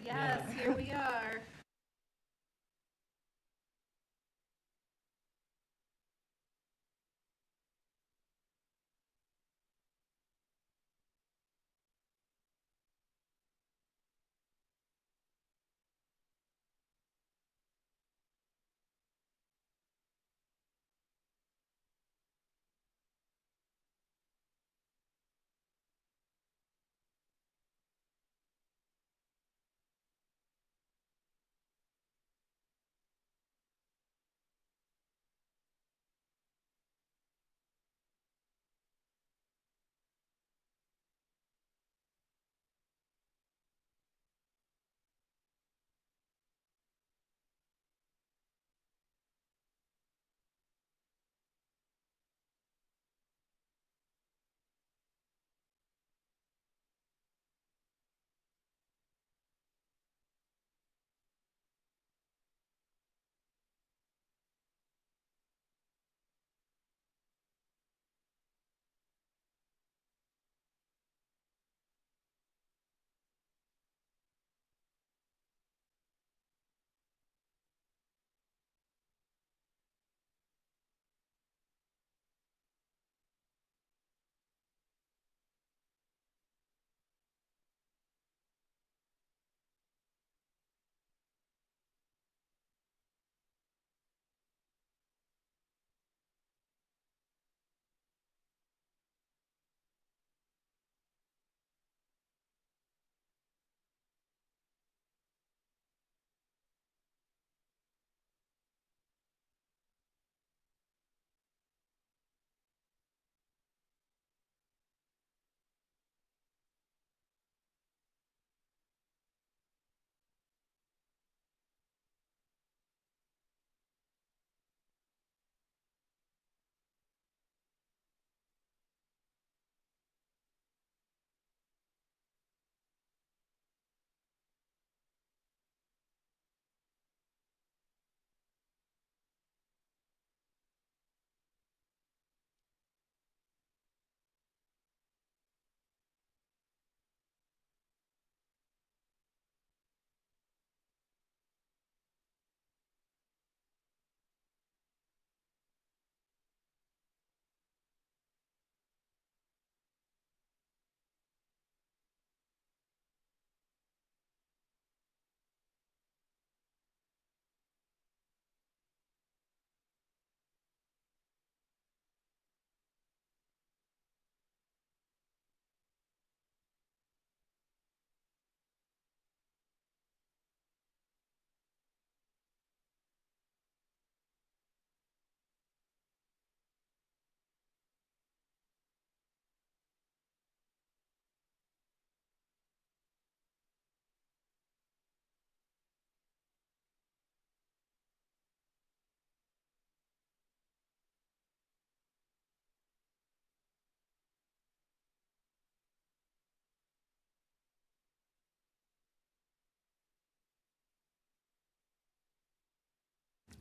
Yes, here we are.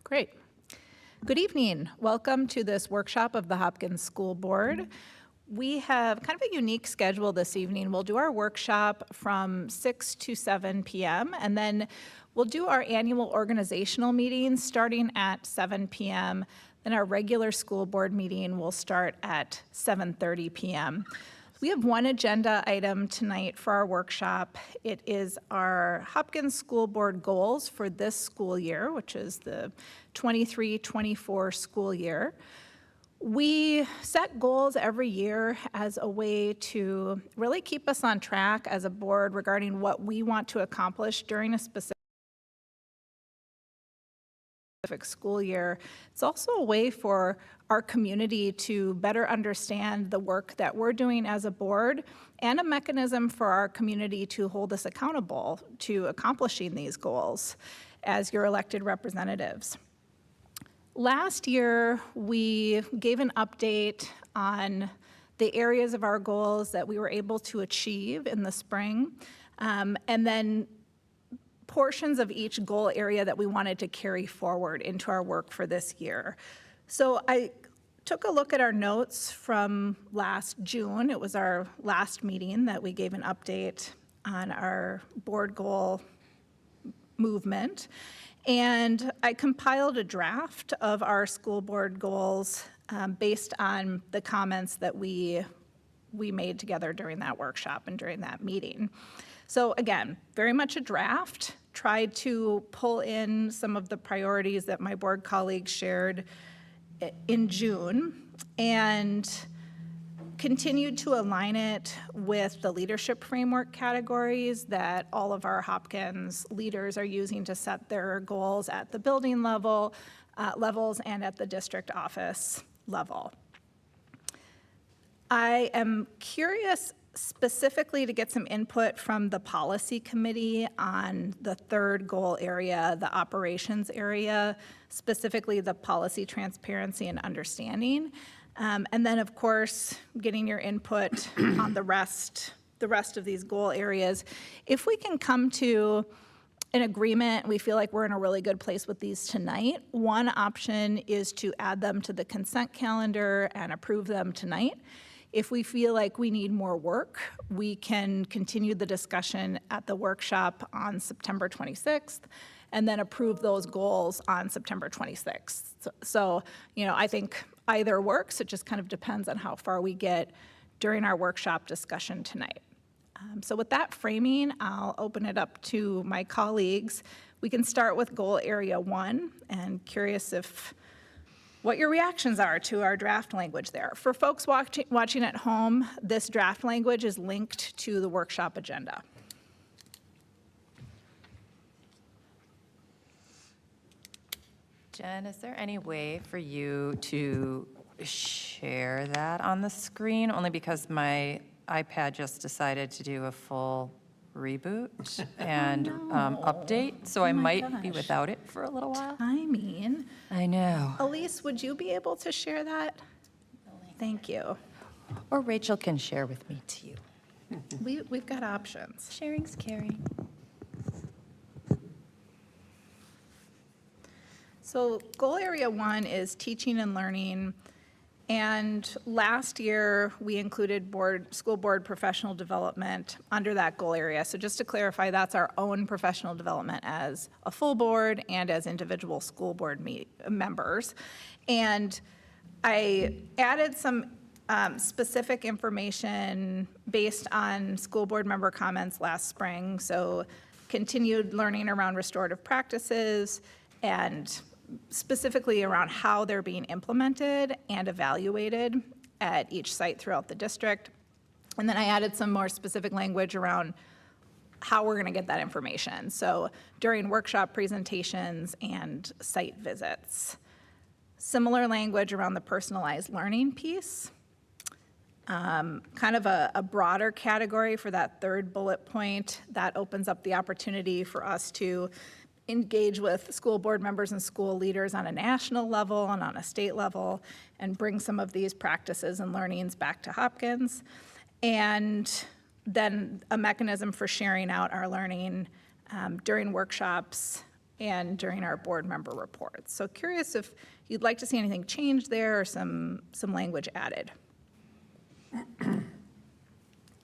Great. Good evening. Welcome to this workshop of the Hopkins School Board. We have kind of a unique schedule this evening. We'll do our workshop from 6 to 7 p.m. and then we'll do our annual organizational meeting starting at 7 p.m. Then our regular school board meeting will start at 7:30 p.m. We have one agenda item tonight for our workshop. It is our Hopkins School Board goals for this school year, which is the 23-24 school year. We set goals every year as a way to really keep us on track as a board regarding what we want to accomplish during a specific school year. It's also a way for our community to better understand the work that we're doing as a board and a mechanism for our community to hold us accountable to accomplishing these goals as your elected representatives. Last year, we gave an update on the areas of our goals that we were able to achieve in the spring, and then portions of each goal area that we wanted to carry forward into our work for this year. So I took a look at our notes from last June. It was our last meeting that we gave an update on our board goal movement. And I compiled a draft of our school board goals based on the comments that we made together during that workshop and during that meeting. So again, very much a draft, tried to pull in some of the priorities that my board colleagues shared in June, and continued to align it with the leadership framework categories that all of our Hopkins leaders are using to set their goals at the building levels and at the district office level. I am curious specifically to get some input from the policy committee on the third goal area, the operations area, specifically the policy transparency and understanding. And then, of course, getting your input on the rest of these goal areas. If we can come to an agreement, we feel like we're in a really good place with these tonight. One option is to add them to the consent calendar and approve them tonight. If we feel like we need more work, we can continue the discussion at the workshop on September 26th and then approve those goals on September 26th. So, I think either works. It just kind of depends on how far we get during our workshop discussion tonight. So with that framing, I'll open it up to my colleagues. We can start with goal area 1, and curious what your reactions are to our draft language there. For folks watching at home, this draft language is linked to the workshop agenda. Jen, is there any way for you to share that on the screen? Only because my iPad just decided to do a full reboot and update, so I might be without it for a little while. I know. Elise, would you be able to share that? Thank you. Or Rachel can share with me too. We've got options. Sharing's caring. So goal area 1 is teaching and learning. And last year, we included school board professional development under that goal area. So just to clarify, that's our own professional development as a full board and as individual school board members. And I added some specific information based on school board member comments last spring. So continued learning around restorative practices and specifically around how they're being implemented and evaluated at each site throughout the district. And then I added some more specific language around how we're going to get that information. So during workshop presentations and site visits. Similar language around the personalized learning piece. Kind of a broader category for that third bullet point that opens up the opportunity for us to engage with school board members and school leaders on a national level and on a state level and bring some of these practices and learnings back to Hopkins. And then a mechanism for sharing out our learning during workshops and during our board member reports. So curious if you'd like to see anything changed there or some language added.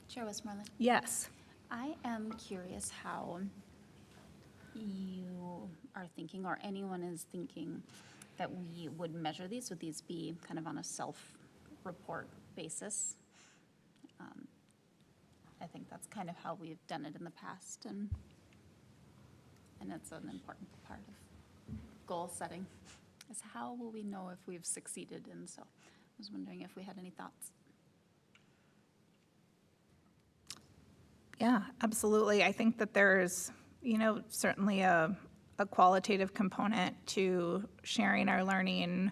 Chair Westmoreland? Yes. I am curious how you are thinking, or anyone is thinking, that we would measure these. Would these be kind of on a self-report basis? I think that's kind of how we've done it in the past, and it's an important part of goal setting, is how will we know if we've succeeded? And so I was wondering if we had any thoughts. Yeah, absolutely. I think that there's, certainly a qualitative component to sharing our learning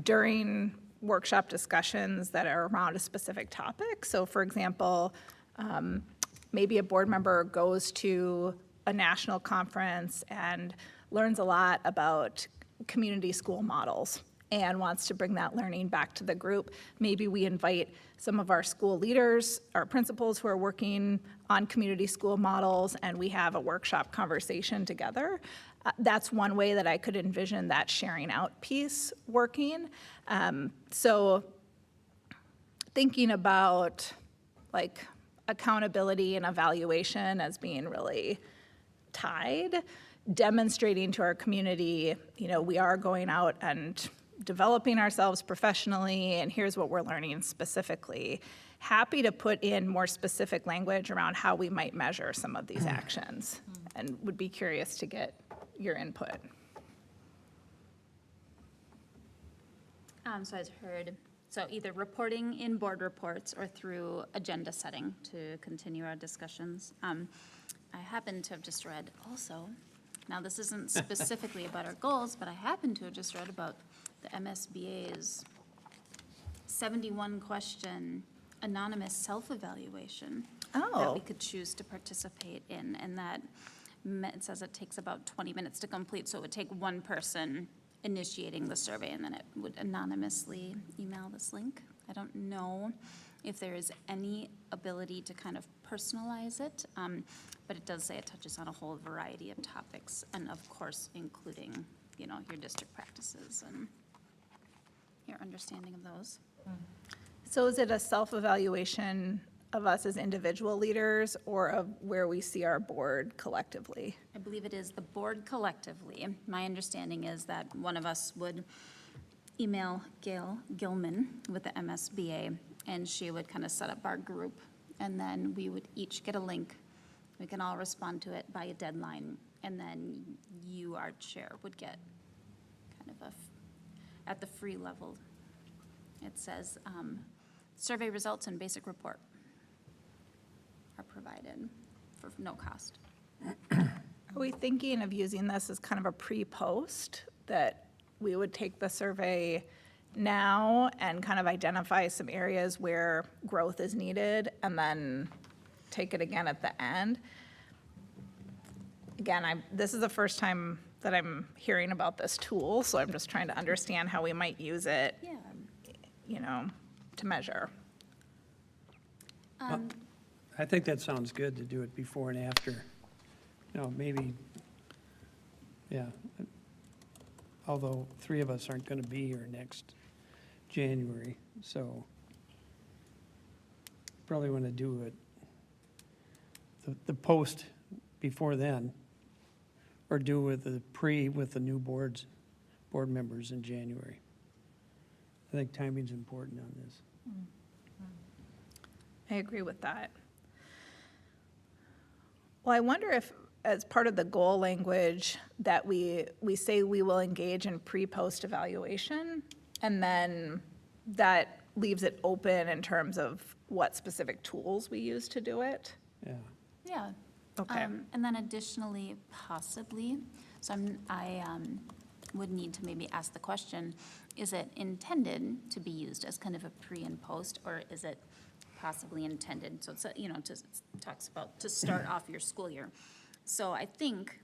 during workshop discussions that are around a specific topic. So for example, maybe a board member goes to a national conference and learns a lot about community school models and wants to bring that learning back to the group. Maybe we invite some of our school leaders, our principals who are working on community school models, and we have a workshop conversation together. That's one way that I could envision that sharing out piece working. So thinking about accountability and evaluation as being really tied, demonstrating to our community, we are going out and developing ourselves professionally, and here's what we're learning specifically. Happy to put in more specific language around how we might measure some of these actions, and would be curious to get your input. So I've heard, so either reporting in board reports or through agenda setting to continue our discussions. I happen to have just read also, now this isn't specifically about our goals, but I happen to have just read about the MSBA's 71-question anonymous self-evaluation that we could choose to participate in, and that it says it takes about 20 minutes to complete, so it would take one person initiating the survey, and then it would anonymously email this link. I don't know if there is any ability to kind of personalize it, but it does say it touches on a whole variety of topics, and of course, including, your district practices and your understanding of those. So is it a self-evaluation of us as individual leaders, or of where we see our board collectively? I believe it is the board collectively. My understanding is that one of us would email Gail Gilman with the MSBA, and she would kind of set up our group, and then we would each get a link. We can all respond to it by a deadline, and then you, our chair, would get kind of at the free level. It says, survey results and basic report are provided for no cost. Are we thinking of using this as kind of a pre-post, that we would take the survey now and kind of identify some areas where growth is needed, and then take it again at the end? Again, this is the first time that I'm hearing about this tool, so I'm just trying to understand how we might use it, Yeah. to measure. I think that sounds good to do it before and after. Maybe, yeah. Although 3 of us aren't going to be here next January, so probably want to do it, the post before then, or do with the with the new board members in January. I think timing's important on this. I agree with that. Well, I wonder if, as part of the goal language, that we say we will engage in pre-post evaluation, and then that leaves it open in terms of what specific tools we use to do it. Yeah. Yeah. Okay. And then additionally, possibly, so I would need to maybe ask the question, is it intended to be used as kind of a pre and post, or is it possibly intended, so it's, it talks about to start off your school year. So I think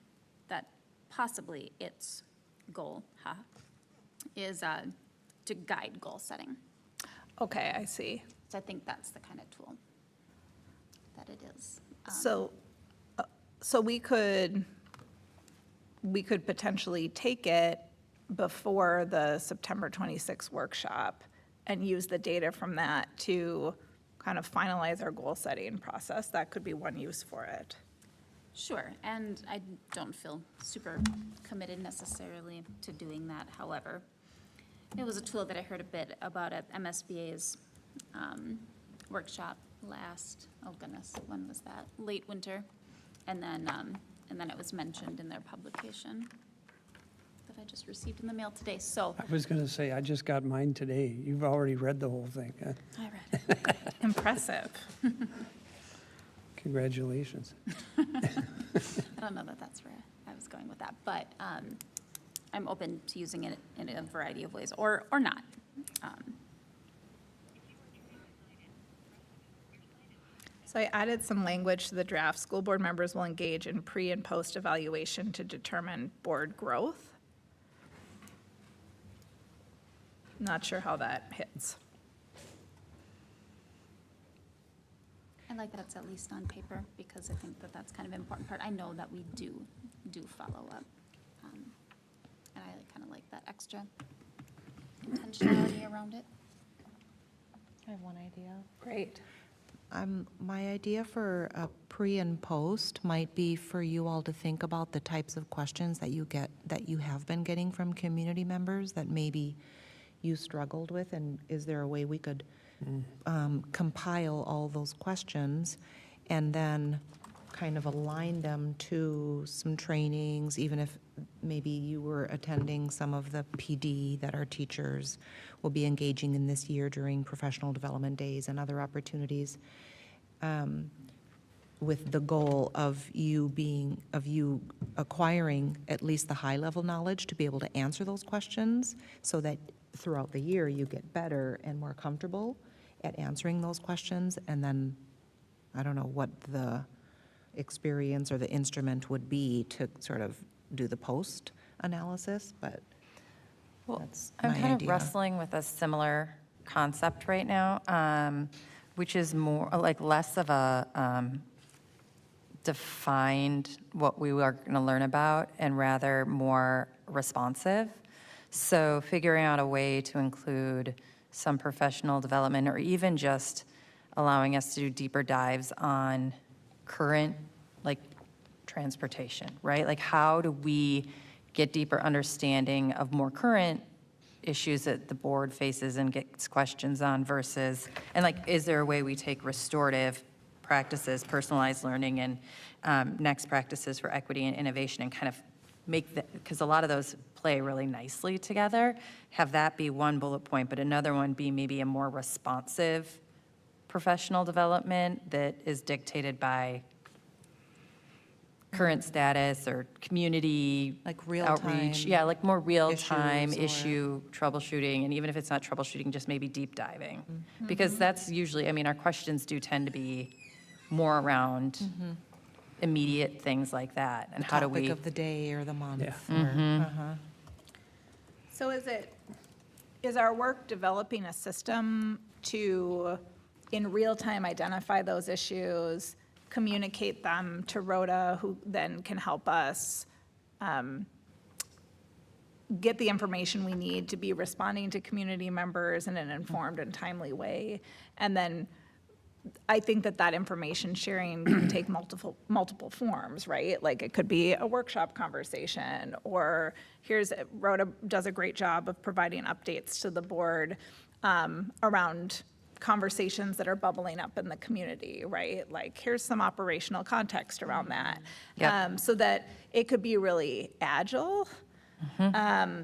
that possibly its goal, is to guide goal setting. Okay, I see. So I think that's the kind of tool that it is. So we could potentially take it before the September 26th workshop and use the data from that to kind of finalize our goal-setting process. That could be one use for it. Sure, and I don't feel super committed necessarily to doing that. However, it was a tool that I heard a bit about at MSBA's workshop last, oh goodness, when was that? Late winter. And then it was mentioned in their publication that I just received in the mail today. So I was going to say, I just got mine today. You've already read the whole thing. I read it. Impressive. Congratulations. I don't know that that's where I was going with that, but I'm open to using it in a variety of ways, or not. So I added some language to the draft. School board members will engage in pre and post evaluation to determine board growth. Not sure how that hits. I like that it's at least on paper, because I think that that's kind of an important part. I know that we do follow up. And I kind of like that extra intentionality around it. I have one idea. Great. My idea for a pre and post might be for you all to think about the types of questions that you have been getting from community members that maybe you struggled with, and is there a way we could compile all those questions and then kind of align them to some trainings, even if maybe you were attending some of the PD that our teachers will be engaging in this year during professional development days and other opportunities, with the goal of you acquiring at least the high-level knowledge to be able to answer those questions, so that throughout the year you get better and more comfortable at answering those questions. And then, I don't know what the experience or the instrument would be to sort of do the post analysis, but that's my I'm kind idea. of wrestling with a similar concept right now, which is more, like less of a defined what we are going to learn about, and rather more responsive. So figuring out a way to include some professional development, or even just allowing us to do deeper dives on current, like, transportation, right? Like, how do we get deeper understanding of more current issues that the board faces and gets questions on versus, and like, is there a way we take restorative practices, personalized learning, and next practices for equity and innovation, and kind of make that, because a lot of those play really nicely together, have that be one bullet point, but another one be maybe a more responsive professional development that is dictated by current status or community Like real-time outreach. Yeah, like more real-time issues or- issue troubleshooting, and even if it's not troubleshooting, just maybe deep diving. Mm-hmm. Because that's usually, I mean, our questions do tend to be more around immediate things like that. And how do Topic we, of the day or the month. Yeah. Or, uh-huh. So is our work developing a system to, in real time, identify those issues, communicate them to Rhoda, who then can help us get the information we need to be responding to community members in an informed and timely way? And then I think that information sharing can take multiple forms, right? Like, it could be a workshop conversation, or Rhoda does a great job of providing updates to the board around conversations that are bubbling up in the community, right? Like, here's some operational context around that. Yep. So that it could be really agile.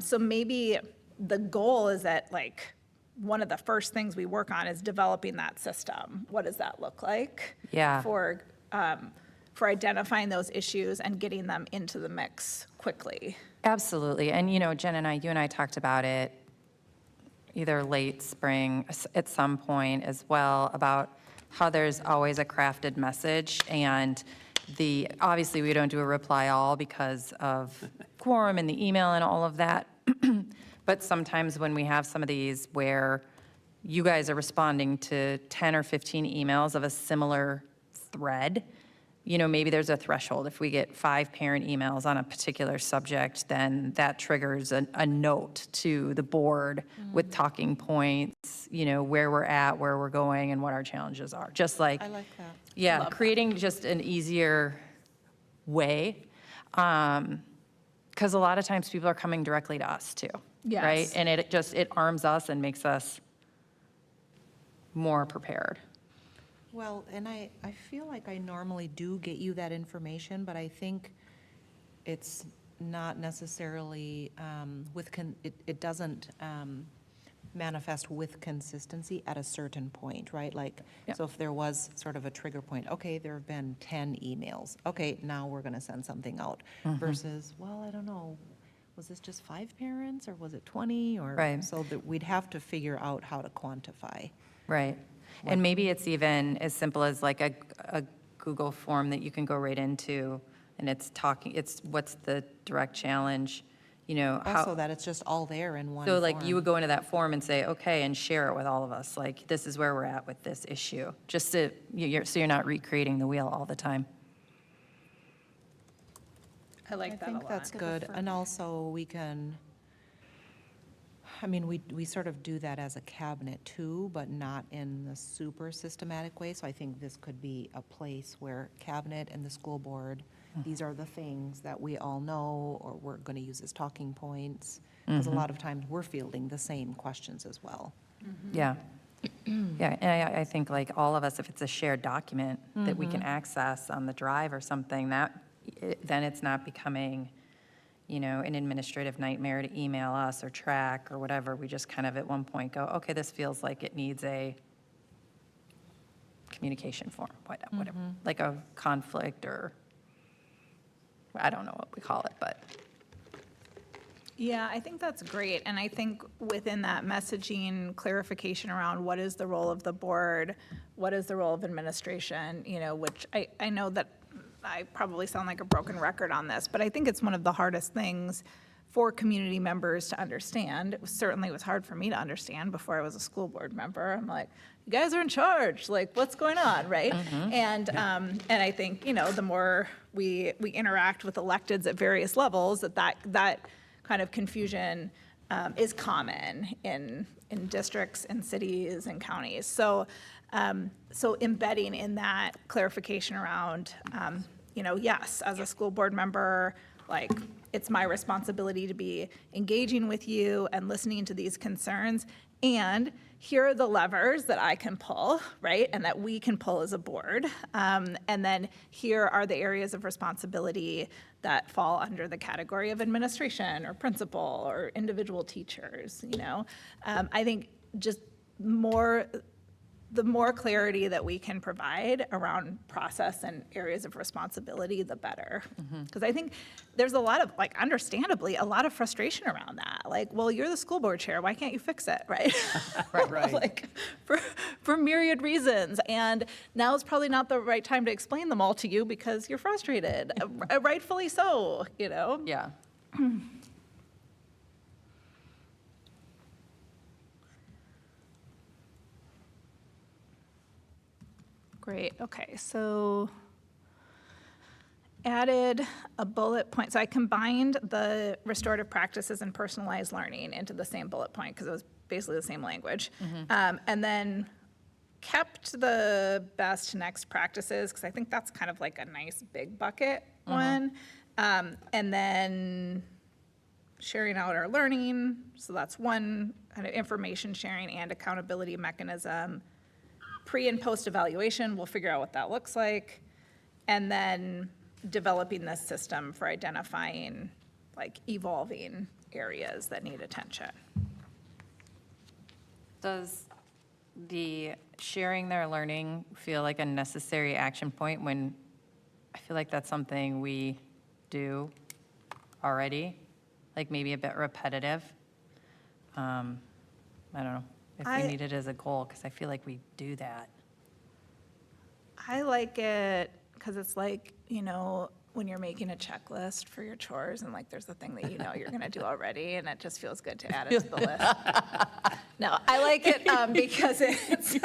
So maybe the goal is that, like, one of the first things we work on is developing that system. What does that look like? Yeah. For identifying those issues and getting them into the mix quickly. absolutely. And, Jen and you and I talked about it either late spring at some point as well, about how there's always a crafted message, and obviously we don't do a reply all because of quorum and the email and all of that. But sometimes when we have some of these where you guys are responding to 10 or 15 emails of a similar thread, maybe there's a threshold. If we get 5 parent emails on a particular subject, then that triggers a note to the board with talking points, where we're at, where we're going, and what our challenges are. Just like, I like that. yeah, Love that. creating just an easier way. Because a lot of times people are coming directly to us too. Yes. Right? And it arms us and makes us more prepared. Well, and I feel like I normally do get you that information, but I think it's not necessarily it doesn't manifest with consistency at a certain point, right? Like, Yep. so if there was sort of a trigger point, okay, there have been 10 emails. Okay, now we're going to send something out. Versus, well, I don't know, was this just 5 parents or was it 20? Or Right. so that we'd have to figure out how to quantify. Right. And maybe it's even as simple as like a Google form that you can go right into, and it's what's the direct challenge, Also that it's just all there in one So like you form. would go into that form and say, okay, and share it with all of us, like, this is where we're at with this issue, just so you're not recreating the wheel all the time. I like that a lot. I think that's good. And also we can, I mean, we sort of do that as a cabinet too, but not in the super systematic way. So I think this could be a place where cabinet and the school board, these are the things that we all know, or we're going to use as talking points. Because a lot of times we're fielding the same questions as well. Yeah. Yeah, and I think like all of us, if it's a shared document that we can access on the drive or something, then it's not becoming, an administrative nightmare to email us or track or whatever. We just kind of at one point go, okay, this feels like it needs a communication form, whatever, like a conflict or, I don't know what we call it, but. Yeah, I think that's great. And I think within that messaging clarification around what is the role of the board, what is the role of administration, which I know that I probably sound like a broken record on this, but I think it's one of the hardest things for community members to understand. It certainly was hard for me to understand before I was a school board member. I'm like, you guys are in charge, like, what's going on, right? And I think, the more we interact with electeds at various levels, that kind of confusion is common in districts and cities and counties. So embedding in that clarification around, yes, as a school board member, like, it's my responsibility to be engaging with you and listening to these concerns. And here are the levers that I can pull, right? And that we can pull as a board. And then here are the areas of responsibility that fall under the category of administration or principal or individual teachers, I think just the more clarity that we can provide around process and areas of responsibility, the better. Because I think there's a lot of, understandably, a lot of frustration around that. Like, well, you're the school board chair, why can't you fix it, right? Right. For myriad reasons. And now is probably not the right time to explain them all to you because you're frustrated, rightfully so, Yeah. Great, okay, so added a bullet point. So I combined the restorative practices and personalized learning into the same bullet point because it was basically the same language. And then kept the best next practices because I think that's kind of like a nice big bucket one. And then sharing out our learning. So that's one kind of information sharing and accountability mechanism. Pre and post evaluation, we'll figure out what that looks like. And then developing this system for identifying evolving areas that need attention. Does the sharing their learning feel like a necessary action point when I feel like that's something we do already, like maybe a bit repetitive? I don't know if we need it as a goal, because I feel like we do that. I like it because it's like, when you're making a checklist for your chores and there's the thing that you're going to do already and it just feels good to add it to the list. No, I like it because it's,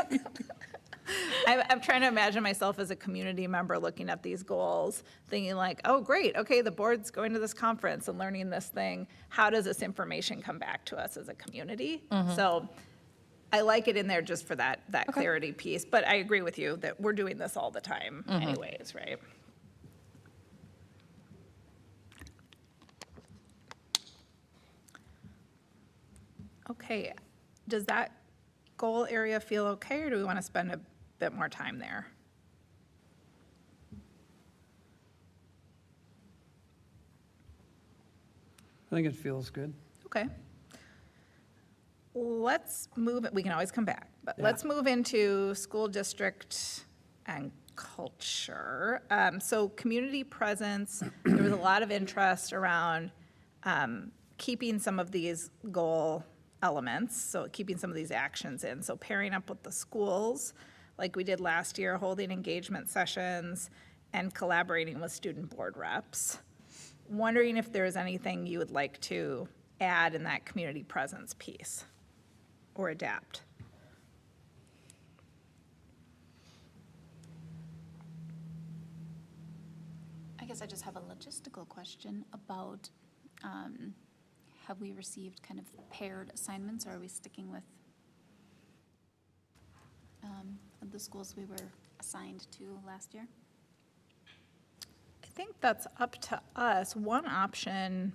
I'm trying to imagine myself as a community member looking at these goals, thinking oh, great, okay, the board's going to this conference and learning this thing. How does this information come back to us as a community? So I like it in there just for that clarity piece, but I agree with you that we're doing this all the time anyways, right? Okay, does that goal area feel okay, or do we want to spend a bit more time there? I think it feels good. Okay. Let's move, we can always come back, but Yeah. let's move into school district and culture. So community presence, there was a lot of interest around keeping some of these goal elements, so keeping some of these actions in. So pairing up with the schools, like we did last year, holding engagement sessions and collaborating with student board reps. Wondering if there's anything you would like to add in that community presence piece or adapt. I guess I just have a logistical question about have we received kind of paired assignments, or are we sticking with the schools we were assigned to last year? I think that's up to us. One option,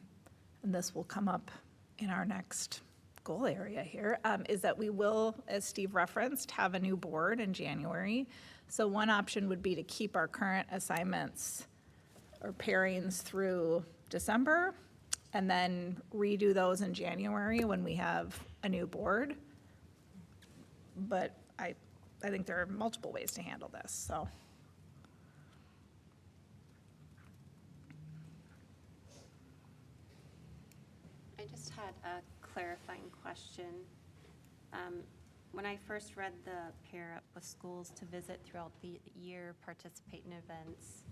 and this will come up in our next goal area here, is that we will, as Steve referenced, have a new board in January. So one option would be to keep our current assignments or pairings through December, and then redo those in January when we have a new board. But I think there are multiple ways to handle this, so. I just had a clarifying question. When I first read the pair up with schools to visit throughout the year, participate in events,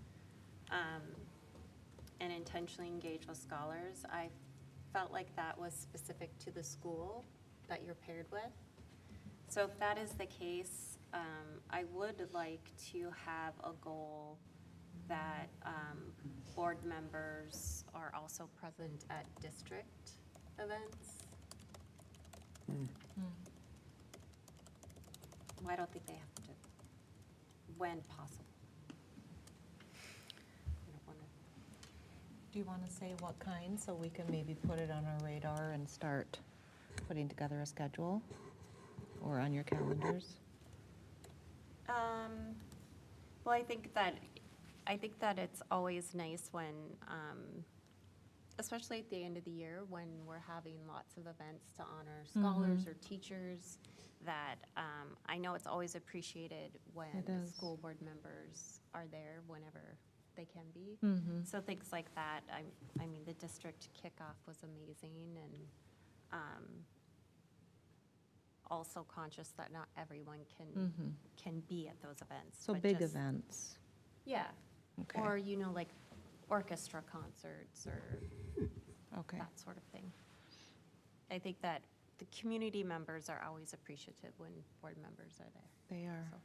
and intentionally engage with scholars, I felt like that was specific to the school that you're paired with. So if that is the case, I would like to have a goal that board members are also present at district events. Well, I don't think they have to, when possible. I don't wanna- Do you want to say what kind, so we can maybe put it on our radar and start putting together a schedule? Or on your calendars? Well, I think that it's always nice when, especially at the end of the year, when we're having lots of events to honor scholars or teachers, that I know it's always appreciated when It the is. school board members are there whenever they can be. Mm-hmm. So things like that, I mean, the district kickoff was amazing, and also conscious that not everyone can be at those events. So but big just- events. Yeah. Okay. Or, like orchestra concerts or Okay. that sort of thing. I think that the community members are always appreciative when board members are there. They are. So,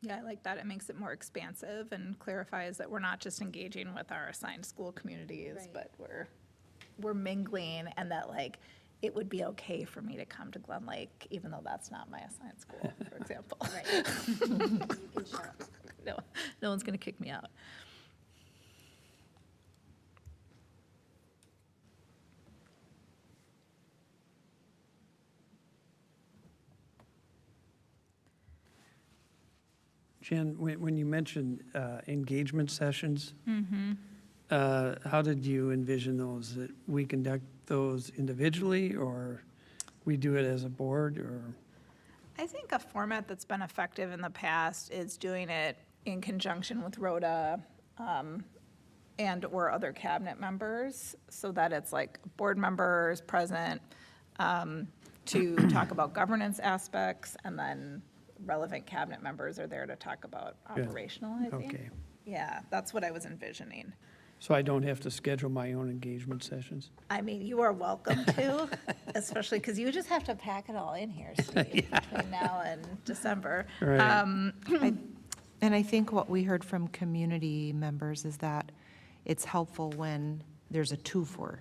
Yeah, I like that. It makes it more expansive and clarifies that we're not just engaging with our assigned school communities, Right. but we're mingling, and that like, it would be okay for me to come to Glen Lake, even though that's not my assigned school, for example. Right. You can show up. No one's gonna kick me out. Jen, when you mentioned engagement sessions, how did you envision those? That we conduct those individually, or we do it as a board, or? I think a format that's been effective in the past is doing it in conjunction with Rhoda and/or other cabinet members, so that it's like board members present to talk about governance aspects, and then relevant cabinet members are there to talk about Good. operational, I think. Okay. Yeah, that's what I was envisioning. So I don't have to schedule my own engagement sessions? I mean, you are welcome to, especially because you just have to pack it all in here, Steve, between now and December. Right. And I think what we heard from community members is that it's helpful when there's a twofer.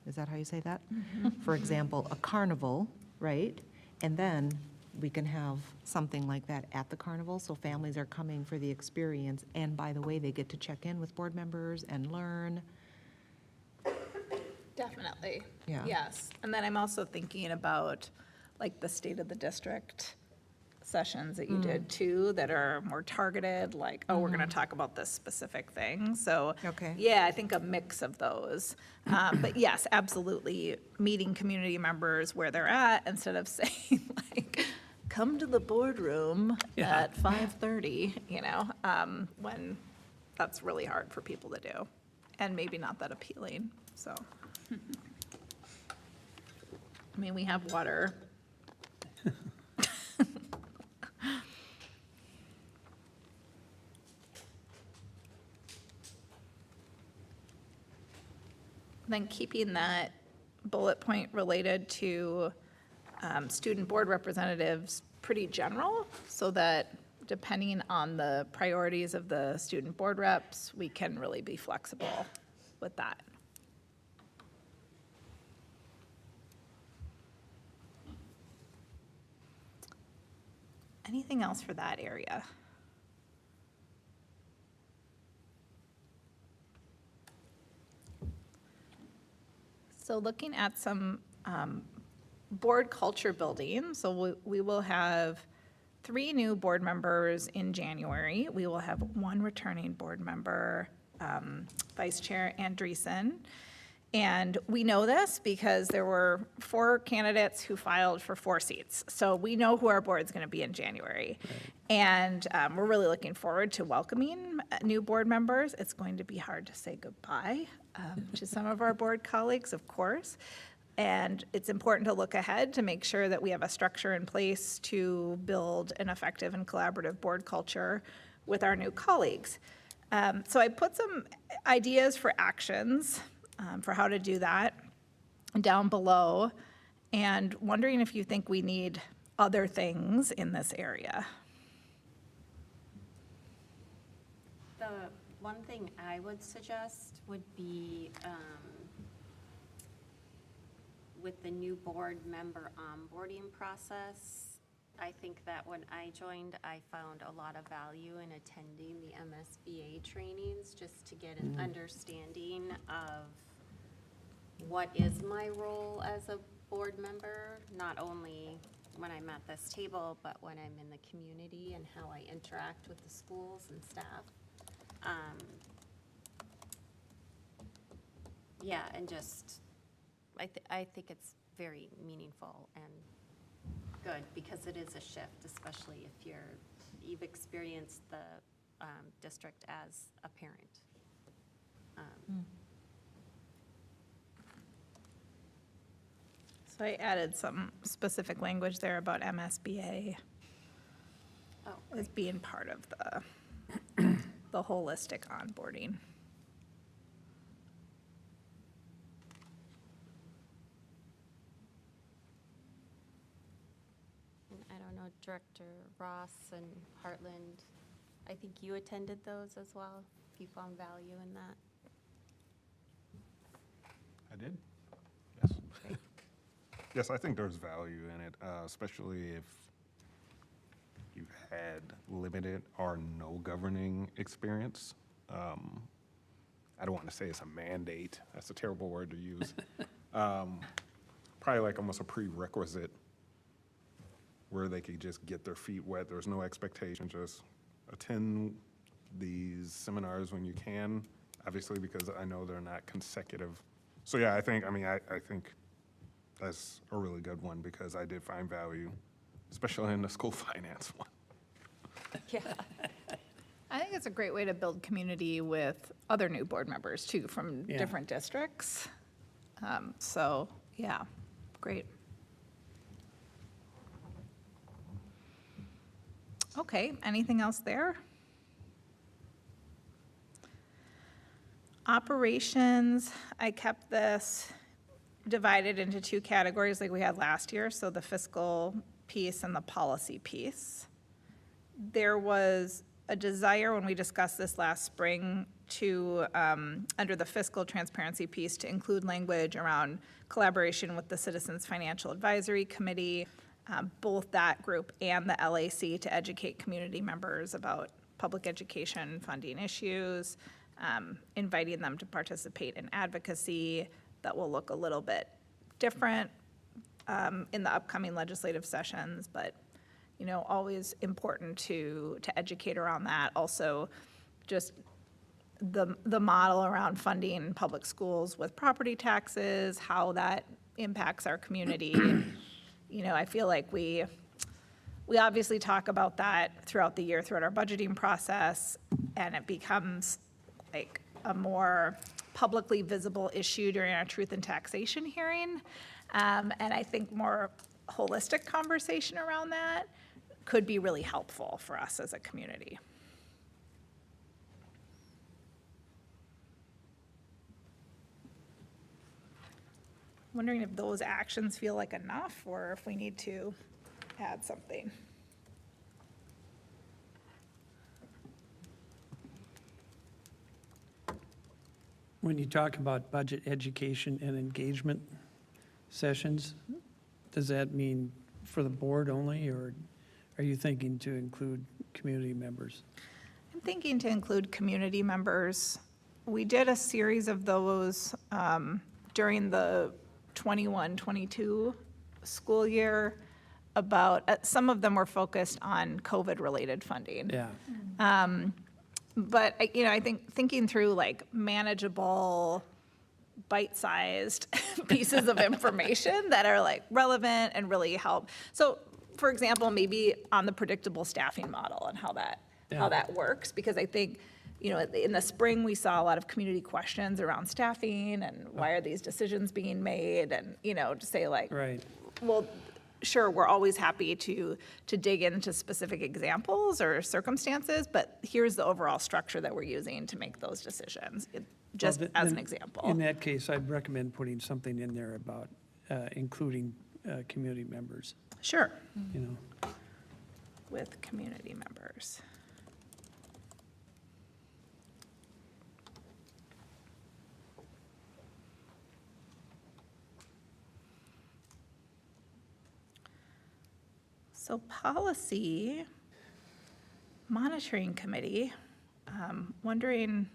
Is that how you say that? For example, a carnival, right? And then we can have something like that at the carnival, so families are coming for the experience, and by the way, they get to check in with board members and learn. Definitely. Yeah. Yes. And then I'm also thinking about like the state of the district sessions that you did too, that are more targeted, like, oh, we're going to talk about this specific thing. So, Okay. yeah, I think a mix of those. But yes, absolutely, meeting community members where they're at instead of saying like, come to the boardroom Yeah. at 5:30, when that's really hard for people to do and maybe not that appealing, so. I mean, we have water. Then keeping that bullet point related to student board representatives pretty general, so that depending on the priorities of the student board reps, we can really be flexible with that. Anything else for that area? So looking at some board culture building, so we will have 3 new board members in January. We will have 1 returning board member, Vice Chair Andreessen. And we know this because there were 4 candidates who filed for 4 seats. So we know who our board's going to be in January. And we're really looking forward to welcoming new board members. It's going to be hard to say goodbye to some of our board colleagues, of course. And it's important to look ahead to make sure that we have a structure in place to build an effective and collaborative board culture with our new colleagues. So I put some ideas for actions for how to do that down below, and wondering if you think we need other things in this area. The one thing I would suggest would be with the new board member onboarding process. I think that when I joined, I found a lot of value in attending the MSBA trainings just to get an understanding of what is my role as a board member, not only when I'm at this table, but when I'm in the community and how I interact with the schools and staff. Yeah, and just, I think it's very meaningful and good because it is a shift, especially if you've experienced the district as a parent. So I added some specific language there about MSBA Oh, as being part of the holistic onboarding. and I don't know, Director Ross and Heartland, I think you attended those as well, if you found value in that. I did, yes. Yes, I think there's value in it, especially if you've had limited or no governing experience. I don't want to say it's a mandate, that's a terrible word to use. Probably like almost a prerequisite where they could just get their feet wet. There's no expectation, just attend these seminars when you can, obviously, because I know they're not consecutive. So yeah, I think that's a really good one because I did find value, especially in the school finance one. Yeah. I think it's a great way to build community with other new board members too, from Yeah. different districts. So, yeah, great. Okay, anything else there? Operations, I kept this divided into 2 categories like we had last year, so the fiscal piece and the policy piece. There was a desire when we discussed this last spring to, under the fiscal transparency piece, to include language around collaboration with the Citizens Financial Advisory Committee, both that group and the LAC, to educate community members about public education funding issues, inviting them to participate in advocacy that will look a little bit different in the upcoming legislative sessions, but always important to educate around that. Also, just the model around funding public schools with property taxes, how that impacts our community. I feel like we obviously talk about that throughout the year, throughout our budgeting process, and it becomes like a more publicly visible issue during our truth and taxation hearing. And I think more holistic conversation around that could be really helpful for us as a community. Wondering if those actions feel like enough or if we need to add something. When you talk about budget education and engagement sessions, does that mean for the board only, or are you thinking to include community members? I'm thinking to include community members. We did a series of those during the 21-22 school year about, some of them were focused on COVID-related funding. Yeah, But, I think thinking through like manageable, bite-sized pieces of information that are like relevant and really help. So, for example, maybe on the predictable staffing model and how that works, because I think, in the spring, we saw a lot of community questions around staffing and why are these decisions being made? And, to say like, right. well, sure, we're always happy to dig into specific examples or circumstances, but here's the overall structure that we're using to make those decisions, just Well, as an then, example. In that case, I'd recommend putting something in there about including community members, Sure, you know. with community members. So policy monitoring committee, wondering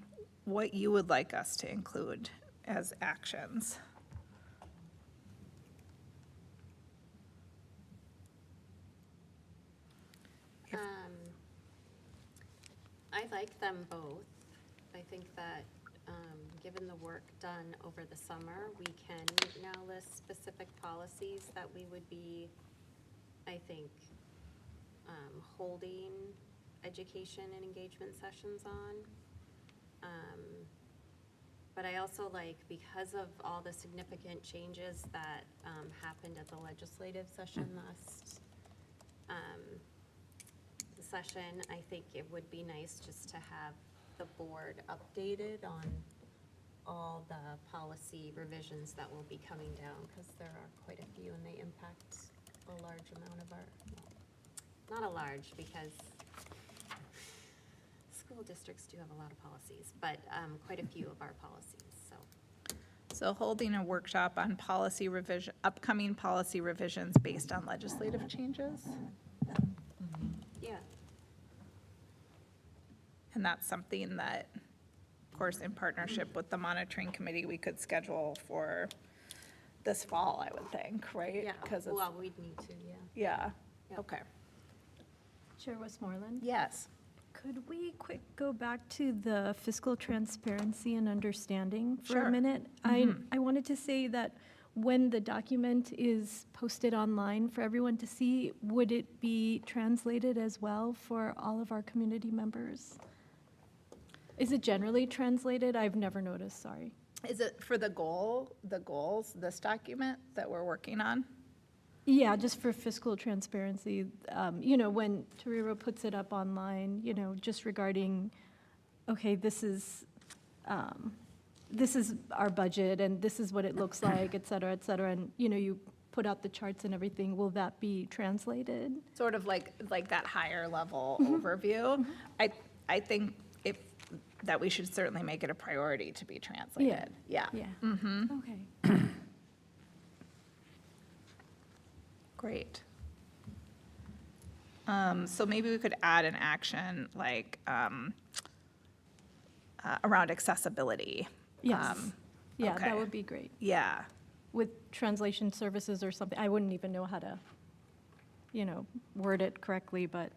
what you would like us to include as actions. I like them both. I think that, given the work done over the summer, we can now list specific policies that we would be, I think, holding education and engagement sessions on. But I also like, because of all the significant changes that happened at the legislative session last session, I think it would be nice just to have the board updated on all the policy revisions that will be coming down, because there are quite a few and they impact a large amount of our, well, not a large, because school districts do have a lot of policies, but quite a few of our policies, so. So holding a workshop on policy revision, upcoming policy revisions based on legislative changes? Yeah. And that's something that, of course, in partnership with the monitoring committee, we could schedule for this fall, I would think, right? Yeah, 'Cause it's- well, we'd need to, yeah. Yeah, Yep. okay. Chair Westmoreland? Yes. Could we quick go back to the fiscal transparency and understanding for Sure. a minute? I wanted to say that when the document is posted online for everyone to see, would it be translated as well for all of our community members? Is it generally translated? I've never noticed, sorry. Is it for the goals, this document that we're working on? Yeah, just for fiscal transparency, when Torero puts it up online, just regarding, okay, this is our budget, and this is what it looks like, et cetera, and, you put out the charts and everything, will that be translated? Sort of like that higher level overview. I think that we should certainly make it a priority to be translated. Yeah. Yeah. Okay. Great. So maybe we could add an action like around accessibility. Yes. Yeah, okay. that would be great. Yeah. With translation services or something, I wouldn't even know how to, word it correctly, but,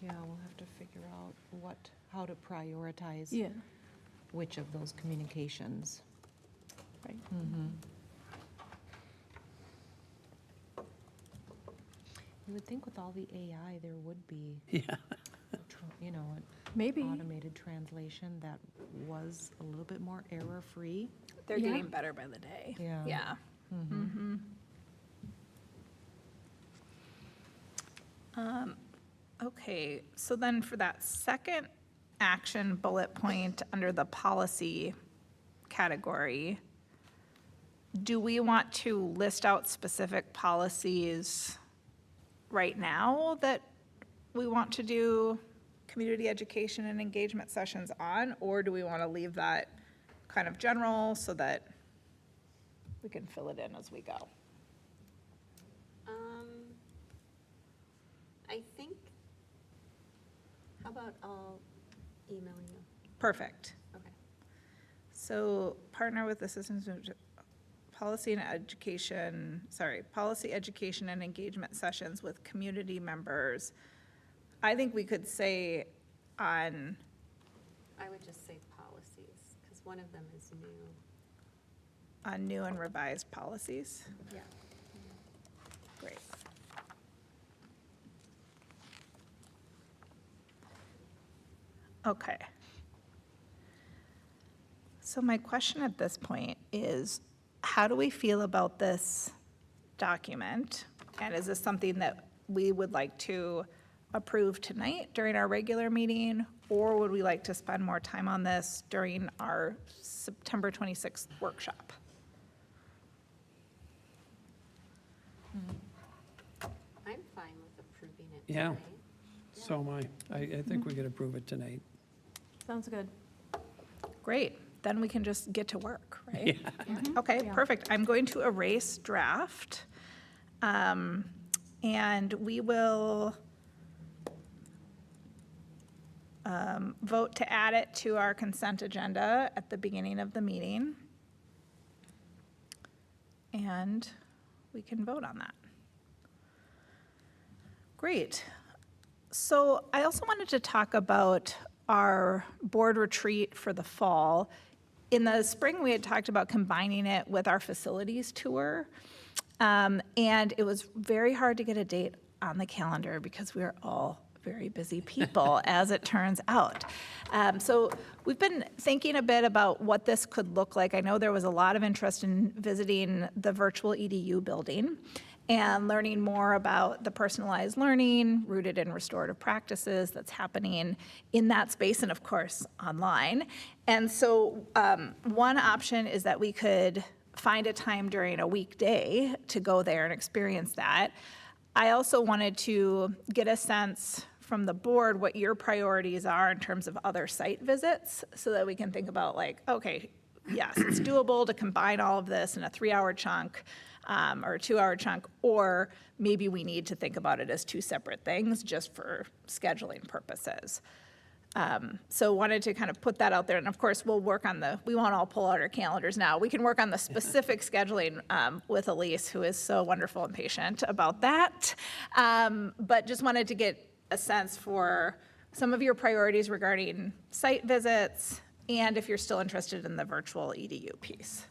Yeah, we'll have to figure out how to prioritize yeah, which of those communications. right. You would think with all the AI, there would be, Yeah, an Maybe. automated translation that was a little bit more error-free. They're Yeah. getting better by the day. Yeah. Yeah. Okay, so then for that second action bullet point under the policy category, do we want to list out specific policies right now that we want to do community education and engagement sessions on? Or do we want to leave that kind of general so that we can fill it in as we go? I think, how about I'll email you? Perfect. Okay. So partner with assistance in policy and education, policy, education, and engagement sessions with community members. I think we could say on, I would just say policies, because one of them is new. on new and revised policies. Yeah. Great. Okay. So my question at this point is, how do we feel about this document? And is this something that we would like to approve tonight during our regular meeting? Or would we like to spend more time on this during our September 26th workshop? I'm fine with approving it Yeah. tonight. So am I. I think we could approve it tonight. Sounds good. Great, then we can just get to work, right? Mm-hmm. Okay, Yeah. perfect. I'm going to erase draft. And we will vote to add it to our consent agenda at the beginning of the meeting. And we can vote on that. Great. So I also wanted to talk about our board retreat for the fall. In the spring, we had talked about combining it with our facilities tour. And it was very hard to get a date on the calendar because we are all very busy people, as it turns out. So we've been thinking a bit about what this could look like. I know there was a lot of interest in visiting the virtual EDU building and learning more about the personalized learning rooted in restorative practices that's happening in that space and, of course, online. And so one option is that we could find a time during a weekday to go there and experience that. I also wanted to get a sense from the board what your priorities are in terms of other site visits so that we can think about like, okay, yes, it's doable to combine all of this in a 3-hour chunk or a 2-hour chunk, or maybe we need to think about it as 2 separate things just for scheduling purposes. So wanted to kind of put that out there. And of course, we'll work on we won't all pull out our calendars now. We can work on the specific scheduling with Elise, who is so wonderful and patient about that. But just wanted to get a sense for some of your priorities regarding site visits and if you're still interested in the virtual EDU piece.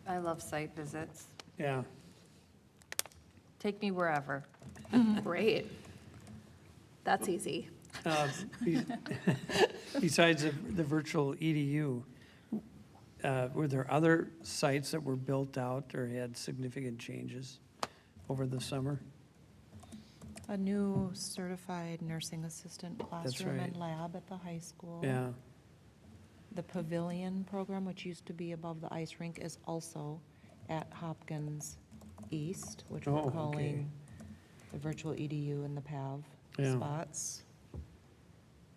I love site visits. Yeah. Take me wherever. Great. That's easy. Besides the virtual EDU, were there other sites that were built out or had significant changes over the summer? A new certified nursing assistant classroom and lab at the high school. Yeah, The pavilion program, which used to be above the ice rink, is also at Hopkins East, which Oh, we're okay. calling the virtual EDU and the PAV Yeah. spots.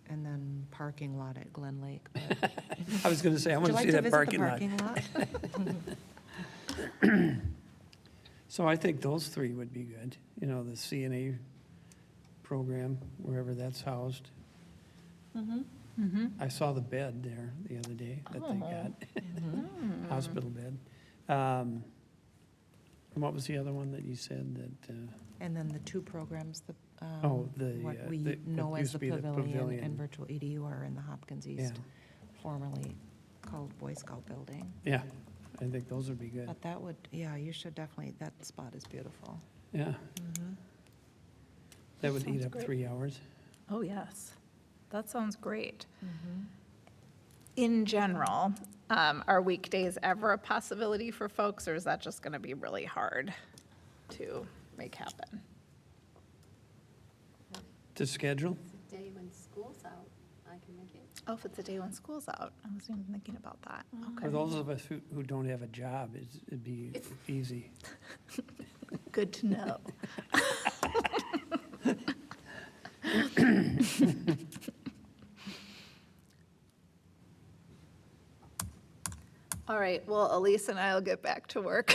And then parking lot at Glen Lake. But I was gonna say, I would want you to like see to that visit the parking lot. parking lot? So I think those 3 would be good, you know, the CNA program, wherever that's housed. I saw the bed there the other day that they got, hospital bed. And what was the other one that you said that, And then the 2 programs, Oh, what we what know used as to the be the pavilion pavilion. and virtual EDU are in the Hopkins Yeah. East, formerly called Boy Scout Building. yeah, I think those would be good, But that would, yeah, you should definitely, that spot is beautiful. yeah. That would eat Sounds up great. 3 hours. Oh, yes. That sounds great. In general, are weekdays ever a possibility for folks, or is that just going to be really hard to make happen? To schedule? Day when when school's out, I can make it. Oh, if it's a day when school's out, I wasn't even thinking about that. For Okay, those of us who don't have a job, it'd be easy. good to know. All right, well, Elise and I will get back to work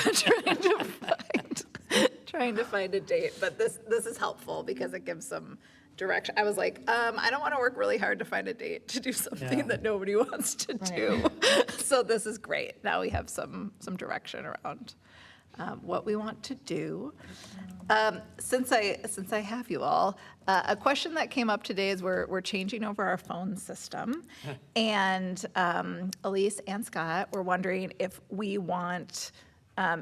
trying to find a date, but this is helpful because it gives some direction. I was like, I don't want to work really hard to find a date to do something Yeah. that nobody wants to do. So this is great. Now we have some direction around what we want to do. Since I have you all, a question that came up today is we're changing over our phone system. And Elise and Scott were wondering if we want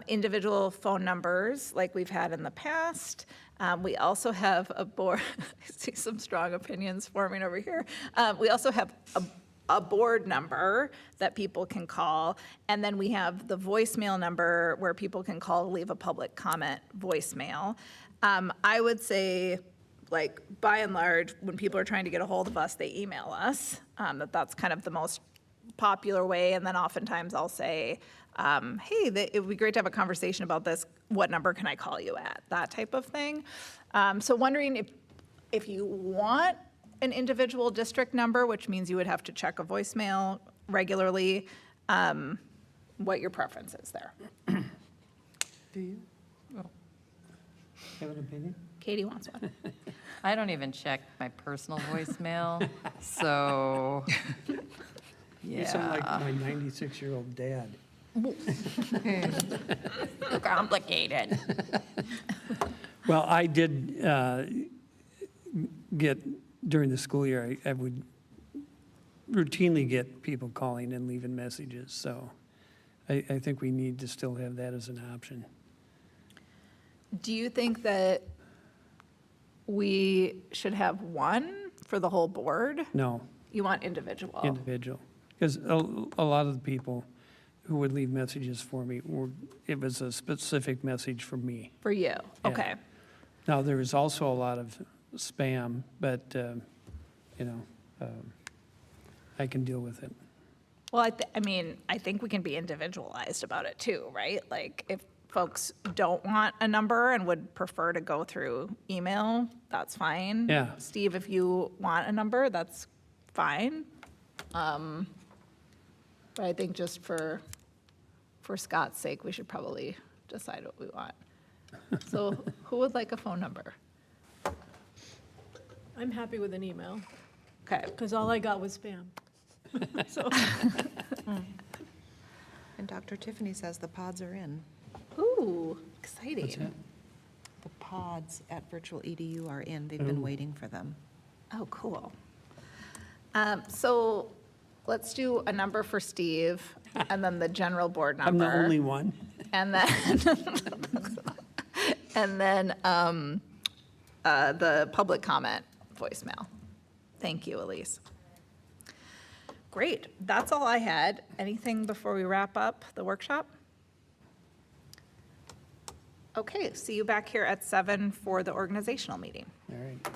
individual phone numbers like we've had in the past. We also have a board, I see some strong opinions forming over here. We also have a board number that people can call, and then we have the voicemail number where people can call, leave a public comment voicemail. I would say, like, by and large, when people are trying to get a hold of us, they email us. That's kind of the most popular way, and then oftentimes I'll say, hey, it would be great to have a conversation about this. What number can I call you at? That type of thing. So wondering if you want an individual district number, which means you would have to check a voicemail regularly, what your preference is there. Do you? Have an opinion? Katie wants one. I don't even check my personal voicemail, so, You sound like yeah. my 96-year-old dad. Complicated. Well, I did get, during the school year, I would routinely get people calling and leaving messages, so I think we need to still have that as an option. Do you think that we should have one for the whole board? No, You want individual? individual. Because a lot of the people who would leave messages for me, it was a specific message for me. For you, okay. Now, there is also a lot of spam, but, I can deal with it. Well, I mean, I think we can be individualized about it too, right? Like, if folks don't want a number and would prefer to go through email, that's fine. Yeah. Steve, if you want a number, that's fine. But I think just for Scott's sake, we should probably decide what we want. So who would like a phone number? I'm happy with an email, Okay, because all I got was spam. So, And Dr. Tiffany says the pods are in. ooh, What's that? exciting. The pods at Virtual EDU are in. They've been waiting for them. Oh, cool. So let's do a number for Steve, and then the general board number. I'm the only one. And then, the public comment voicemail. Thank you, Elise. Great, that's all I had. Anything before we wrap up the workshop? Okay, see you back here at 7 for the organizational meeting. All right.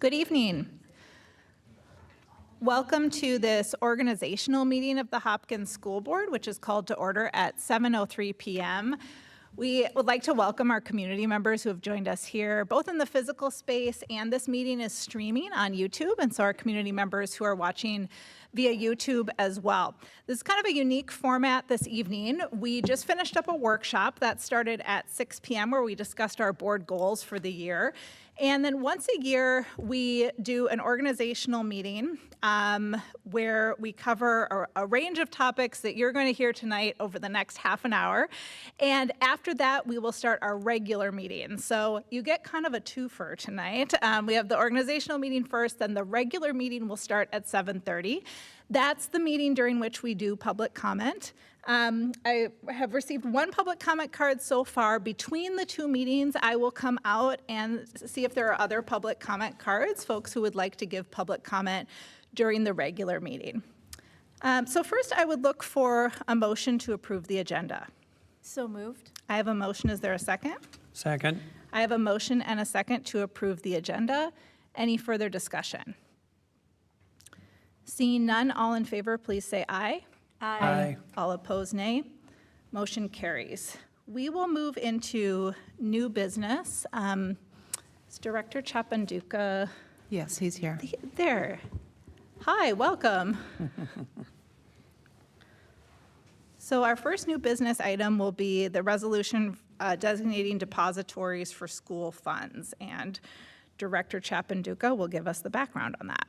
Good evening. Welcome to this organizational meeting of the Hopkins School Board, which is called to order at 7:03 p.m. We would like to welcome our community members who have joined us here, both in the physical space, and this meeting is streaming on YouTube, and so our community members who are watching via YouTube as well. This is kind of a unique format this evening. We just finished up a workshop that started at 6 p.m. where we discussed our board goals for the year. And then once a year, we do an organizational meeting where we cover a range of topics that you're going to hear tonight over the next half an hour. And after that, we will start our regular meeting. So you get kind of a twofer tonight. We have the organizational meeting first, then the regular meeting will start at 7:30. That's the meeting during which we do public comment. I have received one public comment card so far. Between the two meetings, I will come out and see if there are other public comment cards, folks who would like to give public comment during the regular meeting. So first, I would look for a motion to approve the agenda. So moved. I have a motion. Is there a second? Second. I have a motion and a second to approve the agenda. Any further discussion? Seeing none, all in favor, please say aye. Aye. All opposed, nay. Motion carries. We will move into new business. Is Director Chapanduka Yes, he's here. there? Hi, welcome. So our first new business item will be the resolution designating depositories for school funds. And Director Chapanduka will give us the background on that.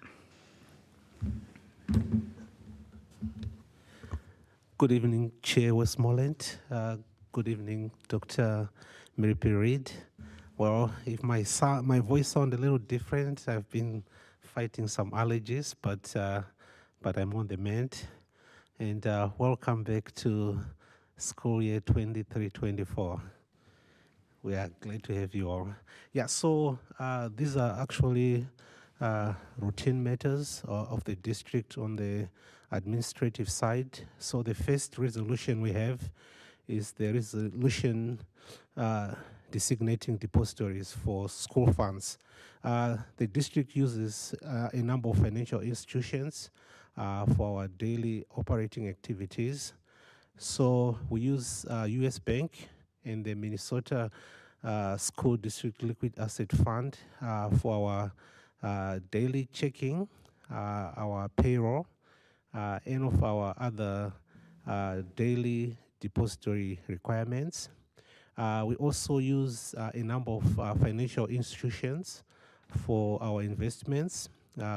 Good evening, Chair Westmoreland. Good evening, Dr. Mary P. Reid. Well, if my voice sounds a little different, I've been fighting some allergies, but I'm on the mend. And welcome back to school year 23-24. We are glad to have you all. Yeah, so these are actually routine matters of the district on the administrative side. So the first resolution we have is the resolution designating depositories for school funds. The district uses a number of financial institutions for our daily operating activities. So we use US Bank and the Minnesota School District Liquid Asset Fund for our daily checking, our payroll, and of our other daily depository requirements. We also use a number of financial institutions for our investments.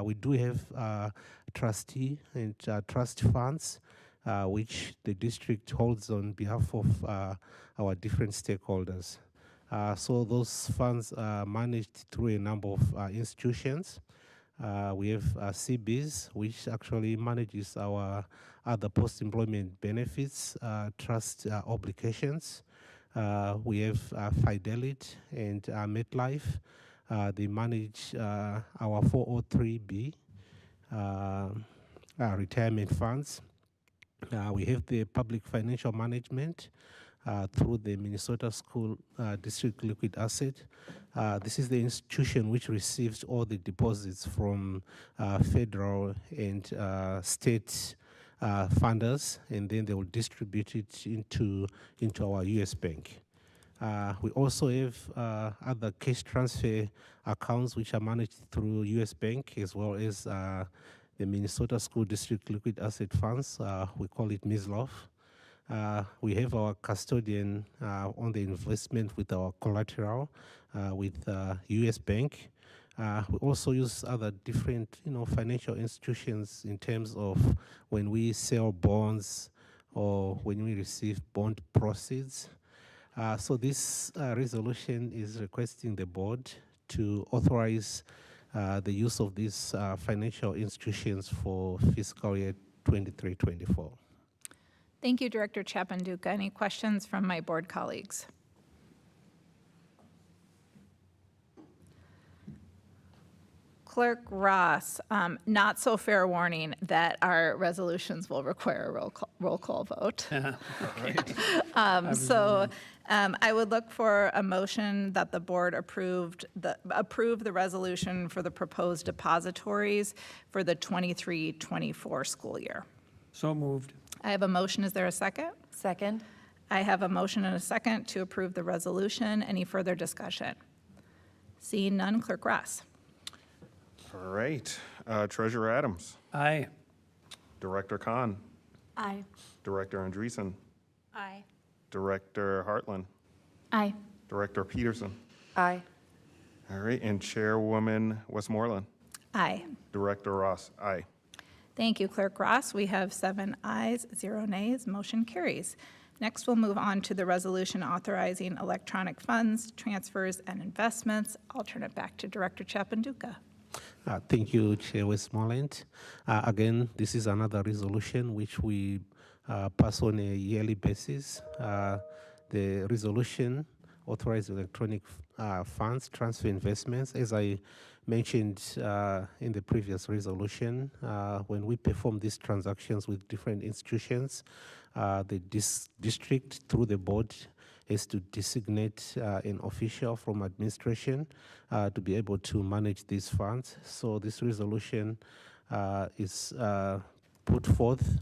We do have trustee and trust funds, which the district holds on behalf of our different stakeholders. So those funds are managed through a number of institutions. We have CBs, which actually manages our other post-employment benefits, trust obligations. We have Fidelity and MetLife. They manage our 403B retirement funds. We have the public financial management through the Minnesota School District Liquid Asset. This is the institution which receives all the deposits from federal and state funders, and then they will distribute it into our US Bank. We also have other cash transfer accounts which are managed through US Bank, as well as the Minnesota School District Liquid Asset Funds. We call it MISLOF. We have our custodian on the investment with our collateral with US Bank. We also use other different, financial institutions in terms of when we sell bonds or when we receive bond proceeds. So this resolution is requesting the board to authorize the use of these financial institutions for fiscal year 23-24. Thank you, Director Chapanduka. Any questions from my board colleagues? Clerk Ross, not so fair warning that our resolutions will require a roll call vote. I would look for a motion that the board approve the resolution for the proposed depositories for the 23-24 school year. So moved. I have a motion. Is there a second? Second? I have a motion and a second to approve the resolution. Any further discussion? Seeing none, Clerk Ross. All right. Treasurer Adams, Aye. Director Khan, Aye. Director Andreessen, Aye. Director Hartland, Aye. Director Peterson. Aye. All right, and Chairwoman Westmoreland, Aye. Director Ross, aye. Thank you, Clerk Ross. We have 7 ayes, 0 nays. Motion carries. Next, we'll move on to the resolution authorizing electronic funds, transfers, and investments. I'll turn it back to Director Chapanduka. Thank you, Chair Westmoreland. Again, this is another resolution which we pass on a yearly basis. The resolution authorizes electronic funds, transfer investments. As I mentioned in the previous resolution, when we perform these transactions with different institutions, the district, through the board, is to designate an official from administration to be able to manage these funds. So this resolution is put forth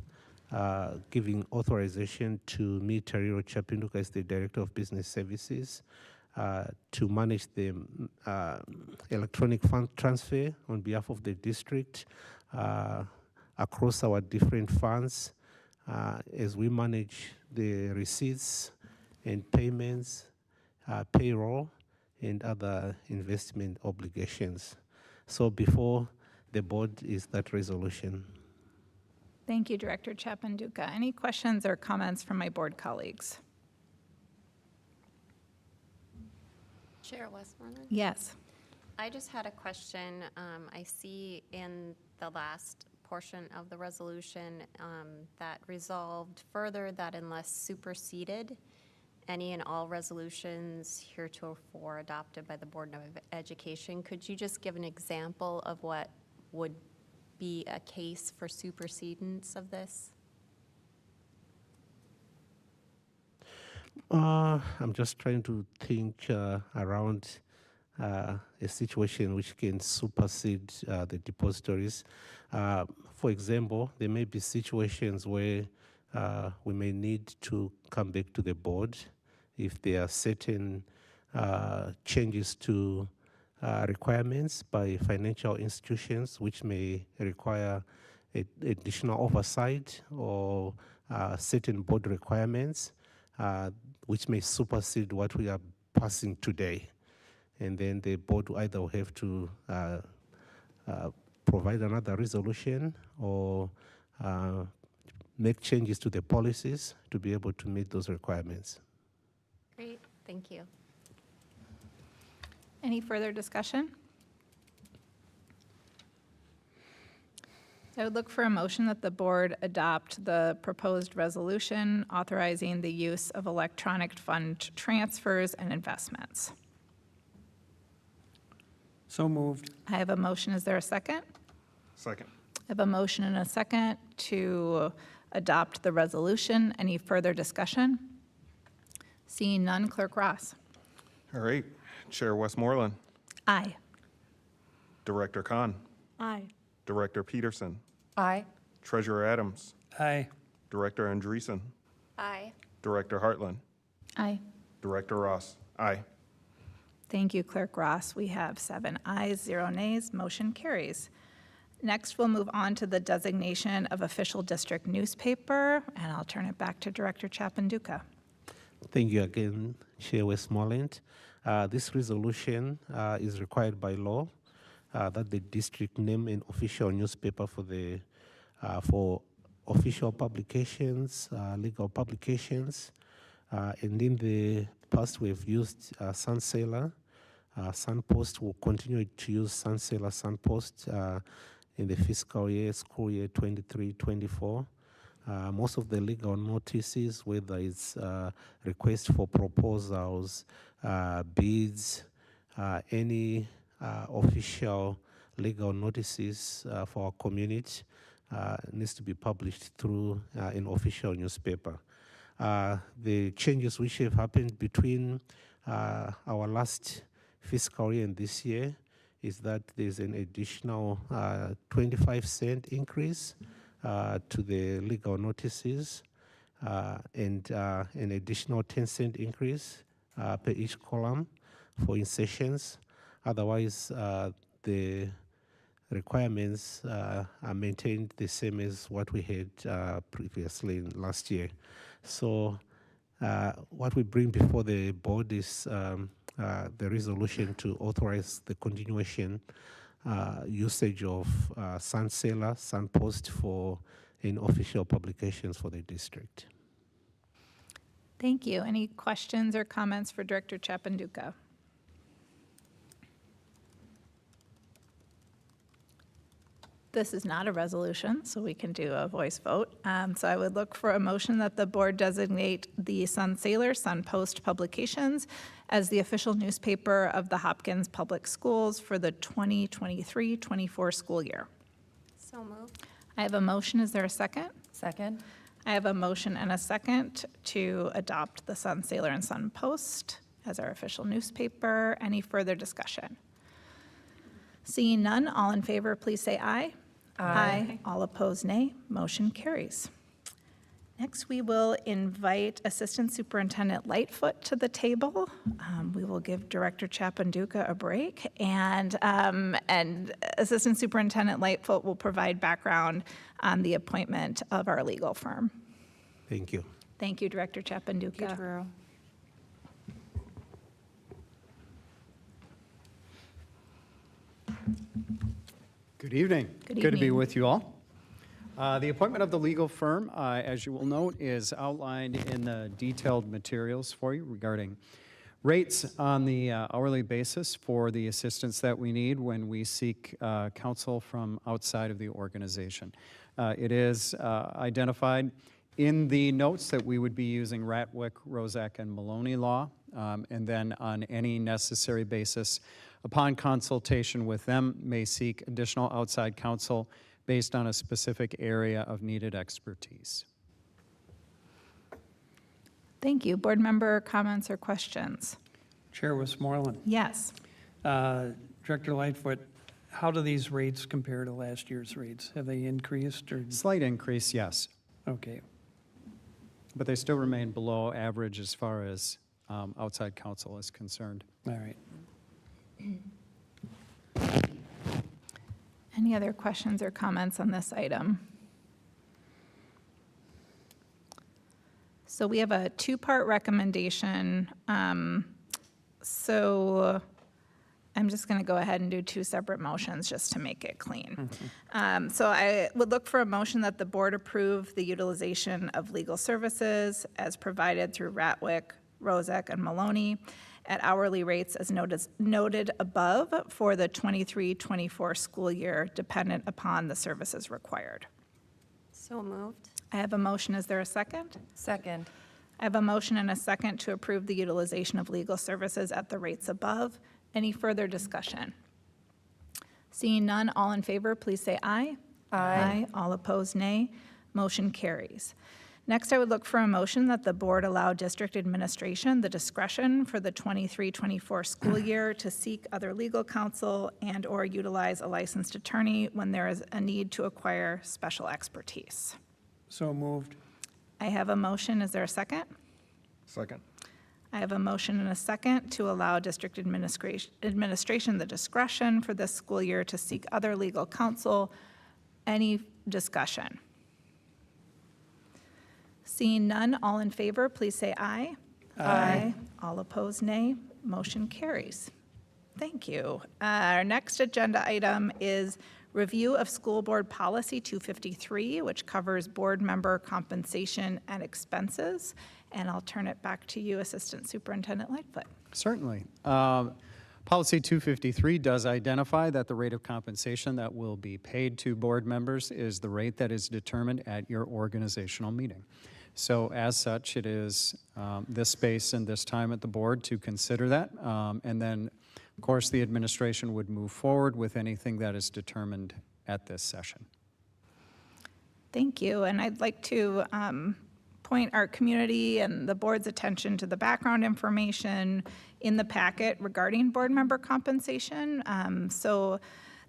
giving authorization to me, Tariro Chapinduka, as the Director of Business Services, to manage the electronic fund transfer on behalf of the district across our different funds as we manage the receipts and payments, payroll, and other investment obligations. So before the board is that resolution. Thank you, Director Chapanduka. Any questions or comments from my board colleagues? Chair Westmoreland? Yes. I just had a question. I see in the last portion of the resolution that resolved further that unless superseded, any and all resolutions heretofore adopted by the Board of Education. Could you just give an example of what would be a case for supersedence of this? I'm just trying to think around a situation which can supersede the depositories. For example, there may be situations where we may need to come back to the board if there are certain changes to requirements by financial institutions which may require additional oversight or certain board requirements which may supersede what we are passing today. And then the board will either have to provide another resolution or make changes to the policies to be able to meet those requirements. Great, thank you. Any further discussion? I would look for a motion that the board adopt the proposed resolution authorizing the use of electronic fund transfers and investments. So moved. I have a motion. Is there a second? Second. I have a motion and a second to adopt the resolution. Any further discussion? Seeing none, Clerk Ross. All right. Chair Westmoreland, Aye. Director Khan, Aye. Director Peterson, Aye. Treasurer Adams, Aye. Director Andreessen, Aye. Director Hartland, Aye. Director Ross, aye. Thank you, Clerk Ross. We have 7 ayes, 0 nays. Motion carries. Next, we'll move on to the designation of official district newspaper, and I'll turn it back to Director Chapanduka. Thank you again, Chair Westmoreland. This resolution is required by law that the district name an official newspaper for official publications, legal publications. And in the past, we've used Sunsailor. Sunpost will continue to use Sunsailor, Sunpost in the fiscal year, school year 23-24. Most of the legal notices, whether it's requests for proposals, bids, any official legal notices for our community needs to be published through an official newspaper. The changes which have happened between our last fiscal year and this year is that there's an additional 25-cent increase to the legal notices and an additional 10-cent increase per each column for insertions. Otherwise, the requirements are maintained the same as what we had previously in last year. So what we bring before the board is the resolution to authorize the continuation usage of Sun Sailor, Sun Post in official publications for the district. Thank you. Any questions or comments for Director Chapanduka? This is not a resolution, so we can do a voice vote. So I would look for a motion that the board designate the Sun Sailor, Sun Post publications as the official newspaper of the Hopkins Public Schools for the 2023-24 school year. So moved. I have a motion. Is there a second? Second? I have a motion and a second to adopt the Sun Sailor and Sun Post as our official newspaper. Any further discussion? Seeing none, all in favor, please say aye. Aye. All opposed, nay. Motion carries. Next, we will invite Assistant Superintendent Lightfoot to the table. We will give Director Chapanduka a break, and Assistant Superintendent Lightfoot will provide background on the appointment of our legal firm. Thank you. Thank you, Director Chapanduka. Thank you, Drew. Good evening. Good Good to be evening. with you all. The appointment of the legal firm, as you will note, is outlined in the detailed materials for you regarding rates on the hourly basis for the assistance that we need when we seek counsel from outside of the organization. It is identified in the notes that we would be using Ratwick, Rozak, and Maloney law, and then on any necessary basis, upon consultation with them, may seek additional outside counsel based on a specific area of needed expertise. Thank you. Board member comments or questions? Chair Westmoreland. Yes. Director Lightfoot, how do these rates compare to last year's rates? Have they increased or? Slight increase, yes, Okay. but they still remain below average as far as outside counsel is concerned. All right. Any other questions or comments on this item? So we have a two-part recommendation. So I'm just going to go ahead and do two separate motions just to make it clean. So I would look for a motion that the board approve the utilization of legal services as provided through Ratwick, Rozak, and Maloney at hourly rates as noted above for the 23-24 school year, dependent upon the services required. So moved. I have a motion. Is there a second? Second. I have a motion and a second to approve the utilization of legal services at the rates above. Any further discussion? Seeing none, all in favor, please say aye. Aye. All opposed, nay. Motion carries. Next, I would look for a motion that the board allow district administration the discretion for the 23-24 school year to seek other legal counsel and/or utilize a licensed attorney when there is a need to acquire special expertise. So moved. I have a motion. Is there a second? Second. I have a motion and a second to allow district administration the discretion for this school year to seek other legal counsel. Any discussion? Seeing none, all in favor, please say aye. Aye. All opposed, nay. Motion carries. Thank you. Our next agenda item is review of School Board Policy 253, which covers board member compensation and expenses. And I'll turn it back to you, Assistant Superintendent Lightfoot. Certainly. Policy 253 does identify that the rate of compensation that will be paid to board members is the rate that is determined at your organizational meeting. So as such, it is this space and this time at the board to consider that. And then, of course, the administration would move forward with anything that is determined at this session. Thank you. And I'd like to point our community and the board's attention to the background information in the packet regarding board member compensation. So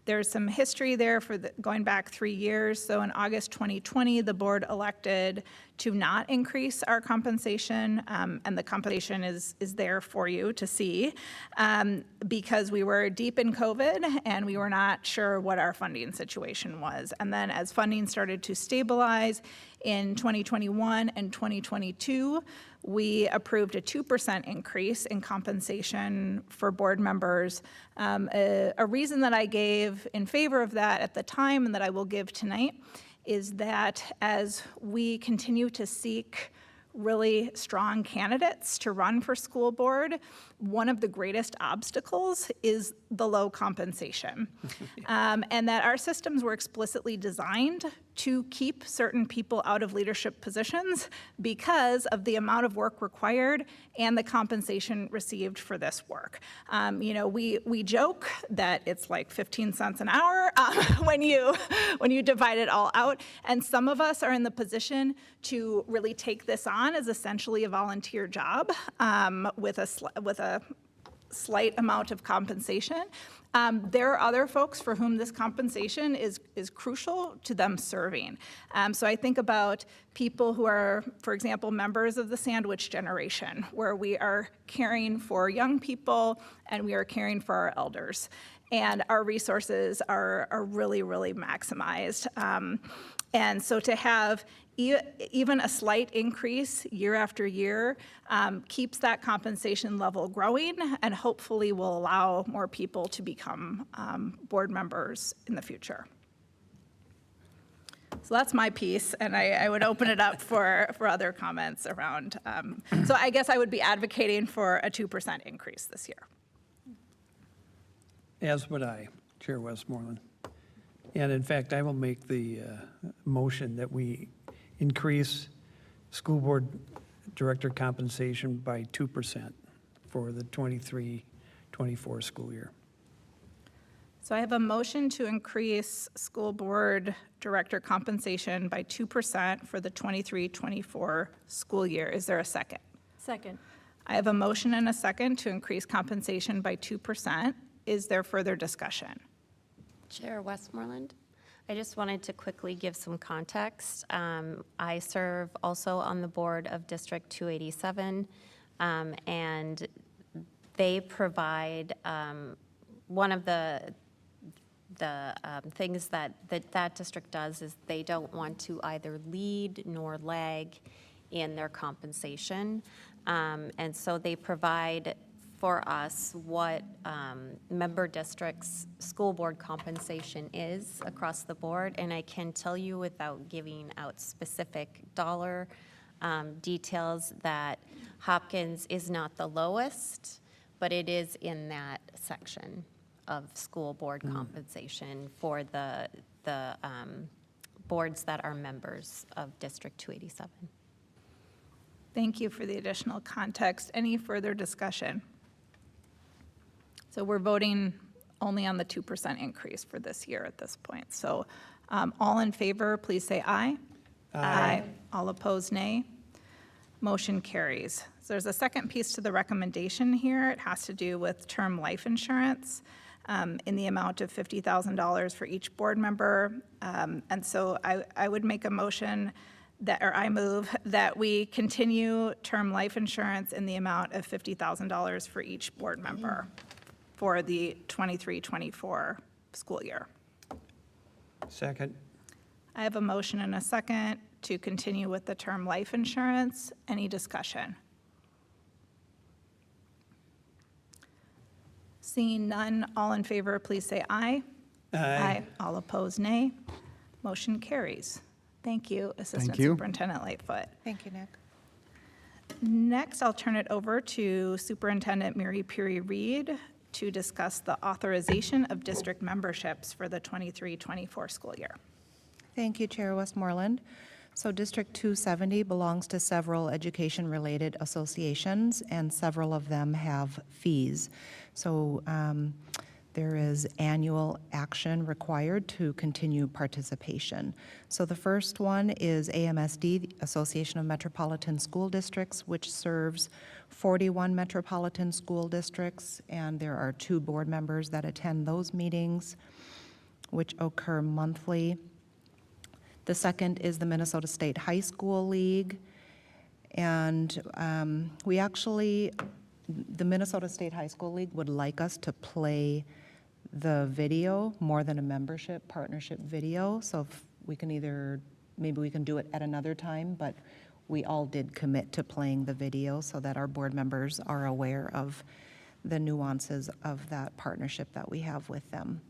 there's some history there for going back 3 years. So in August 2020, the board elected to not increase our compensation, and the compensation is there for you to see, because we were deep in COVID and we were not sure what our funding situation was. And then as funding started to stabilize in 2021 and 2022, we approved a 2% increase in compensation for board members. A reason that I gave in favor of that at the time and that I will give tonight is that as we continue to seek really strong candidates to run for school board, one of the greatest obstacles is the low compensation. And that our systems were explicitly designed to keep certain people out of leadership positions because of the amount of work required and the compensation received for this work. You know, we joke that it's like 15 cents an hour when you divide it all out. And some of us are in the position to really take this on as essentially a volunteer job with a slight amount of compensation. There are other folks for whom this compensation is crucial to them serving. So I think about people who are, for example, members of the sandwich generation, where we are caring for young people and we are caring for our elders. And our resources are really, really maximized. And so to have even a slight increase year after year keeps that compensation level growing and hopefully will allow more people to become board members in the future. So that's my piece, and I would open it up for other comments around. So I guess I would be advocating for a 2% increase this year. As would I, Chair Westmoreland. And in fact, I will make the motion that we increase school board director compensation by 2% for the 23-24 school year. So I have a motion to increase school board director compensation by 2% for the 23-24 school year. Is there a second? Second. I have a motion and a second to increase compensation by 2%. Is there further discussion? Chair Westmoreland, I just wanted to quickly give some context. I serve also on the board of District 287, and they provide one of the things that district does is they don't want to either lead nor lag in their compensation, and so they provide for us what member districts' school board compensation is across the board. And I can tell you without giving out specific dollar details that Hopkins is not the lowest, but it is in that section of school board compensation for the boards that are members of District 287. Thank you for the additional context. Any further discussion? So we're voting only on the 2% increase for this year at this point. So all in favor, please say aye. Aye. All opposed, nay. Motion carries. So there's a second piece to the recommendation here. It has to do with term life insurance in the amount of $50,000 for each board member. And so I would make a motion I move that we continue term life insurance in the amount of $50,000 for each board member for the 23-24 school year. Second. I have a motion and a second to continue with the term life insurance. Any discussion? Seeing none, all in favor, please say aye. Aye. All opposed, nay. Motion carries. Thank you, Assistant Superintendent Lightfoot. Thank you, Nick. Next, I'll turn it over to Superintendent Mary Peary Reed to discuss the authorization of district memberships for the 23-24 school year. Thank you, Chair Westmoreland. So District 270 belongs to several education-related associations, and several of them have fees. So there is annual action required to continue participation. So the first one is AMSD, the Association of Metropolitan School Districts, which serves 41 metropolitan school districts, and there are 2 board members that attend those meetings, which occur monthly. The second is the Minnesota State High School League, and the Minnesota State High School League would like us to play the video more than a membership partnership video. So if we can maybe we can do it at another time, but we all did commit to playing the video so that our board members are aware of the nuances of that partnership that we have with them.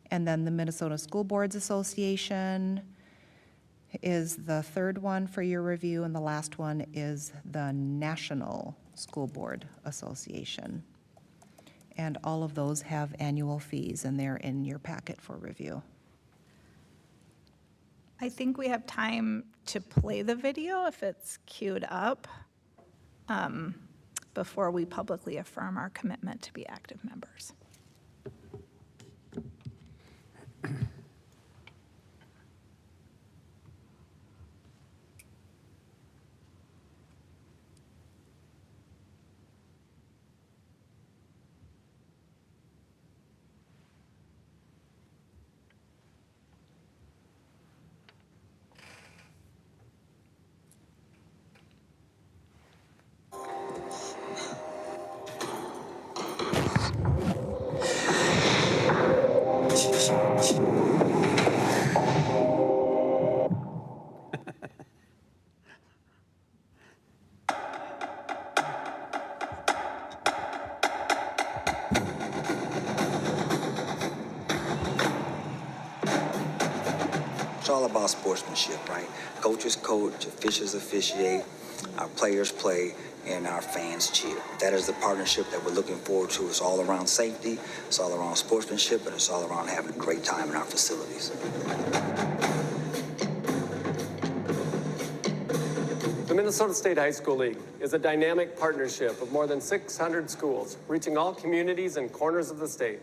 And then the Minnesota School Boards Association is the third one for your review, and the last one is the National School Board Association. And all of those have annual fees, and they're in your packet for review. I think we have time to play the video if it's queued up before we publicly affirm our commitment to be active members. It's all about sportsmanship, right? Coaches coach, officials officiate, our players play, and our fans cheer. That is the partnership that we're looking forward to. It's all around safety, it's all around sportsmanship, and it's all around having a great time in our facilities. The Minnesota State High School League is a dynamic partnership of more than 600 schools, reaching all communities and corners of the state.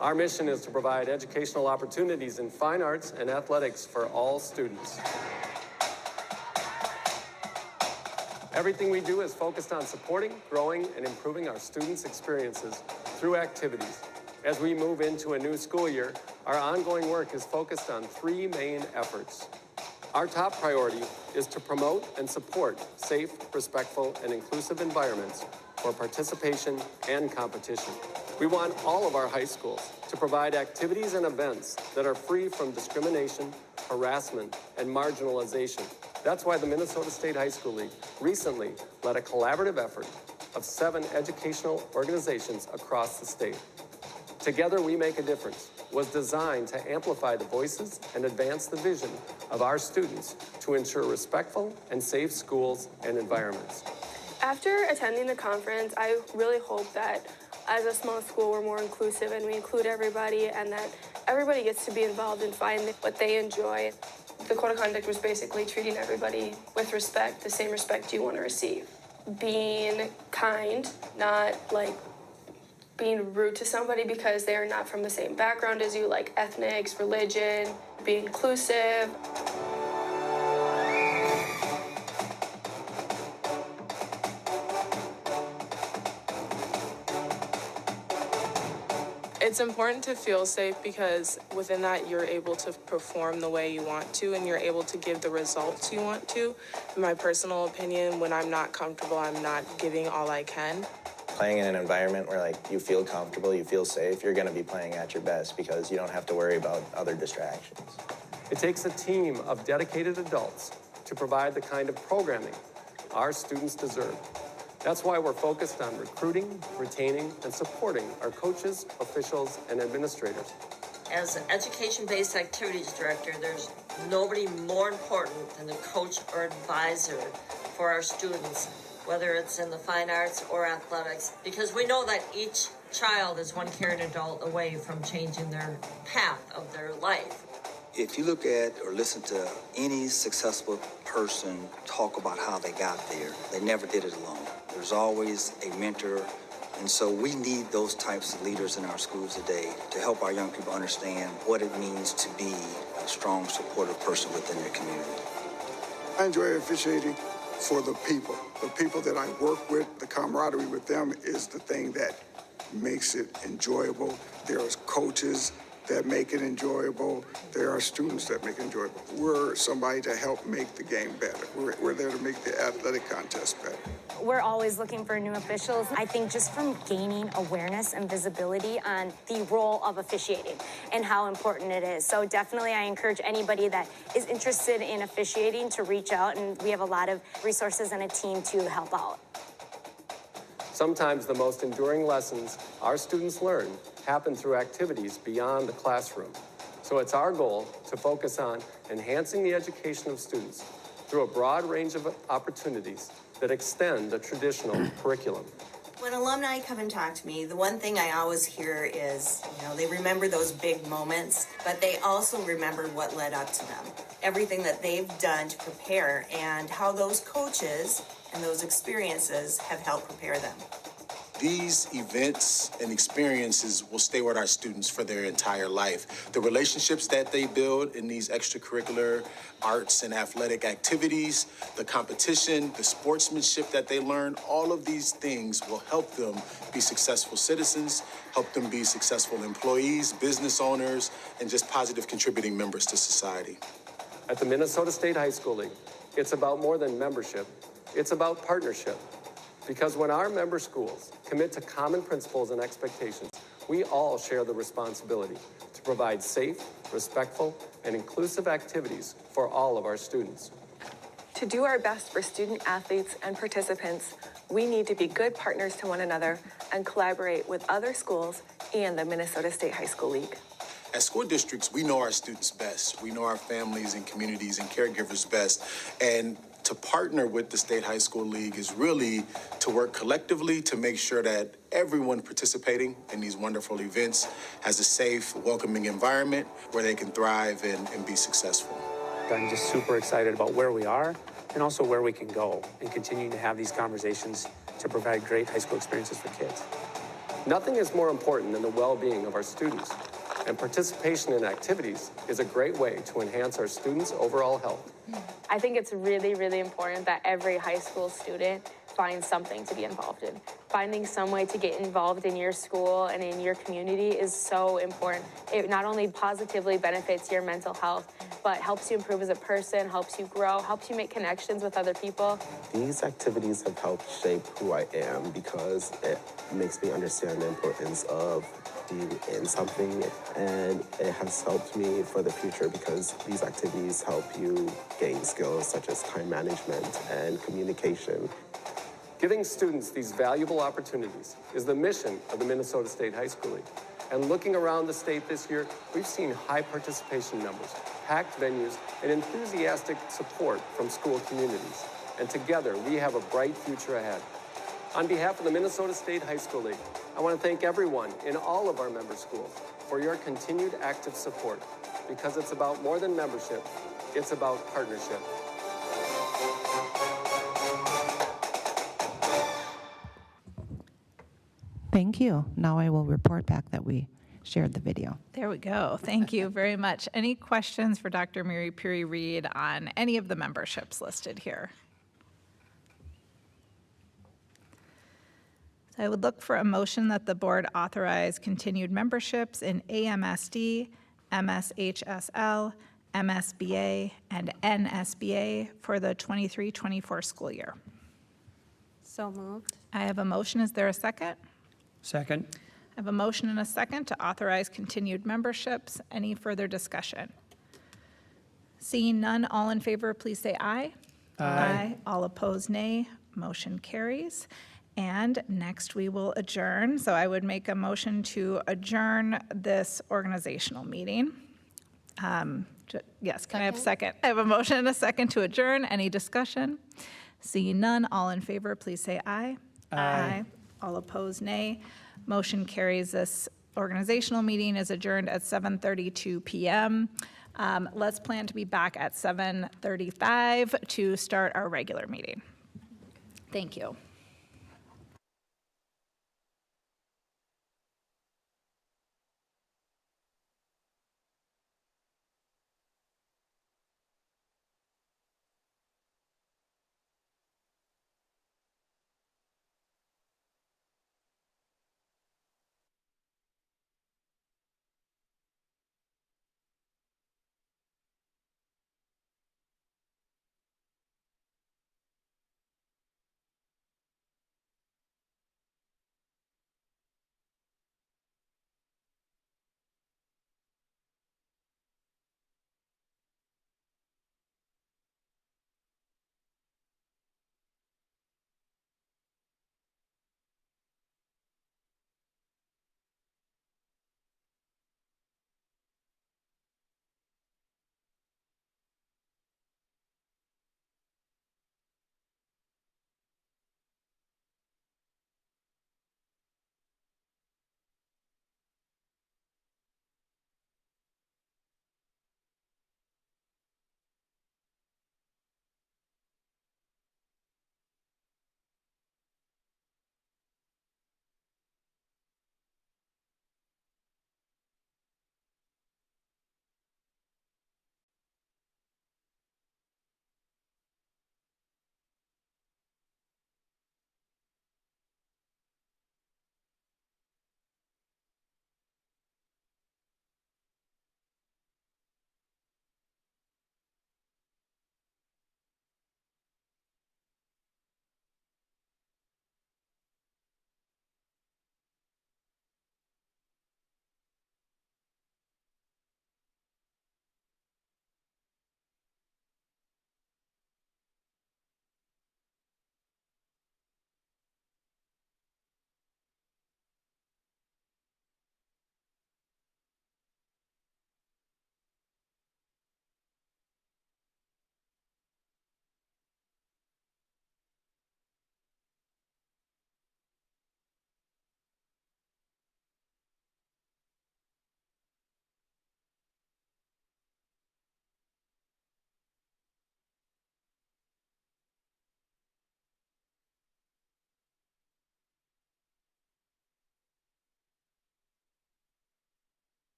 Our mission is to provide educational opportunities in fine arts and athletics for all students. Everything we do is focused on supporting, growing, and improving our students' experiences through activities. As we move into a new school year, our ongoing work is focused on 3 main efforts. Our top priority is to promote and support safe, respectful, and inclusive environments for participation and competition. We want all of our high schools to provide activities and events that are free from discrimination, harassment, and marginalization. That's why the Minnesota State High School League recently led a collaborative effort of 7 educational organizations across the state. Together We Make a Difference was designed to amplify the voices and advance the vision of our students to ensure respectful and safe schools and environments. After attending the conference, I really hope that as a small school, we're more inclusive and we include everybody, and that everybody gets to be involved and find what they enjoy. The code of conduct was basically treating everybody with respect, the same respect you want to receive. Being kind, not like being rude to somebody because they are not from the same background as you, like ethnics, religion, be inclusive. It's important to feel safe because within that you're able to perform the way you want to and you're able to give the results you want to. In my personal opinion, when I'm not comfortable, I'm not giving all I can. Playing in an environment where you feel comfortable, you feel safe, you're going to be playing at your best because you don't have to worry about other distractions. It takes a team of dedicated adults to provide the kind of programming our students deserve. That's why we're focused on recruiting, retaining, and supporting our coaches, officials, and administrators. As an education-based activities director, there's nobody more important than the coach or advisor for our students, whether it's in the fine arts or athletics, because we know that each child is one caring adult away from changing their path of their life. If you look at or listen to any successful person talk about how they got there, they never did it alone. There's always a mentor And so we need those types of leaders in our schools today to help our young people understand what it means to be a strong, supportive person within their community. I enjoy officiating for the people that I work with. The camaraderie with them is the thing that makes it enjoyable. There's coaches that make it enjoyable. There are students that make it enjoyable. We're somebody to help make the game better. We're there to make the athletic contest better. We're always looking for new officials. I think just from gaining awareness and visibility on the role of officiating and how important it is. So definitely I encourage anybody that is interested in officiating to reach out, and we have a lot of resources and a team to help out. Sometimes the most enduring lessons our students learn happen through activities beyond the classroom. So it's our goal to focus on enhancing the education of students through a broad range of opportunities that extend the traditional curriculum. When alumni come and talk to me, the one thing I always hear is, they remember those big moments, but they also remember what led up to them. Everything that they've done to prepare and how those coaches and those experiences have helped prepare them. These events and experiences will stay with our students for their entire life. The relationships that they build in these extracurricular arts and athletic activities, the competition, the sportsmanship that they learn, all of these things will help them be successful citizens, help them be successful employees, business owners, and just positive contributing members to society. At the Minnesota State High School League, it's about more than membership, it's about partnership. Because when our member schools commit to common principles and expectations, we all share the responsibility to provide safe, respectful, and inclusive activities for all of our students. To do our best for student athletes and participants, we need to be good partners to one another and collaborate with other schools and the Minnesota State High School League. As school districts, we know our students best. We know our families and communities and caregivers best. And to partner with the State High School League is really to work collectively to make sure that everyone participating in these wonderful events has a safe, welcoming environment where they can thrive and be successful. I'm just super excited about where we are and also where we can go and continuing to have these conversations to provide great high school experiences for kids. Nothing is more important than the well-being of our students, and participation in activities is a great way to enhance our students' overall health. I think it's really, really important that every high school student finds something to be involved in. Finding some way to get involved in your school and in your community is so important. It not only positively benefits your mental health, but helps you improve as a person, helps you grow, helps you make connections with other people. These activities have helped shape who I am because it makes me understand the importance of being in something, and it has helped me for the future because these activities help you gain skills such as time management and communication. Giving students these valuable opportunities is the mission of the Minnesota State High School League. And looking around the state this year, we've seen high participation numbers, packed venues, and enthusiastic support from school communities. And together, we have a bright future ahead. On behalf of the Minnesota State High School League, I want to thank everyone in all of our member schools for your continued active support, because it's about more than membership, it's about partnership. Thank you. Now I will report back that we shared the video. There we go. Thank you very much. Any questions for Dr. Mary Puri Reed on any of the memberships listed here? So I would look for a motion that the board authorize continued memberships in AMSD, MSHSL, MSBA, and NSBA for the 23-24 school year. So moved. I have a motion. Is there a second? Second. I have a motion and a second to authorize continued memberships. Any further discussion? Seeing none, all in favor, please say aye. Aye. All opposed, nay. Motion carries. And next, we will adjourn. So I would make a motion to adjourn this organizational meeting. Yes, can I have a second? I have a motion and a second to adjourn. Any discussion? Seeing none, all in favor, please say aye. Aye. All opposed, nay. Motion carries. This organizational meeting is adjourned at 7:32 p.m. Let's plan to be back at 7:35 to start our regular meeting. Thank you.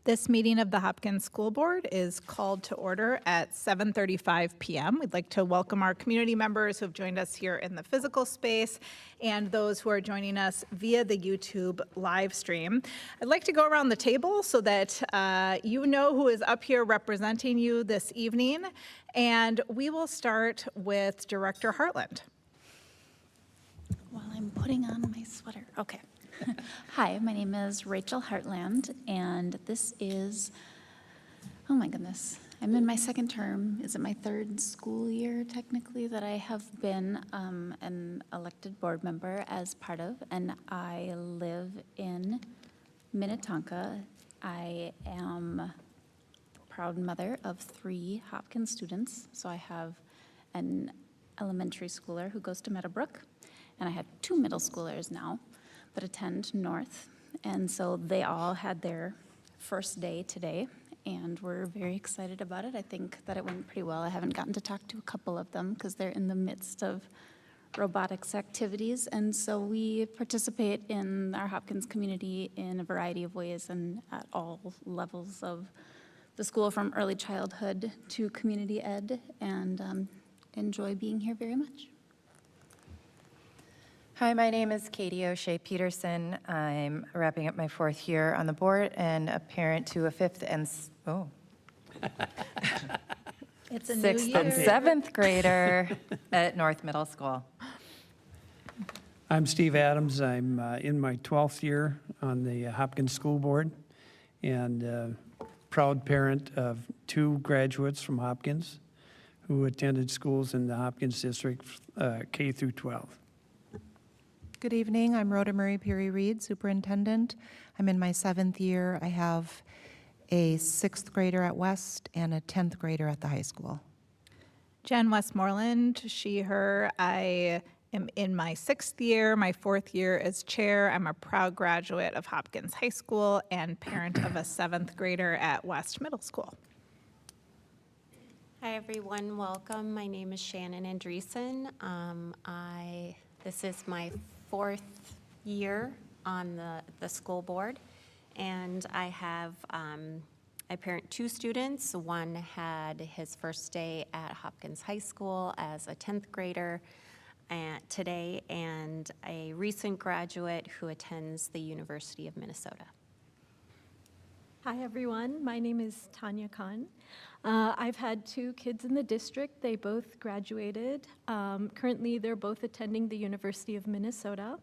This meeting of the Hopkins School Board is called to order at 7:35 p.m. We'd like to welcome our community members who have joined us here in the physical space and those who are joining us via the YouTube live stream. I'd like to go around the table so that you know who is up here representing you this evening, and we will start with Director Hartland. While I'm putting on my sweater. Okay. Hi, my name is Rachel Hartland, and this is, oh my goodness, I'm in my second term. Is it my third school year, technically, that I have been an elected board member as part of, and I live in Minnetonka. I am a proud mother of 3 Hopkins students, so I have an elementary schooler who goes to Meadowbrook, and I have 2 middle schoolers now that attend North. And so they all had their first day today, and we're very excited about it. I think that it went pretty well. I haven't gotten to talk to a couple of them because they're in the midst of robotics activities. And so we participate in our Hopkins community in a variety of ways and at all levels of the school, from early childhood to community ed, and enjoy being here very much. Hi, my name is Katie O'Shea Peterson. I'm wrapping up my 4th year on the board and a parent to a 5th and, It's a new 6th and year. 7th grader at North Middle School. I'm Steve Adams. I'm in my 12th year on the Hopkins School Board, and proud parent of 2 graduates from Hopkins who attended schools in the Hopkins district, K through 12. Good evening, I'm Rhoda Murray Peary-Reed, Superintendent. I'm in my 7th year. I have a 6th grader at West and a 10th grader at the high school. Jen Westmoreland, she, her. I am in my 6th year, my 4th year as chair. I'm a proud graduate of Hopkins High School and parent of a 7th grader at West Middle School. Hi, everyone. Welcome. My name is Shannon Andreessen. This is my 4th year on the school board, and I have I parent 2 students. One had his first day at Hopkins High School as a 10th grader today, and a recent graduate who attends the University of Minnesota. Hi, everyone. My name is Tanya Khan. I've had 2 kids in the district. They both graduated. Currently, they're both attending the University of Minnesota.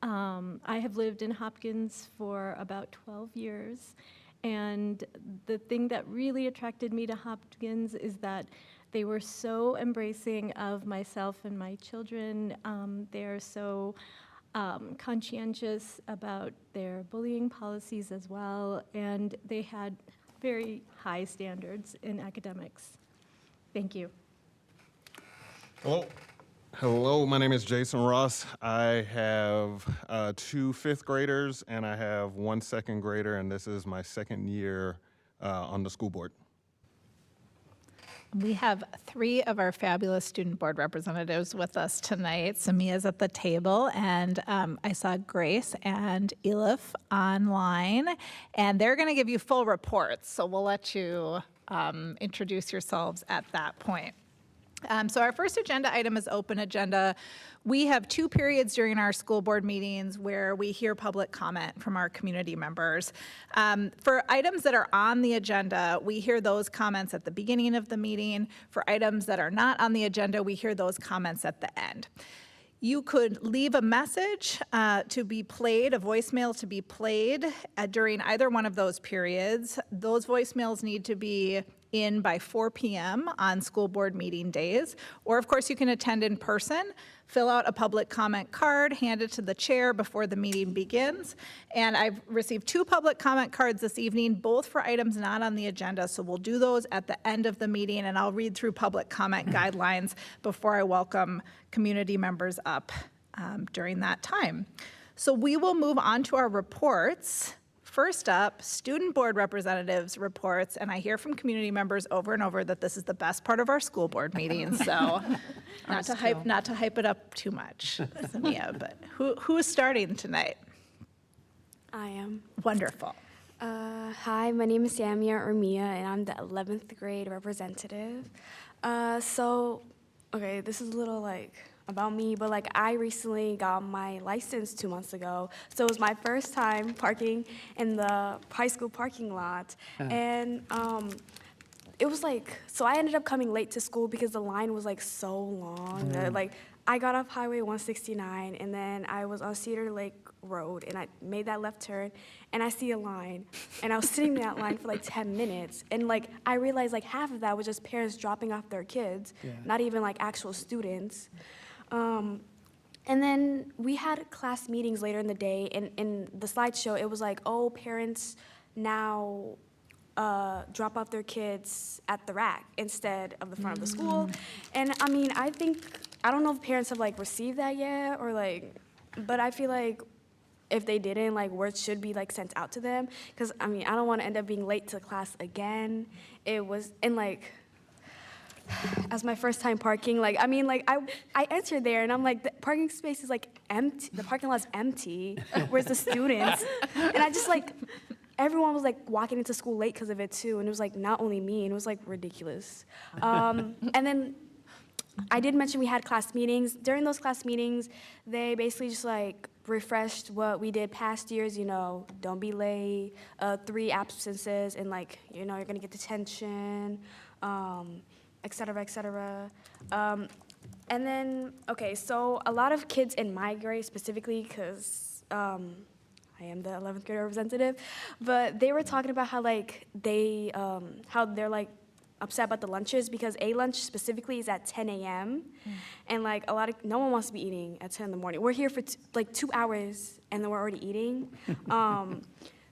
I have lived in Hopkins for about 12 years, and the thing that really attracted me to Hopkins is that they were so embracing of myself and my children. They're so conscientious about their bullying policies as well, and they had very high standards in academics. Thank you. Hello, my name is Jason Ross. I have 2 5th graders and I have 1 2nd grader, and this is my 2nd year on the school board. We have 3 of our fabulous student board representatives with us tonight. Samia's at the table, and I saw Grace and Elif online, and they're going to give you full reports, so we'll let you introduce yourselves at that point. So our first agenda item is open agenda. We have 2 periods during our school board meetings where we hear public comment from our community members. For items that are on the agenda, we hear those comments at the beginning of the meeting. For items that are not on the agenda, we hear those comments at the end. You could leave a message to be played, a voicemail to be played during either one of those periods. Those voicemails need to be in by 4 p.m. on school board meeting days. Or, of course, you can attend in person, fill out a public comment card, hand it to the chair before the meeting begins. And I've received 2 public comment cards this evening, both for items not on the agenda. So we'll do those at the end of the meeting, and I'll read through public comment guidelines before I welcome community members up during that time. So we will move on to our reports. First up, student board representatives' reports, and I hear from community members over and over that this is the best part of our school board meetings, so not to hype it up too much, Samia, but who's starting tonight? I am. Wonderful. Hi, my name is Samia Urmia, and I'm the 11th grade representative. Okay, this is a little like about me, but like I recently got my license 2 months ago, so it was my first time parking in the high school parking lot, and it was like, so I ended up coming late to school because the line was like so long. Like I got off Highway 169 and then I was on Cedar Lake Road and I made that left turn and I see a line and I was sitting in that line for like 10 minutes and like I realized like half of that was just parents dropping off their kids, not even like actual students. And then we had class meetings later in the day and in the slideshow it was like, oh, parents now drop off their kids at the rack instead of the front of the school. And I mean, I don't know if parents have like received that yet or like, but I feel like if they didn't, like words should be like sent out to them. Cause I mean, I don't want to end up being late to class again. It was, and like, as my first time parking, like, I mean, like I entered there and I'm like, the parking space is like empty, the parking lot's empty. Where's the students? And I just like, everyone was like walking into school late because of it too, and it was like not only me, and it was like ridiculous. And then I did mention we had class meetings. During those class meetings, they basically just like refreshed what we did past years, you know, don't be late, 3 absences, and like, you know, you're gonna get detention, et cetera, et cetera. And then, okay, so a lot of kids in my grade specifically, because I am the 11th grade representative, but they were talking about how like how they're like upset about the lunches because a lunch specifically is at 10 a.m. And like no one wants to be eating at 10 in the morning. We're here for like 2 hours and then we're already eating.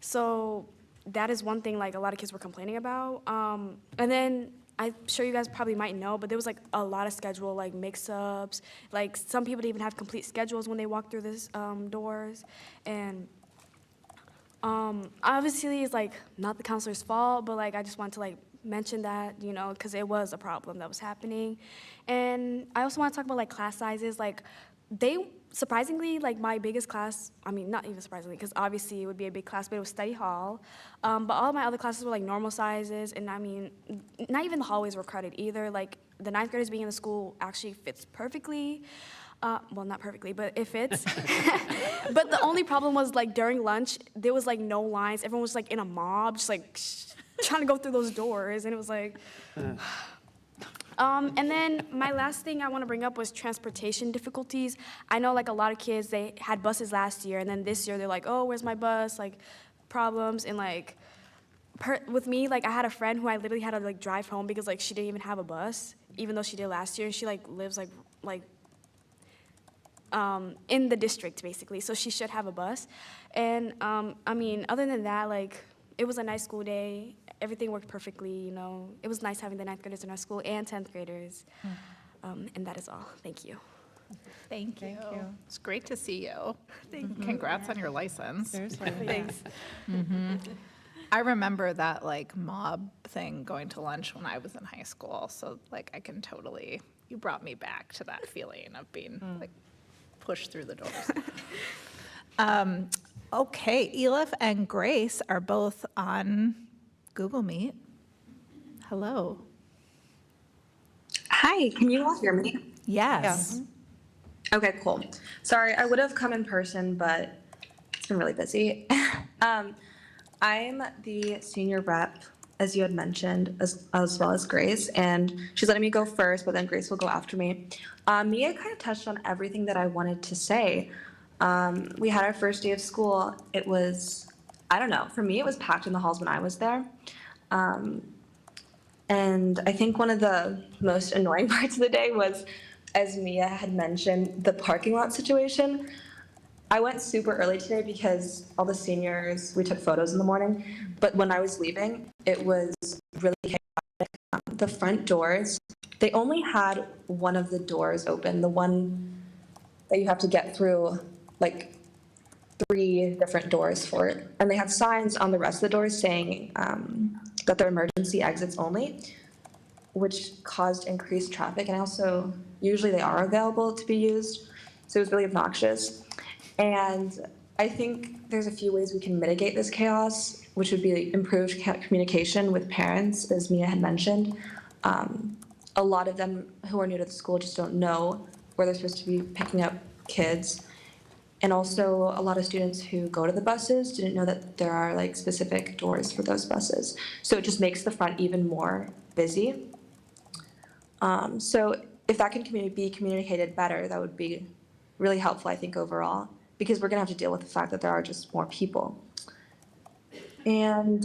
So that is one thing like a lot of kids were complaining about. And then I'm sure you guys probably might know, but there was like a lot of schedule like mix-ups. Like some people didn't even have complete schedules when they walked through this doors. And obviously it's like not the counselor's fault, but like I just want to like mention that, you know, because it was a problem that was happening. And I also want to talk about like class sizes. Like they surprisingly, like my biggest class, I mean not even surprisingly because obviously it would be a big class, but it was study hall. But all of my other classes were like normal sizes, and I mean not even the hallways were crowded either. Like the 9th graders being in the school actually fits perfectly. Well, not perfectly, but it fits. But the only problem was like during lunch, there was like no lines. Everyone was like in a mob, just like trying to go through those doors, and it was like. And then my last thing I want to bring up was transportation difficulties. I know like a lot of kids, they had buses last year, and then this year they're like, oh, where's my bus? Like problems, and like with me, like I had a friend who I literally had to like drive home because like she didn't even have a bus, even though she did last year, and she like lives like in the district, basically, so she should have a bus. And I mean, other than that, like, it was a nice school day. Everything worked perfectly, you know. It was nice having the 9th graders in our school and 10th graders. And that is all. Thank you. Thank you. It's great to see you. Thank you. Congrats on your license. Seriously. Thanks. I remember that like mob thing going to lunch when I was in high school. So like I can totally, you brought me back to that feeling of being like pushed through the doors. Okay, Elif and Grace are both on Google Meet. Hello. Hi, can you all hear me? Yes. Okay, cool. Sorry, I would have come in person, but it's been really busy. I'm the senior rep, as you had mentioned, as well as Grace, and she's letting me go first, but then Grace will go after me. Mia kind of touched on everything that I wanted to say. We had our first day of school. It was, I don't know, for me it was packed in the halls when I was there. And I think one of the most annoying parts of the day was, as Mia had mentioned, the parking lot situation. I went super early today because all the seniors, we took photos in the morning, but when I was leaving, it was really chaotic. The front doors, they only had one of the doors open, the one that you have to get through like 3 different doors for it. And they had signs on the rest of the doors saying that they're emergency exits only, which caused increased traffic. And also, usually they are available to be used. So it was really obnoxious. And I think there's a few ways we can mitigate this chaos, which would be improved communication with parents, as Mia had mentioned. A lot of them who are new to the school just don't know where they're supposed to be picking up kids. And also, a lot of students who go to the buses didn't know that there are like specific doors for those buses. So it just makes the front even more busy. So if that can be communicated better, that would be really helpful, I think, overall, because we're gonna have to deal with the fact that there are just more people. And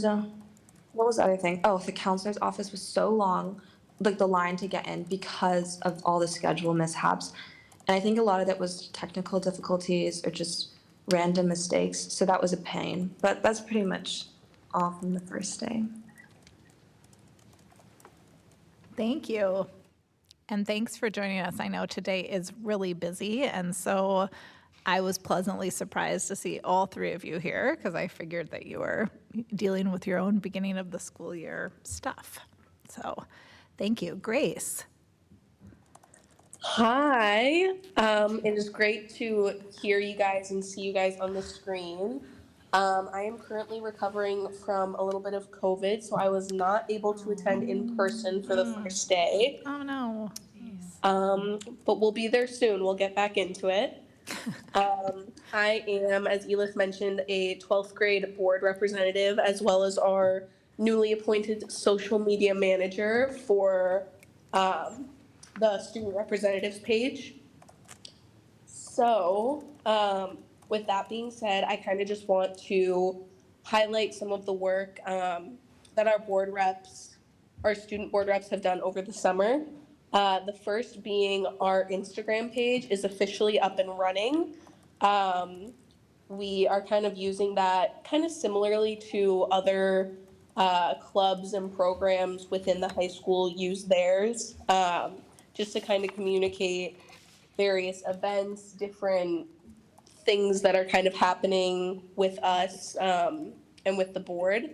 what was the other thing? Oh, the counselor's office was so long, like the line to get in because of all the schedule mishaps. And I think a lot of that was technical difficulties or just random mistakes. So that was a pain. But that's pretty much all from the first day. Thank you. And thanks for joining us. I know today is really busy, and so I was pleasantly surprised to see all three of you here because I figured that you were dealing with your own beginning of the school year stuff. So thank you. Grace. Hi. It is great to hear you guys and see you guys on the screen. I am currently recovering from a little bit of COVID, so I was not able to attend in person for the first day. Oh, no. But we'll be there soon. We'll get back into it. I am, as Elif mentioned, a 12th grade board representative, as well as our newly appointed social media manager for the student representatives page. So, with that being said, I kind of just want to highlight some of the work that our student board reps have done over the summer. The first being our Instagram page is officially up and running. We are kind of using that kind of similarly to other clubs and programs within the high school use theirs, just to kind of communicate various events, different things that are kind of happening with us and with the board.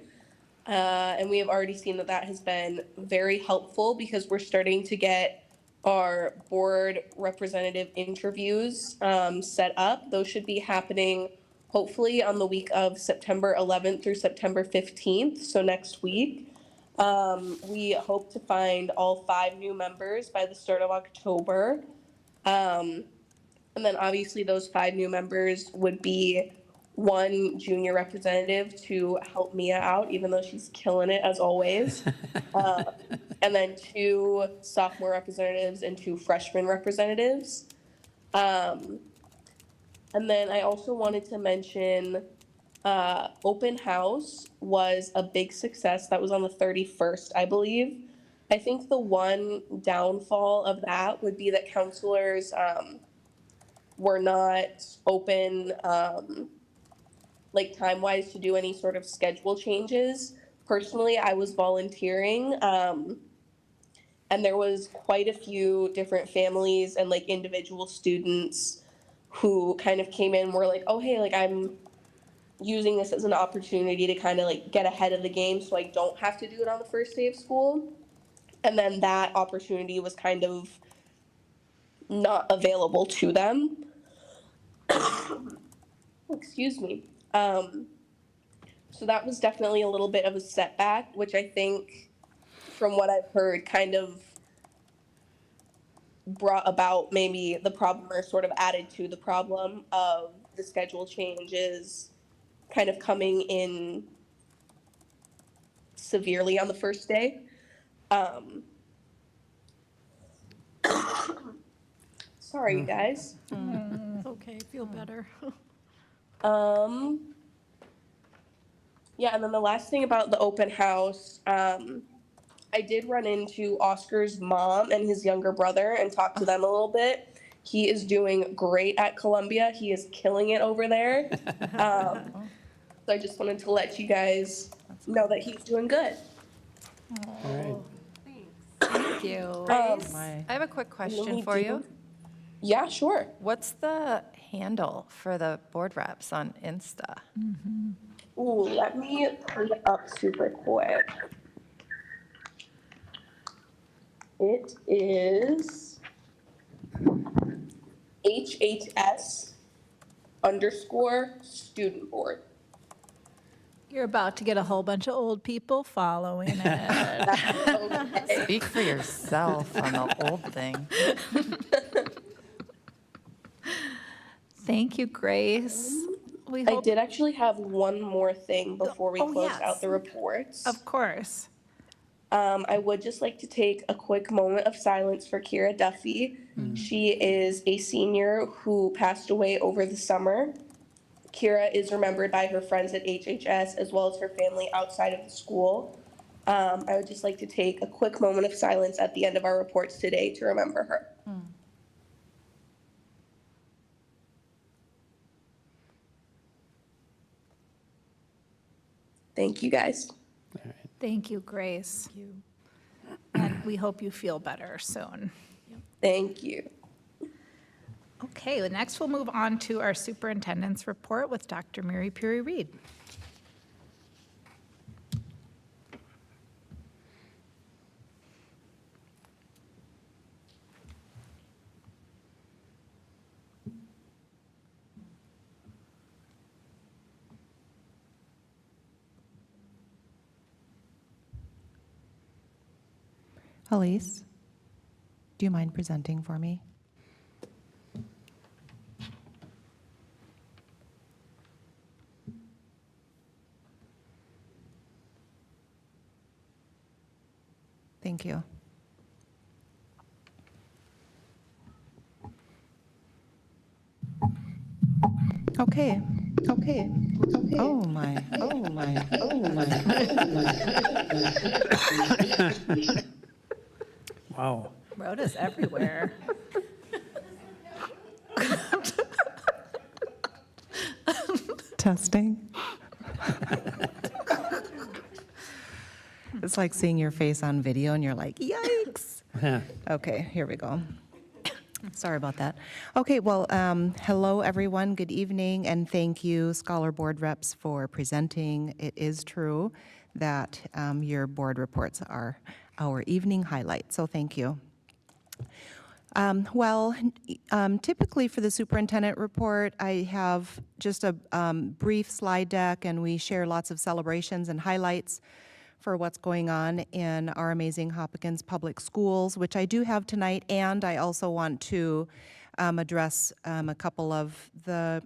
And we have already seen that that has been very helpful because we're starting to get our board representative interviews set up. Those should be happening hopefully on the week of September 11th through September 15th, so next week. We hope to find all 5 new members by the start of October. And then obviously those 5 new members would be 1 junior representative to help Mia out, even though she's killing it as always. And then 2 sophomore representatives and 2 freshman representatives. And then I also wanted to mention open house was a big success. That was on the 31st, I believe. I think the one downfall of that would be that counselors were not open like time-wise to do any sort of schedule changes. Personally, I was volunteering and there was quite a few different families and like individual students who kind of came in and were like, oh, hey, like I'm using this as an opportunity to kind of like get ahead of the game so I don't have to do it on the first day of school. And then that opportunity was kind of not available to them. Excuse me. So that was definitely a little bit of a setback, which I think, from what I've heard, kind of brought about maybe the problem or sort of added to the problem of the schedule changes kind of coming in severely on the first day. Sorry, you guys. It's okay, feel better. Yeah, and then the last thing about the open house, I did run into Oscar's mom and his younger brother and talk to them a little bit. He is doing great at Columbia. He is killing it over there. So I just wanted to let you guys know that he's doing good. All Thank you. I have a quick question for you. Yeah, sure. What's the handle for the board reps on Insta? Ooh, let me pull it up super quick. It is HHS _student board. You're about to get a whole bunch of old people following it. Speak for yourself on the old thing. Thank you, Grace. We I hope, did actually have one more thing before we oh, close yes. out the reports. Of course. I would just like to take a quick moment of silence for Kira Duffy. She is a senior who passed away over the summer. Kira is remembered by her friends at HHS as well as her family outside of the school. I would just like to take a quick moment of silence at the end of our reports today to remember her. Thank you, guys. Thank you, Grace. Thank you. And we hope you feel better soon. Thank you. Okay, well, next we'll move on to our superintendent's report with Dr. Mary Puri-Reed. Elise, do you mind presenting for me? Thank you. Okay. Oh my. Wow. Rhoda's everywhere. Testing. It's like seeing your face on video and you're like, yikes. Okay, here we go. Sorry about that. Okay, well, hello everyone, good evening, and thank you, Scholar Board reps, for presenting. It is true that your board reports are our evening highlight, so thank you. Typically for the superintendent report, I have just a brief slide deck, and we share lots of celebrations and highlights for what's going on in our amazing Hopkins Public Schools, which I do have tonight, and I also want to address a couple of the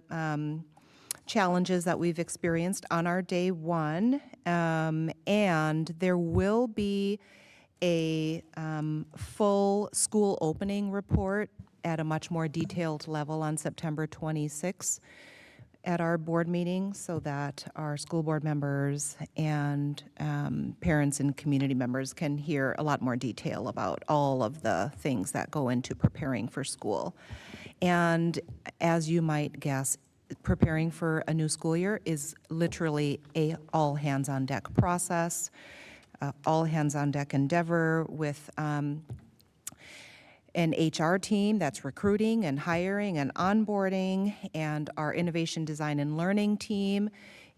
challenges that we've experienced on our day one, and there will be a full school opening report at a much more detailed level on September 26th at our board meeting, so that our school board members and parents and community members can hear a lot more detail about all of the things that go into preparing for school. And as you might guess, preparing for a new school year is literally a all hands on deck process, all hands on deck endeavor with an HR team that's recruiting and hiring and onboarding, and our innovation design and learning team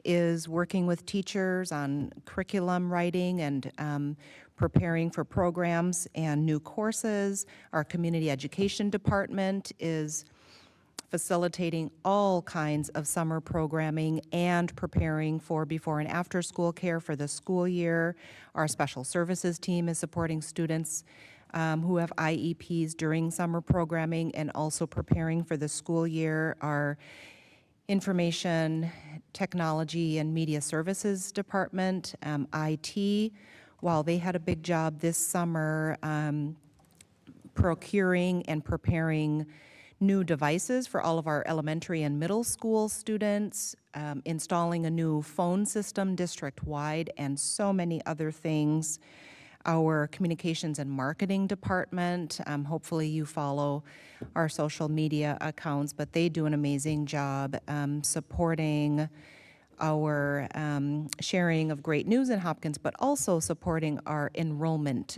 is working with teachers on curriculum writing and preparing for programs and new courses. Our community education department is facilitating all kinds of summer programming and preparing for before and after school care for the school year. Our special services team is supporting students who have IEPs during summer programming and also preparing for the school year. Our information technology and media services department, IT, while they had a big job this summer procuring and preparing new devices for all of our elementary and middle school students, installing a new phone system district-wide, and so many other things. Our communications and marketing department, hopefully you follow our social media accounts, but they do an amazing job supporting our sharing of great news in Hopkins, but also supporting our enrollment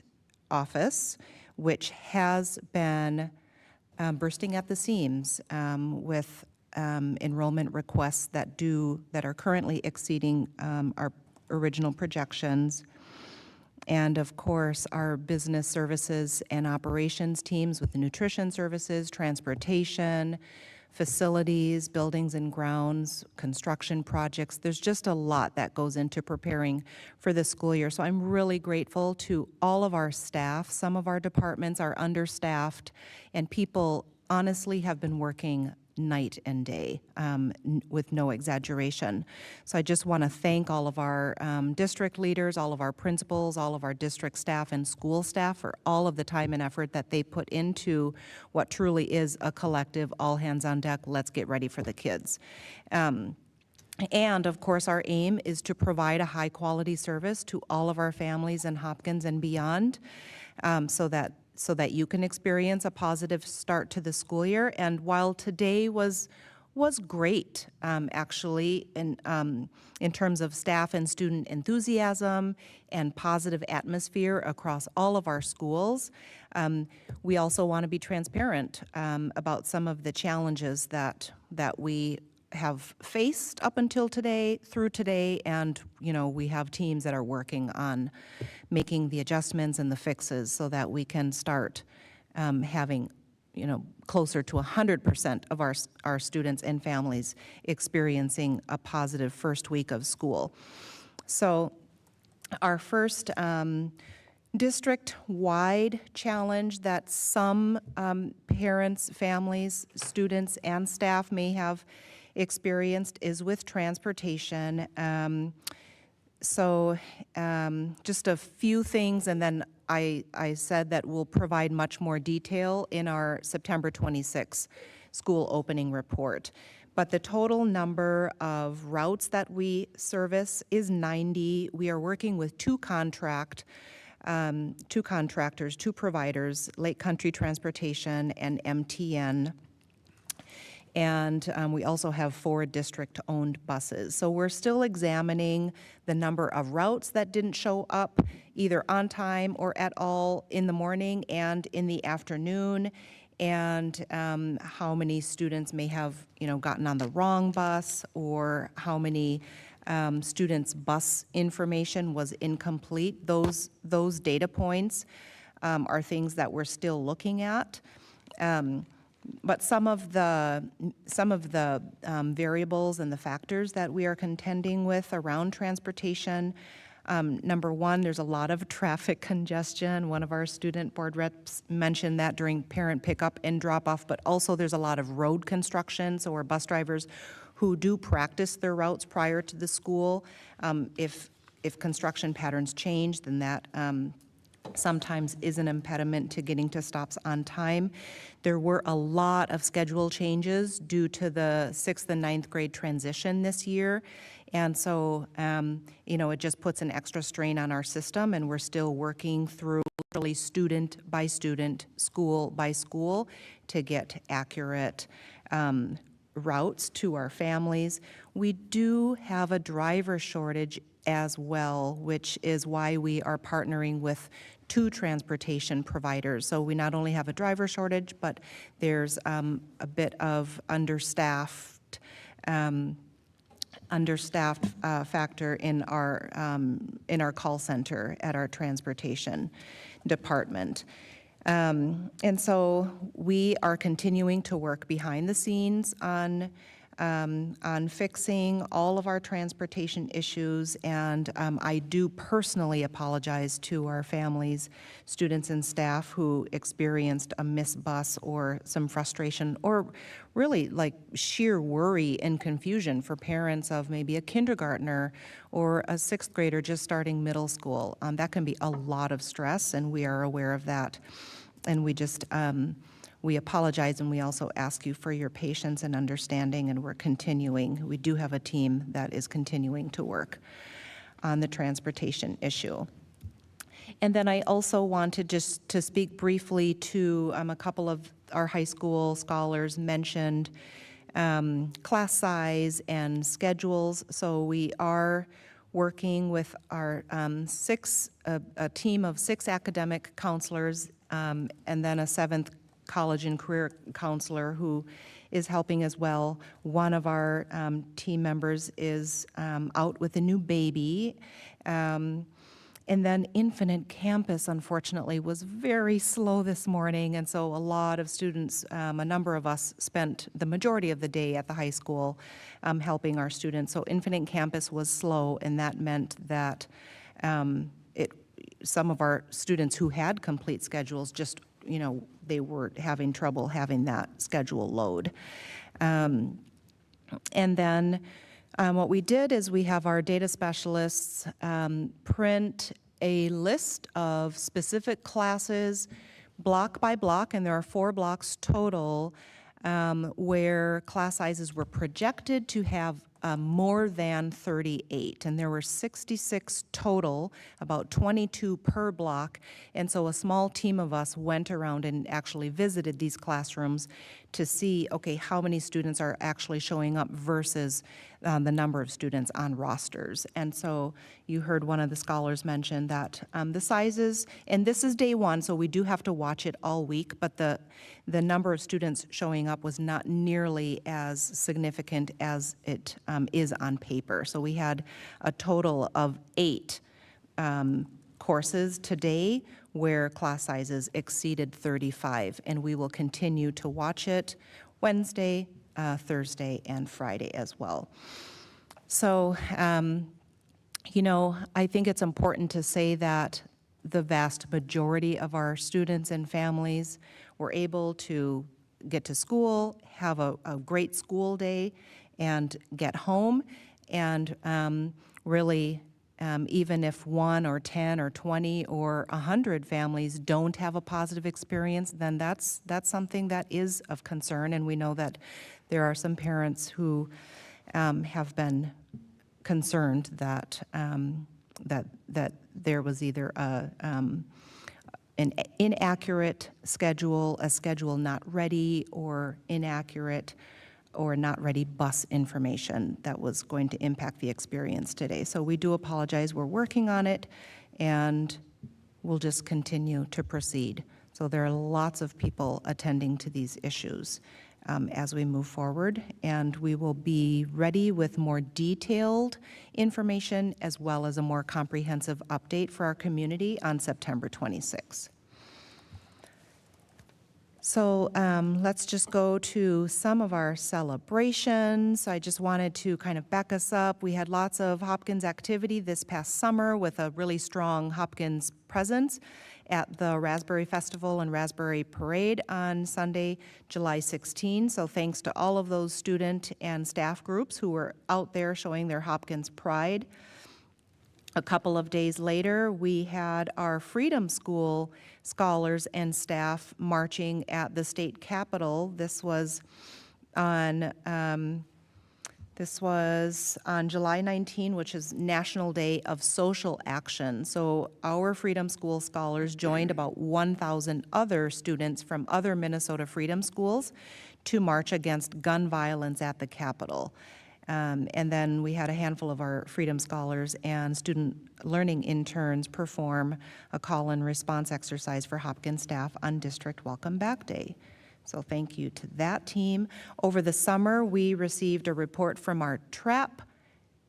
office, which has been bursting at the seams with enrollment requests that are currently exceeding our original projections. And of course, our business services and operations teams with the nutrition services, transportation, facilities, buildings and grounds, construction projects. There's just a lot that goes into preparing for the school year. So I'm really grateful to all of our staff. Some of our departments are understaffed, and people honestly have been working night and day, with no exaggeration. So I just want to thank all of our district leaders, all of our principals, all of our district staff and school staff for all of the time and effort that they put into what truly is a collective, all hands on deck, let's get ready for the kids. And of course, our aim is to provide a high quality service to all of our families in Hopkins and beyond, so that you can experience a positive start to the school year. And while today was great, actually, in terms of staff and student enthusiasm and positive atmosphere across all of our schools, we also want to be transparent about some of the challenges that we have faced up until today, through today, and we have teams that are working on making the adjustments and the fixes so that we can start having closer to 100% of our students and families experiencing a positive first week of school. So our first district-wide challenge that some parents, families, students, and staff may have experienced is with transportation. Just a few things, and then I said that we'll provide much more detail in our September 26th school opening report. But the total number of routes that we service is 90. We are working with two contractors, two providers, Lake Country Transportation and MTN. And we also have 4 district-owned buses. So we're still examining the number of routes that didn't show up either on time or at all in the morning and in the afternoon, and how many students may have, gotten on the wrong bus, or how many students' bus information was incomplete. Those data points are things that we're still looking at. But some of the variables and the factors that we are contending with around transportation, number one, there's a lot of traffic congestion. One of our student board reps mentioned that during parent pickup and drop-off, but also there's a lot of road construction, so our bus drivers who do practice their routes prior to the school, if construction patterns change, then that sometimes is an impediment to getting to stops on time. There were a lot of schedule changes due to the 6th and 9th grade transition this year. And so, it just puts an extra strain on our system, and we're still working through literally student by student, school by school, to get accurate routes to our families. We do have a driver shortage as well, which is why we are partnering with 2 transportation providers. So we not only have a driver shortage, but there's a bit of understaffed factor in our call center at our transportation department. And so we are continuing to work behind the scenes on fixing all of our transportation issues, and I do personally apologize to our families, students, and staff who experienced a missed bus or some frustration, or really like sheer worry and confusion for parents of maybe a kindergartner or a 6th grader just starting middle school. That can be a lot of stress, and we are aware of that. And we apologize, and we also ask you for your patience and understanding, and we're continuing. We do have a team that is continuing to work on the transportation issue. And then I also wanted just to speak briefly to a couple of our high school scholars mentioned class size and schedules. So we are working with our a team of 6 academic counselors, and then a 7th college and career counselor who is helping as well. One of our team members is out with a new baby, And then Infinite Campus, unfortunately, was very slow this morning, and so a lot of students, a number of us spent the majority of the day at the high school helping our students. So Infinite Campus was slow, and that meant that some of our students who had complete schedules just, they were having trouble having that schedule load. And then what we did is we have our data specialists print a list of specific classes block by block, and there are 4 blocks total, where class sizes were projected to have more than 38, and there were 66 total, about 22 per block, and so a small team of us went around and actually visited these classrooms to see, okay, how many students are actually showing up versus the number of students on rosters. And so you heard one of the scholars mention that the sizes, and this is day 1, so we do have to watch it all week, but the number of students showing up was not nearly as significant as it is on paper. So we had a total of 8 courses today where class sizes exceeded 35, and we will continue to watch it Wednesday, Thursday, and Friday as well. So, I think it's important to say that the vast majority of our students and families were able to get to school, have a great school day, and get home. And really, even if 1 or 10 or 20 or 100 families don't have a positive experience, then that's something that is of concern. And we know that there are some parents who have been concerned that that there was either an inaccurate schedule, a schedule not ready, or inaccurate or not ready bus information that was going to impact the experience today. So we do apologize. We're working on it, and we'll just continue to proceed. So there are lots of people attending to these issues as we move forward, and we will be ready with more detailed information as well as a more comprehensive update for our community on September 26th. So let's just go to some of our celebrations. I just wanted to kind of back us up. We had lots of Hopkins activity this past summer with a really strong Hopkins presence at the Raspberry Festival and Raspberry Parade on Sunday, July 16. So thanks to all of those student and staff groups who were out there showing their Hopkins pride. A couple of days later, we had our Freedom School scholars and staff marching at the state capitol. This was on July 19, which is National Day of Social Action. So our Freedom School scholars joined about 1,000 other students from other Minnesota Freedom Schools to march against gun violence at the Capitol. And then we had a handful of our Freedom Scholars and student learning interns perform a call and response exercise for Hopkins staff on District Welcome Back Day. So thank you to that team. Over the summer, we received a report from our trap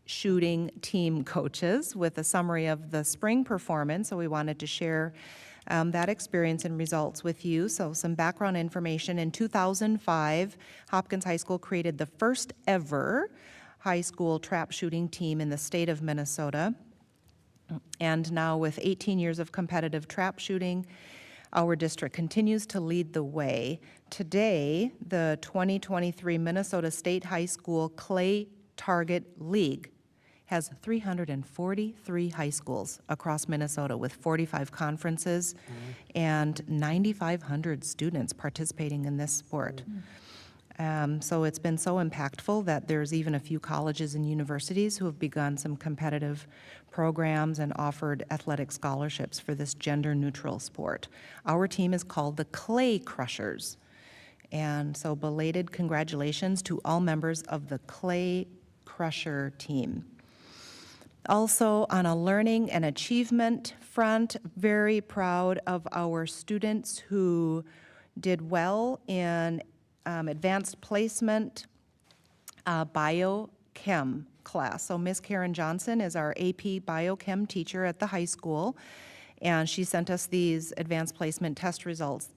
shooting team coaches with a summary of the spring performance. So we wanted to share that experience and results with you. So some background information. In 2005, Hopkins High School created the first ever high school trap shooting team in the state of Minnesota. And now with 18 years of competitive trap shooting, our district continues to lead the way. Today, the 2023 Minnesota State High School Clay Target League has 343 high schools across Minnesota with 45 conferences and 9,500 students participating in this sport. So it's been so impactful that there's even a few colleges and universities who have begun some competitive programs and offered athletic scholarships for this gender-neutral sport. Our team is called the Clay Crushers. And so belated congratulations to all members of the Clay Crusher team. Also, on a learning and achievement front, very proud of our students who did well in advanced placement biochem class. So Miss Karen Johnson is our AP Biochem teacher at the high school, and she sent us these advanced placement test results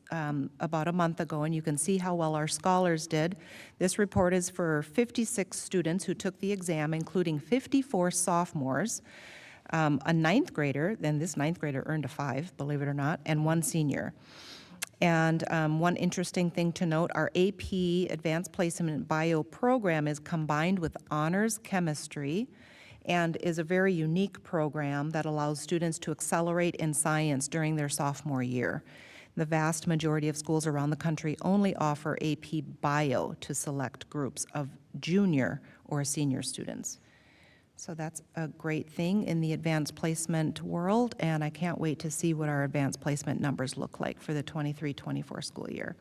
about a month ago, and you can see how well our scholars did. This report is for 56 students who took the exam, including 54 sophomores, a ninth grader, then this ninth grader earned a 5, believe it or not, and one senior. And one interesting thing to note, our AP Advanced Placement Bio program is combined with honors chemistry and is a very unique program that allows students to accelerate in science during their sophomore year. The vast majority of schools around the country only offer AP Bio to select groups of junior or senior students. So that's a great thing in the advanced placement world, and I can't wait to see what our advanced placement numbers look like for the 23-24 school year.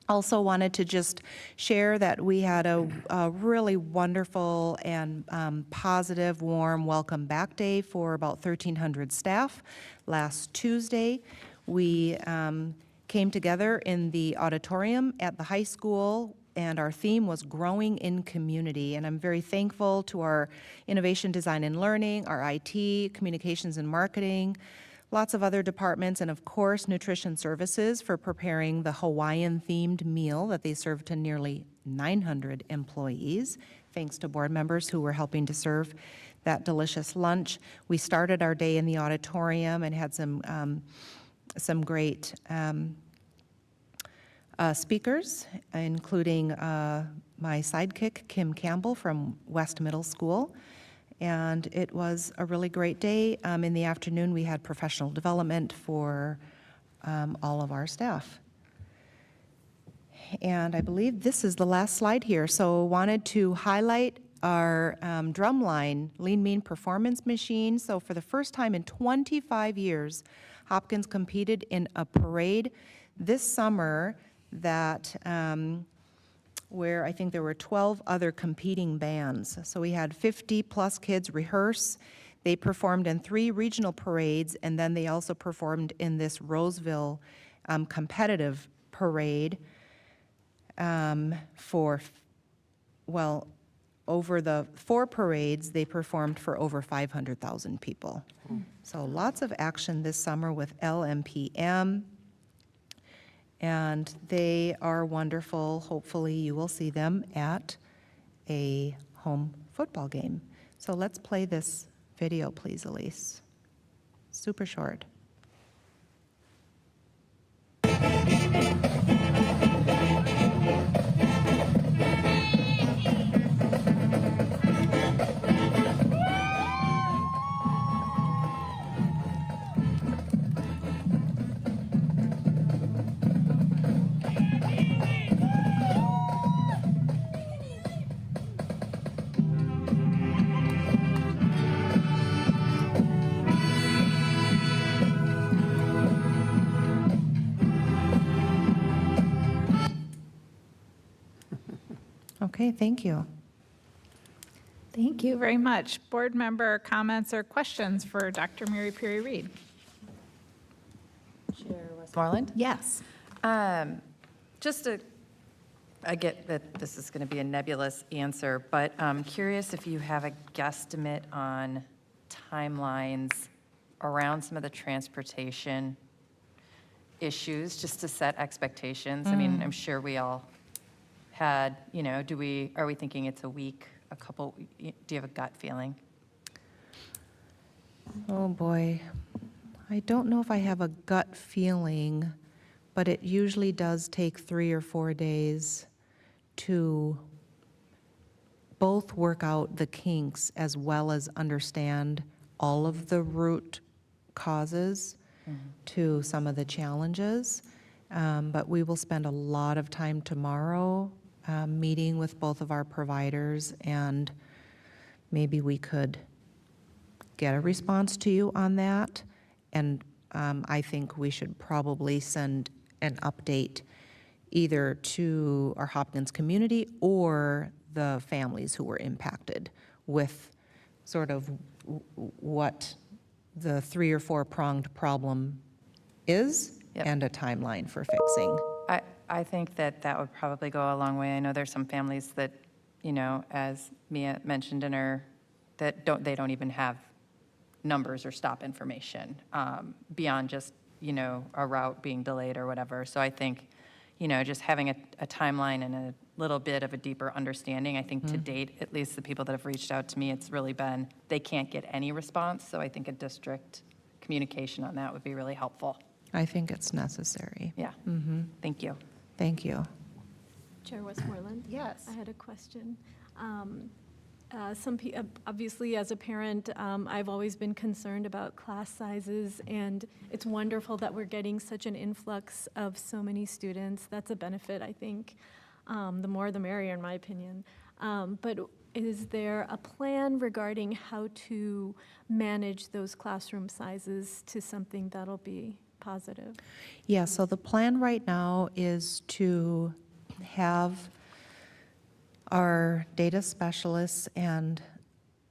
Also wanted to just share that we had a really wonderful and positive, warm welcome back day for about 1,300 staff last Tuesday. We came together in the auditorium at the high school, and our theme was growing in community. And I'm very thankful to our innovation, design, and learning, our IT, communications and marketing, lots of other departments, and of course, nutrition services for preparing the Hawaiian-themed meal that they served to nearly 900 employees, thanks to board members who were helping to serve that delicious lunch. We started our day in the auditorium and had some great speakers, including my sidekick, Kim Campbell from West Middle School. And it was a really great day. In the afternoon, we had professional development for all of our staff. And I believe this is the last slide here. So wanted to highlight our drumline Lean Mean Performance Machine. So for the first time in 25 years, Hopkins competed in a parade this summer that where I think there were 12 other competing bands. So we had 50-plus kids rehearse. They performed in 3 regional parades, and then they also performed in this Roseville competitive parade over the 4 parades, they performed for over 500,000 people. So lots of action this summer with LMPM. And they are wonderful. Hopefully you will see them at a home football game. So let's play this video, please, Elise. Super short. Okay, thank you. Thank you very much. Board member comments or questions for Dr. Mary Perry Reed? Chair Westmoreland? Yes. I get that this is going to be a nebulous answer, but I'm curious if you have a guesstimate on timelines around some of the transportation issues, just to set expectations. I mean, I'm sure we all had, are we thinking it's a week, a couple, do you have a gut feeling? Oh, boy. I don't know if I have a gut feeling, but it usually does take 3 or 4 days to both work out the kinks as well as understand all of the root causes to some of the challenges. But we will spend a lot of time tomorrow meeting with both of our providers, and maybe we could get a response to you on that. And I think we should probably send an update either to our Hopkins community or the families who were impacted with sort of what the 3 or 4 pronged problem is and a timeline for fixing. I think that would probably go a long way. I know there's some families that as Mia mentioned in her, that they don't even have numbers or stop information beyond just, a route being delayed or whatever. So I think, just having a timeline and a little bit of a deeper understanding, I think to date, at least the people that have reached out to me, it's really been, they can't get any response. So I think a district communication on that would be really helpful. I think it's necessary. Yeah. Thank you. Thank you. Chair Westmoreland? Yes. I had a question. Obviously, as a parent, I've always been concerned about class sizes, and it's wonderful that we're getting such an influx of so many students. That's a benefit, I think. The more the merrier, in my opinion. But is there a plan regarding how to manage those classroom sizes to something that'll be positive? Yeah, so the plan right now is to have our data specialists and,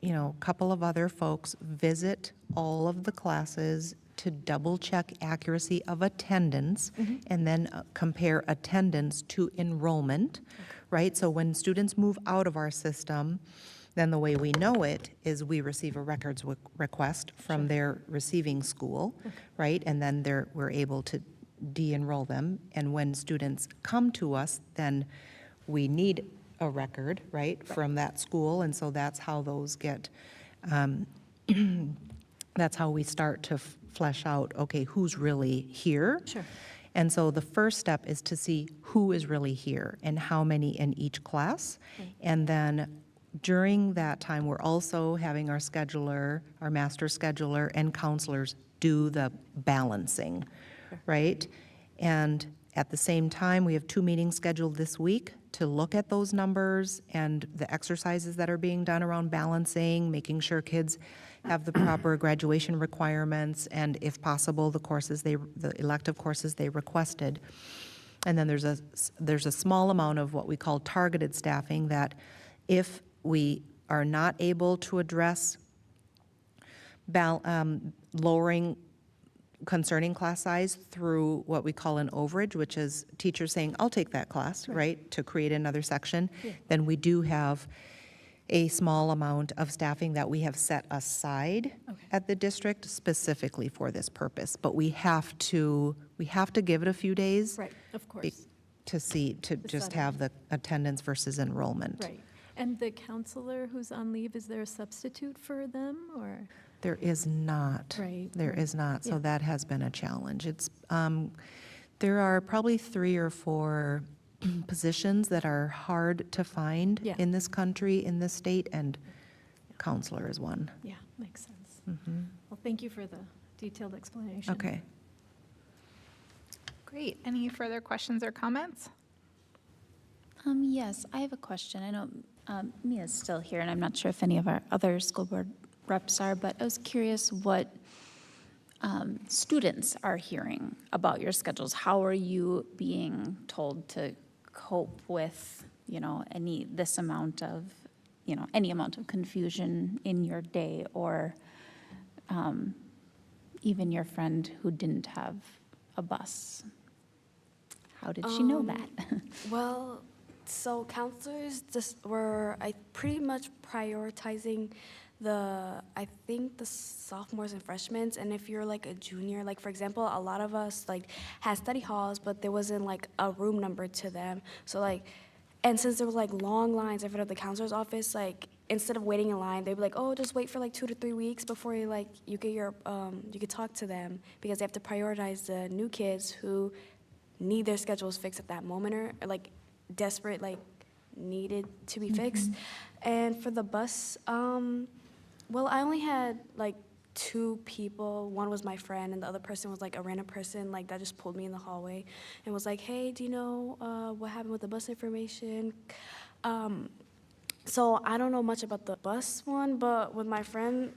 a couple of other folks visit all of the classes to double check accuracy of attendance and then compare attendance to enrollment, right? So when students move out of our system, then the way we know it is we receive a records request from their receiving school, right? And then we're able to de-enroll them. And when students come to us, then we need a record, right, from that school. And so that's how those get, that's how we start to flesh out, okay, who's really here? Sure. And so the first step is to see who is really here and how many in each class. And then during that time, we're also having our scheduler, our master scheduler and counselors do the balancing, right? And at the same time, we have 2 meetings scheduled this week to look at those numbers and the exercises that are being done around balancing, making sure kids have the proper graduation requirements, and if possible, the elective courses they requested. And then there's a small amount of what we call targeted staffing that if we are not able to address lowering concerning class size through what we call an overage, which is teachers saying, I'll take that class, right, to create another section, then we do have a small amount of staffing that we have set aside at the district specifically for this purpose. But we have to give it a few days. Right, of course. To just have the attendance versus enrollment. Right. And the counselor who's on leave, is there a substitute for them, or? There is not. Right. There is not, so Yeah. that has been a challenge. There are probably 3 or 4 positions that are hard to find Yeah. in this country, in this state, and counselor is one. Yeah, makes sense. Well, thank you for the detailed explanation. Okay. Great. Any further questions or comments? Yes, I have a question. I know Mia's still here, and I'm not sure if any of our other school board reps are, but I was curious what students are hearing about your schedules. How are you being told to cope with, any amount of confusion in your day, or even your friend who didn't have a bus? How did she know that? Well, so counselors were pretty much prioritizing I think the sophomores and freshmen, and if you're like a junior, like for example, a lot of us had study halls, but there wasn't a room number to them. So and since there was long lines in front of the counselor's office, instead of waiting in line, they'd be like, oh, just wait for 2 to 3 weeks before you get your you could talk to them, because they have to prioritize the new kids who need their schedules fixed at that moment, or desperate, needed to be fixed. And for the bus, well, I only had 2 people. One was my friend, and the other person was a random person that just pulled me in the hallway and was like, hey, do you know what happened with the bus information? So I don't know much about the bus one, but with my friend,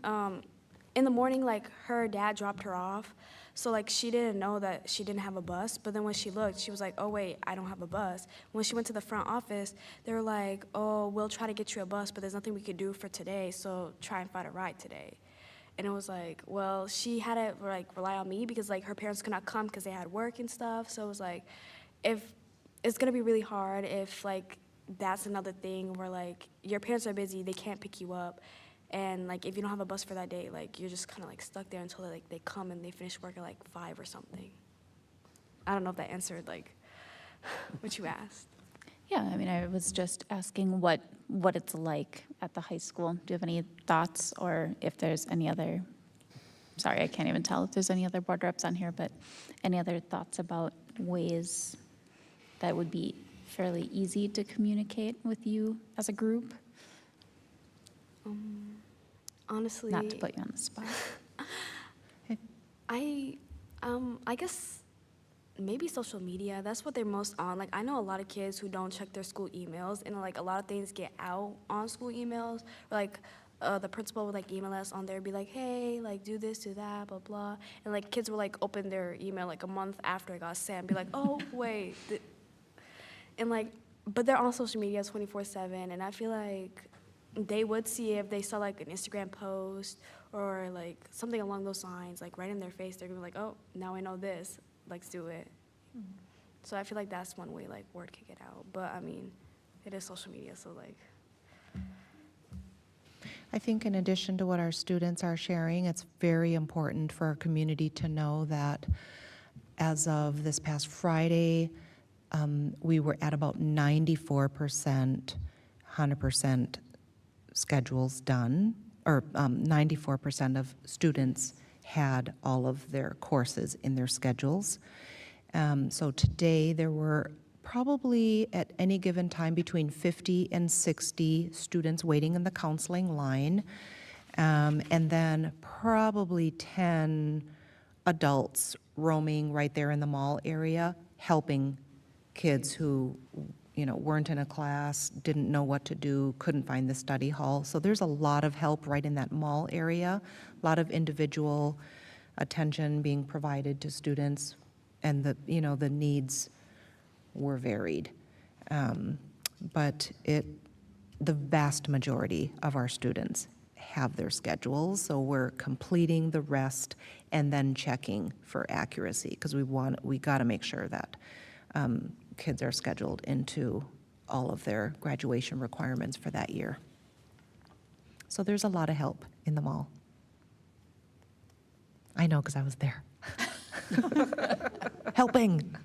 in the morning, her dad dropped her off. So she didn't know that she didn't have a bus, but then when she looked, she was like, oh wait, I don't have a bus. When she went to the front office, they were like, oh, we'll try to get you a bus, but there's nothing we could do for today, so try and find a ride today. And it was well, she had to rely on me because her parents could not come because they had work and stuff. So it was if it's gonna be really hard if that's another thing where, like, your parents are busy, they can't pick you up. And, like, if you don't have a bus for that day, like, you're just kind of, like, stuck there until, like, they come and they finish work at, like, 5 or something. I don't know if that answered, like, what you asked. Yeah, I mean, I was just asking what it's like at the high school. Do you have any thoughts, or if there's any other, sorry, I can't even tell if there's any other board reps on here, but any other thoughts about ways that would be fairly easy to communicate with you as a group? Honestly, Not to put you on the spot. I guess maybe social media. That's what they're most on. Like, I know a lot of kids who don't check their school emails, and like a lot of things get out on school emails. Like, the principal would like email us on there, be like, hey, like, do this, do that, blah blah. And like kids will like open their email like a month after it got sent, be like, oh wait, and like, but they're on social media 24/7, and I feel like they would see if they saw like an Instagram post or like something along those lines, like right in their face. They're gonna be like, oh, now I know this, let's do it. So I feel like that's one way like word could get out. But I mean, it is social media, so like. I think in addition to what our students are sharing, it's very important for our community to know that as of this past Friday, we were at about 94%, 100% schedules done, or 94% of students had all of their courses in their schedules. So today there were probably at any given time between 50 and 60 students waiting in the counseling line, and then probably 10 adults roaming right there in the mall area, helping kids who, you know, weren't in a class, didn't know what to do, couldn't find the study hall. So there's a lot of help right in that mall area, a lot of individual attention being provided to students, and the, you know, the needs were varied. But the vast majority of our students have their schedules, so we're completing the rest and then checking for accuracy, because we got to make sure that kids are scheduled into all of their graduation requirements for that year. So there's a lot of help in the mall. I know, because I was there. Helping.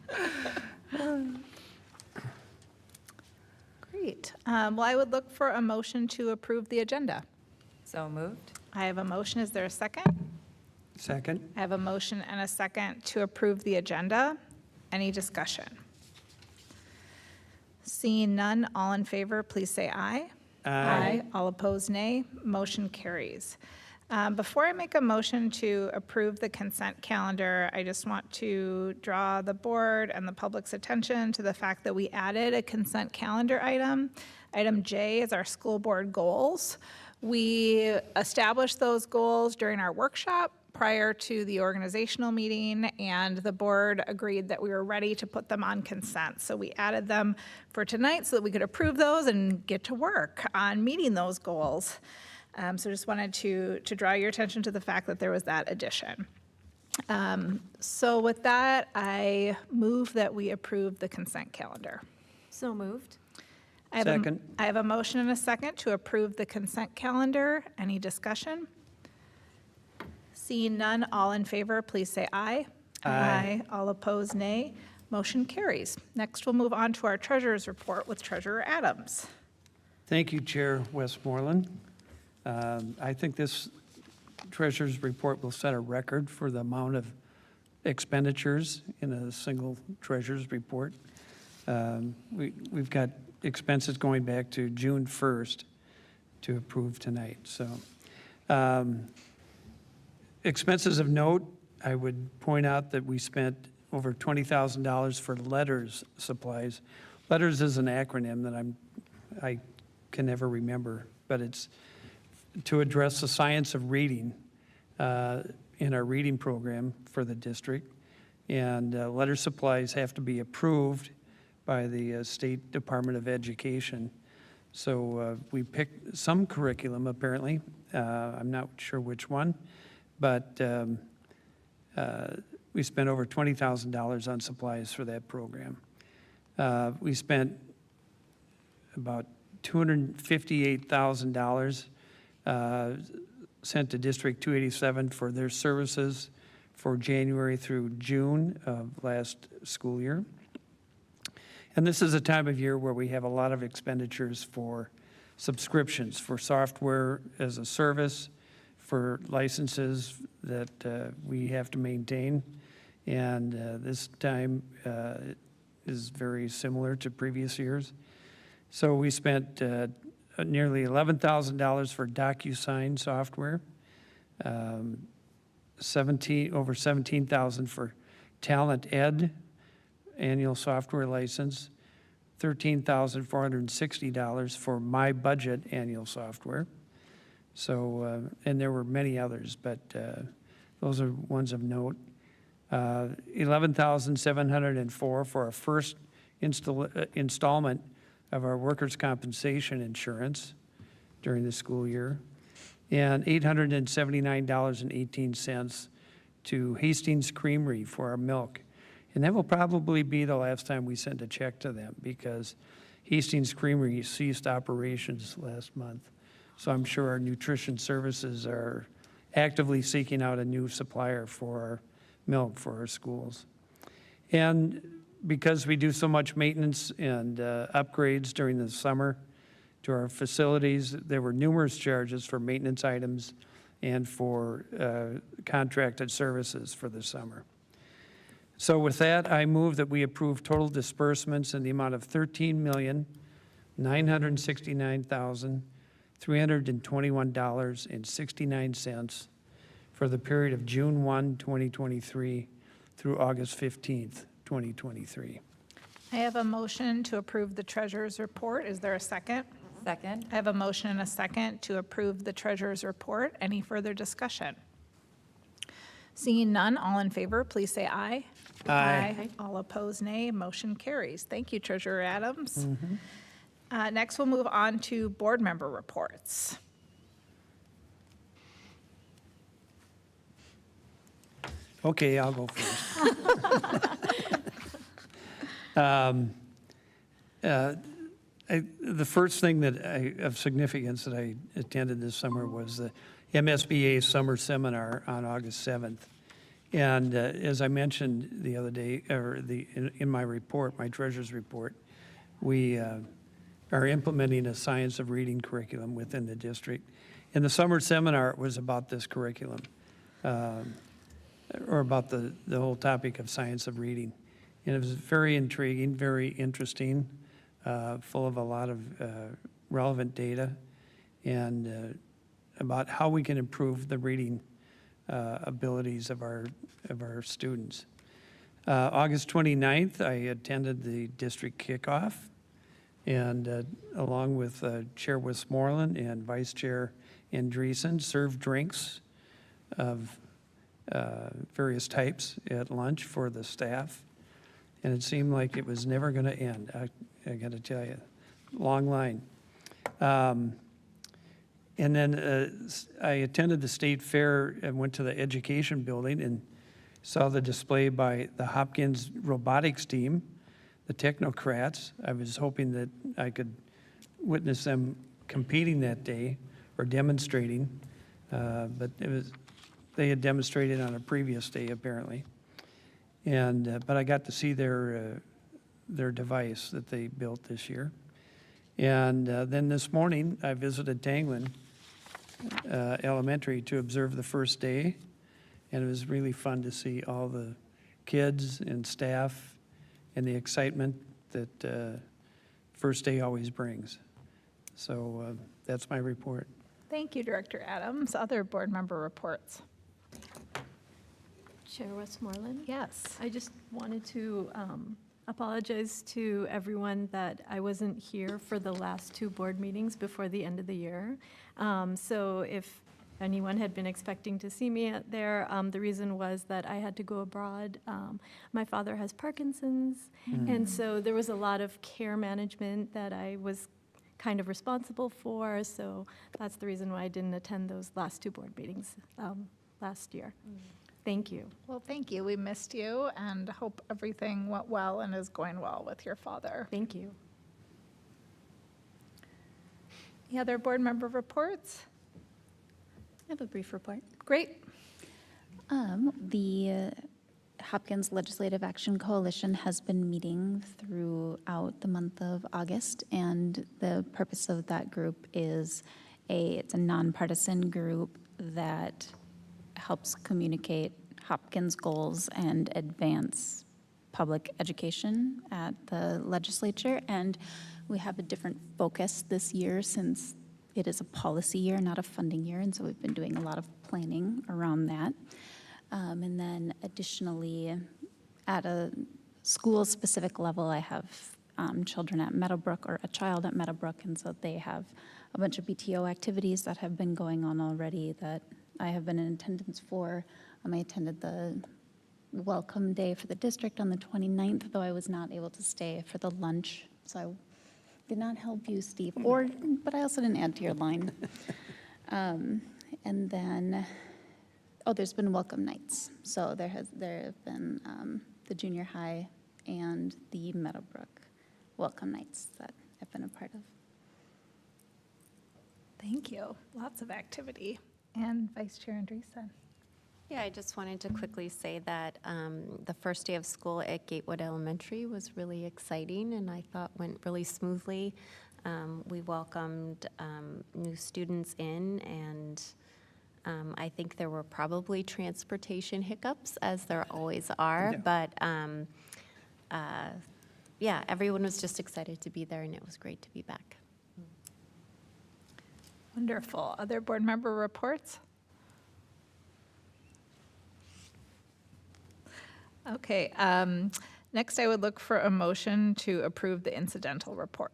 Great. Well, I would look for a motion to approve the agenda. So moved. I have a motion. Is there a second? Second? I have a motion and a second to approve the agenda. Any discussion? Seeing none, all in favor, please say aye. Aye. All opposed, nay. Motion carries. Before I make a motion to approve the consent calendar, I just want to draw the board and the public's attention to the fact that we added a consent calendar item. Item J is our school board goals. We established those goals during our workshop prior to the organizational meeting, and the board agreed that we were ready to put them on consent. So we added them for tonight so that we could approve those and get to work on meeting those goals. So just wanted to draw your attention to the fact that there was that addition. So with that, I move that we approve the consent calendar. So moved. Second. I have a motion and a second to approve the consent calendar. Any discussion? Seeing none, all in favor, please say aye. Aye. All opposed, nay. Motion carries. Next, we'll move on to our treasurer's report with Treasurer Adams. Thank you, Chair Westmoreland. I think this treasurer's report will set a record for the amount of expenditures in a single treasurer's report. We've got expenses going back to June 1st to approve tonight. So expenses of note, I would point out that we spent over $20,000 for letters supplies. Letters is an acronym that I can never remember, but it's to address the science of reading in our reading program for the district. And letter supplies have to be approved by the State Department of Education. So we picked some curriculum, apparently. I'm not sure which one, but we spent over $20,000 on supplies for that program. We spent about $258,000 sent to District 287 for their services for January through June of last school year. And this is a time of year where we have a lot of expenditures for subscriptions, for software as a service, for licenses that we have to maintain. And this time is very similar to previous years. So we spent nearly $11,000 for DocuSign software, over $17,000 for Talent Ed annual software license, $13,460 for My Budget annual software. So, and there were many others, but those are ones of note. $11,704 for our first installment of our workers' compensation insurance during the school year, and $879.18 to Hastings Creamery for our milk. And that will probably be the last time we send a check to them, because Hastings Creamery ceased operations last month. So I'm sure our nutrition services are actively seeking out a new supplier for our milk for our schools. And because we do so much maintenance and upgrades during the summer to our facilities, there were numerous charges for maintenance items and for contracted services for the summer. So with that, I move that we approve total disbursements in the amount of $13,969,321.69 for the period of June 1, 2023 through August 15th, 2023. I have a motion to approve the treasurer's report. Is there a second? Second. I have a motion and a second to approve the treasurer's report. Any further discussion? Seeing none, all in favor, please say aye. Aye. All opposed, nay. Motion carries. Thank you, Treasurer Adams. Next, we'll move on to board member reports. Okay, I'll go first. The first thing of significance that I attended this summer was the MSBA Summer Seminar on August 7th. And as I mentioned the other day, or in my report, my treasurer's report, we are implementing a science of reading curriculum within the district. And the summer seminar was about this curriculum, or about the whole topic of science of reading. And it was very intriguing, very interesting, full of a lot of relevant data, and about how we can improve the reading abilities of our students. August 29th, I attended the district kickoff, and along with Chair Westmoreland and Vice Chair Andreessen, served drinks of various types at lunch for the staff. And it seemed like it was never going to end. I got to tell you, long line. And then I attended the state fair and went to the education building and saw the display by the Hopkins robotics team, the technocrats. I was hoping that I could witness them competing that day or demonstrating, but they had demonstrated on a previous day apparently. And but I got to see their device that they built this year. And then this morning I visited Tanglin Elementary to observe the first day, and it was really fun to see all the kids and staff and the excitement that first day always brings. So that's my report. Thank you, Director Adams. Other board member reports. Chair Westmoreland? Yes. I just wanted to apologize to everyone that I wasn't here for the last two board meetings before the end of the year. So if anyone had been expecting to see me there, the reason was that I had to go abroad. My father has Parkinson's, and so there was a lot of care management that I was kind of responsible for, so that's the reason why I didn't attend those last two board meetings last year. Thank you. Well, thank you. We missed you and hope everything went well and is going well with your father. Thank you. Any other board member reports? I have a brief report. Great. The Hopkins Legislative Action Coalition has been meeting throughout the month of August, and the purpose of that group is it's a nonpartisan group that helps communicate Hopkins goals and advance public education at the legislature. And we have a different focus this year since it is a policy year, not a funding year, and so we've been doing a lot of planning around that. And then additionally, at a school-specific level, I have children at Meadowbrook, or a child at Meadowbrook, and so they have a bunch of BTO activities that have been going on already that I have been in attendance for. I attended the welcome day for the district on the 29th, though I was not able to stay for the lunch, so I did not help you, Steve, but I also didn't add to your line. And then, there's been welcome nights. So there have been the junior high and the Meadowbrook welcome nights that I've been a part of. Thank you. Lots of activity. And Vice Chair Andreessen. Yeah, I just wanted to quickly say that the first day of school at Gatewood Elementary was really exciting and I thought went really smoothly. We welcomed new students in, and I think there were probably transportation hiccups, as there always are, but yeah, everyone was just excited to be there and it was great to be back. Wonderful. Other board member reports? Okay, next I would look for a motion to approve the incidental report.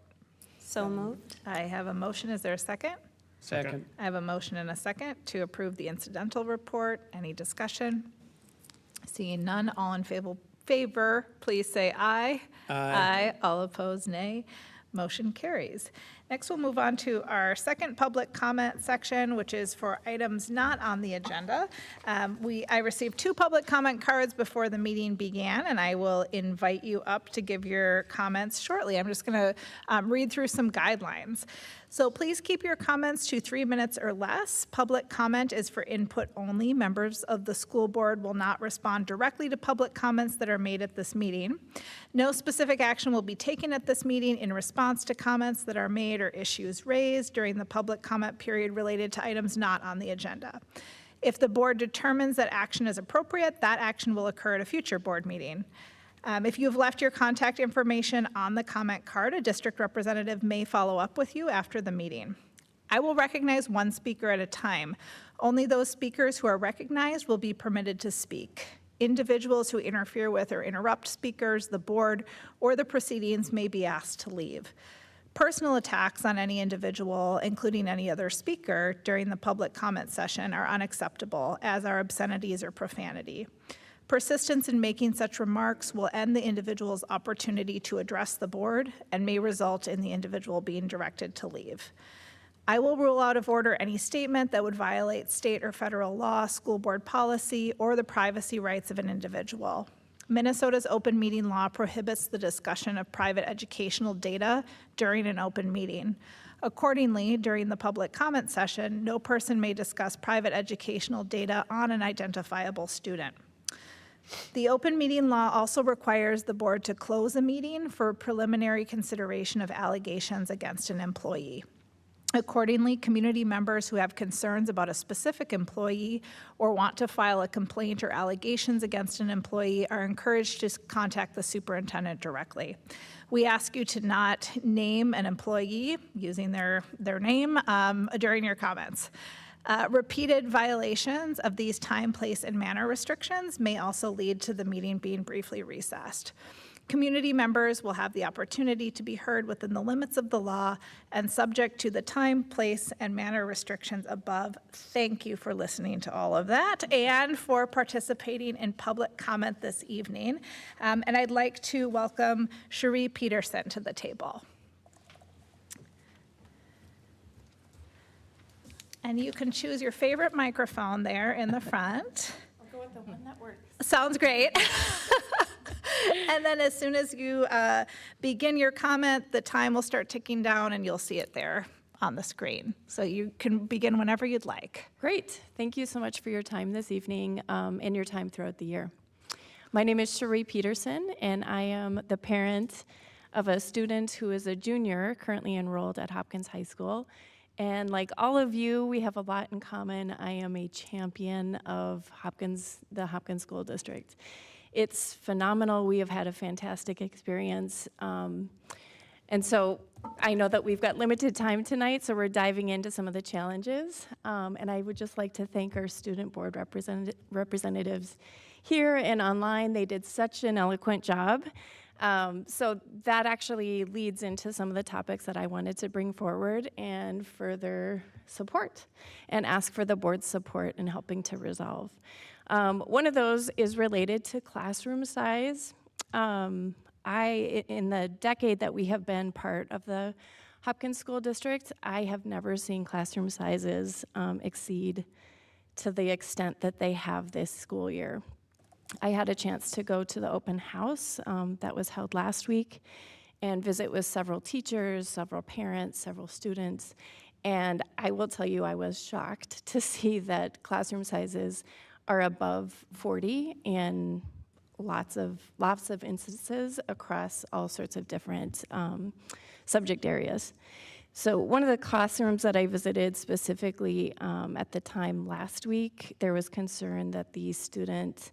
So moved. I have a motion. Is there a second? Second. I have a motion and a second to approve the incidental report. Any discussion? Seeing none, all in favor, please say aye. Aye. All opposed, nay. Motion carries. Next, we'll move on to our second public comment section, which is for items not on the agenda. I received 2 public comment cards before the meeting began, and I will invite you up to give your comments shortly. I'm just going to read through some guidelines. So please keep your comments to 3 minutes or less. Public comment is for input only. Members of the school board will not respond directly to public comments that are made at this meeting. No specific action will be taken at this meeting in response to comments that are made or issues raised during the public comment period related to items not on the agenda. If the board determines that action is appropriate, that action will occur at a future board meeting. If you've left your contact information on the comment card, a district representative may follow up with you after the meeting. I will recognize 1 speaker at a time. Only those speakers who are recognized will be permitted to speak. Individuals who interfere with or interrupt speakers, the board, or the proceedings may be asked to leave. Personal attacks on any individual, including any other speaker, during the public comment session are unacceptable, as are obscenities or profanity. Persistence in making such remarks will end the individual's opportunity to address the board and may result in the individual being directed to leave. I will rule out of order any statement that would violate state or federal law, school board policy, or the privacy rights of an individual. Minnesota's open meeting law prohibits the discussion of private educational data during an open meeting. Accordingly, during the public comment session, no person may discuss private educational data on an identifiable student. The open meeting law also requires the board to close a meeting for preliminary consideration of allegations against an employee. Accordingly, community members who have concerns about a specific employee or want to file a complaint or allegations against an employee are encouraged to contact the superintendent directly. We ask you to not name an employee using their name during your comments. Repeated violations of these time, place, and manner restrictions may also lead to the meeting being briefly recessed. Community members will have the opportunity to be heard within the limits of the law and subject to the time, place, and manner restrictions above. Thank you for listening to all of that and for participating in public comment this evening. And I'd like to welcome Cherie Peterson to the table. And you can choose your favorite microphone there in the front. I'll go with the one that works. Sounds great. And then as soon as you begin your comment, the time will start ticking down and you'll see it there on the screen. So you can begin whenever you'd like. Great. Thank you so much for your time this evening and your time throughout the year. My name is Cherie Peterson, and I am the parent of a student who is a junior currently enrolled at Hopkins High School. And like all of you, we have a lot in common. I am a champion of the Hopkins School District. It's phenomenal. We have had a fantastic experience. And so I know that we've got limited time tonight, so we're diving into some of the challenges. And I would just like to thank our student board representatives here and online. They did such an eloquent job. So that actually leads into some of the topics that I wanted to bring forward and further support and ask for the board's support in helping to resolve. One of those is related to classroom size. In the decade that we have been part of the Hopkins School District, I have never seen classroom sizes exceed to the extent that they have this school year. I had a chance to go to the open house that was held last week and visit with several teachers, several parents, several students, and I will tell you I was shocked to see that classroom sizes are above 40 and lots of instances across all sorts of different subject areas. So one of the classrooms that I visited specifically at the time last week, there was concern that the student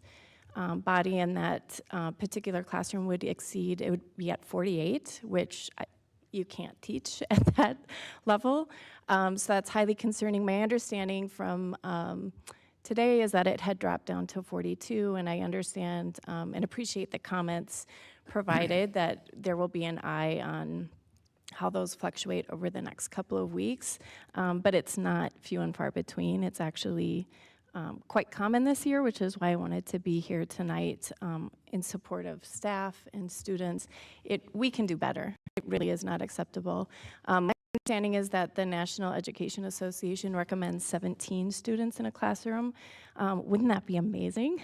body in that particular classroom would exceed, it would be at 48, which you can't teach at that level. So that's highly concerning. My understanding from today is that it had dropped down to 42, and I understand and appreciate the comments provided that there will be an eye on how those fluctuate over the next couple of weeks, but it's not few and far between. It's actually quite common this year, which is why I wanted to be here tonight in support of staff and students. We can do better. It really is not acceptable. My understanding is that the National Education Association recommends 17 students in a classroom. Wouldn't that be amazing?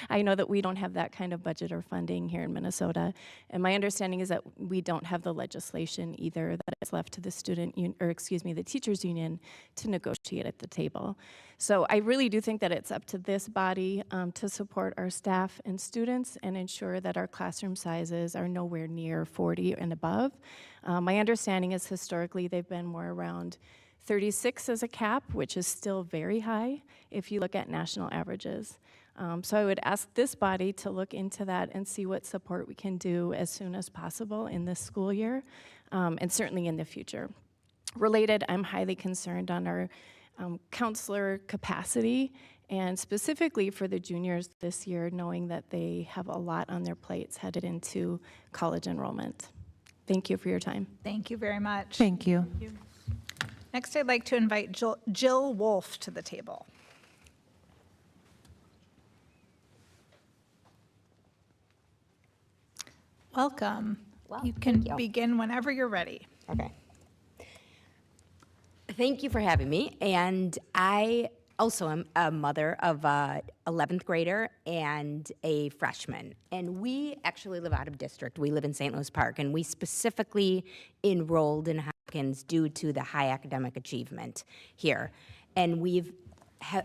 I know that we don't have that kind of budget or funding here in Minnesota, and my understanding is that we don't have the legislation either that is left to the the teachers union to negotiate at the table. So I really do think that it's up to this body to support our staff and students and ensure that our classroom sizes are nowhere near 40 and above. My understanding is historically they've been more around 36 as a cap, which is still very high if you look at national averages. So I would ask this body to look into that and see what support we can do as soon as possible in this school year, and certainly in the future. Related, I'm highly concerned on our counselor capacity, and specifically for the juniors this year, knowing that they have a lot on their plates headed into college enrollment. Thank you for your time. Thank you very much. Thank you. Next, I'd like to invite Jill Wolf to the table. Welcome. You can begin whenever you're ready. Okay. Thank you for having me. And I also am a mother of a 11th grader and a freshman. And we actually live out of district. We live in St. Louis Park, and we specifically enrolled in Hopkins due to the high academic achievement here. And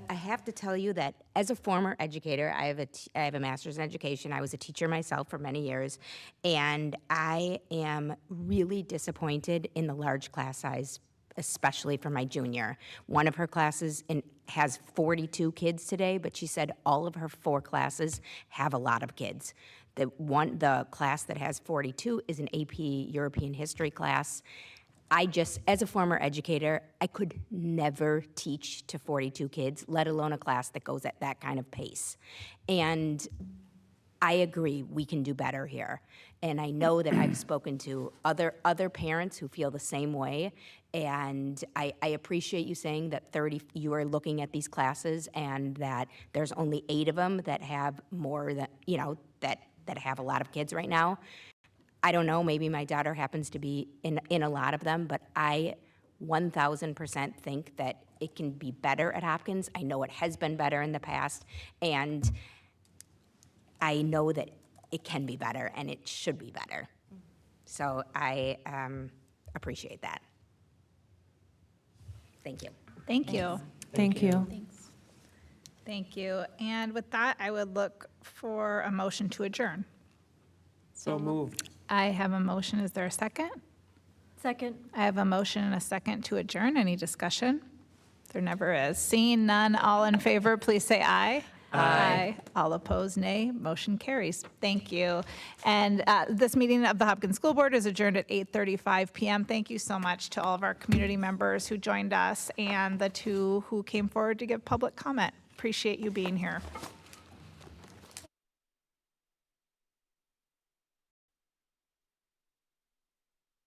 I have to tell you that as a former educator, I have a master's in education. I was a teacher myself for many years, and I am really disappointed in the large class size, especially for my junior. One of her classes has 42 kids today, but she said all of her 4 classes have a lot of kids. The class that has 42 is an AP European history class. As a former educator, I could never teach to 42 kids, let alone a class that goes at that kind of pace. And I agree, we can do better here. And I know that I've spoken to other parents who feel the same way. And I appreciate you saying that you are looking at these classes and that there's only 8 of them that have more than, that have a lot of kids right now. I don't know, maybe my daughter happens to be in a lot of them, but I 1,000% think that it can be better at Hopkins. I know it has been better in the past, and I know that it can be better and it should be better. So I appreciate that. Thank you. Thank you. Thank you. Thanks. Thank you. And with that, I would look for a motion to adjourn. So moved. I have a motion. Is there a second? Second. I have a motion and a second to adjourn. Any discussion? There never is. Seeing none, all in favor, please say aye. Aye. All opposed, nay. Motion carries. Thank you. And this meeting of the Hopkins School Board is adjourned at 8:35 p.m. Thank you so much to all of our community members who joined us and the two who came forward to give public comment. Appreciate you being here.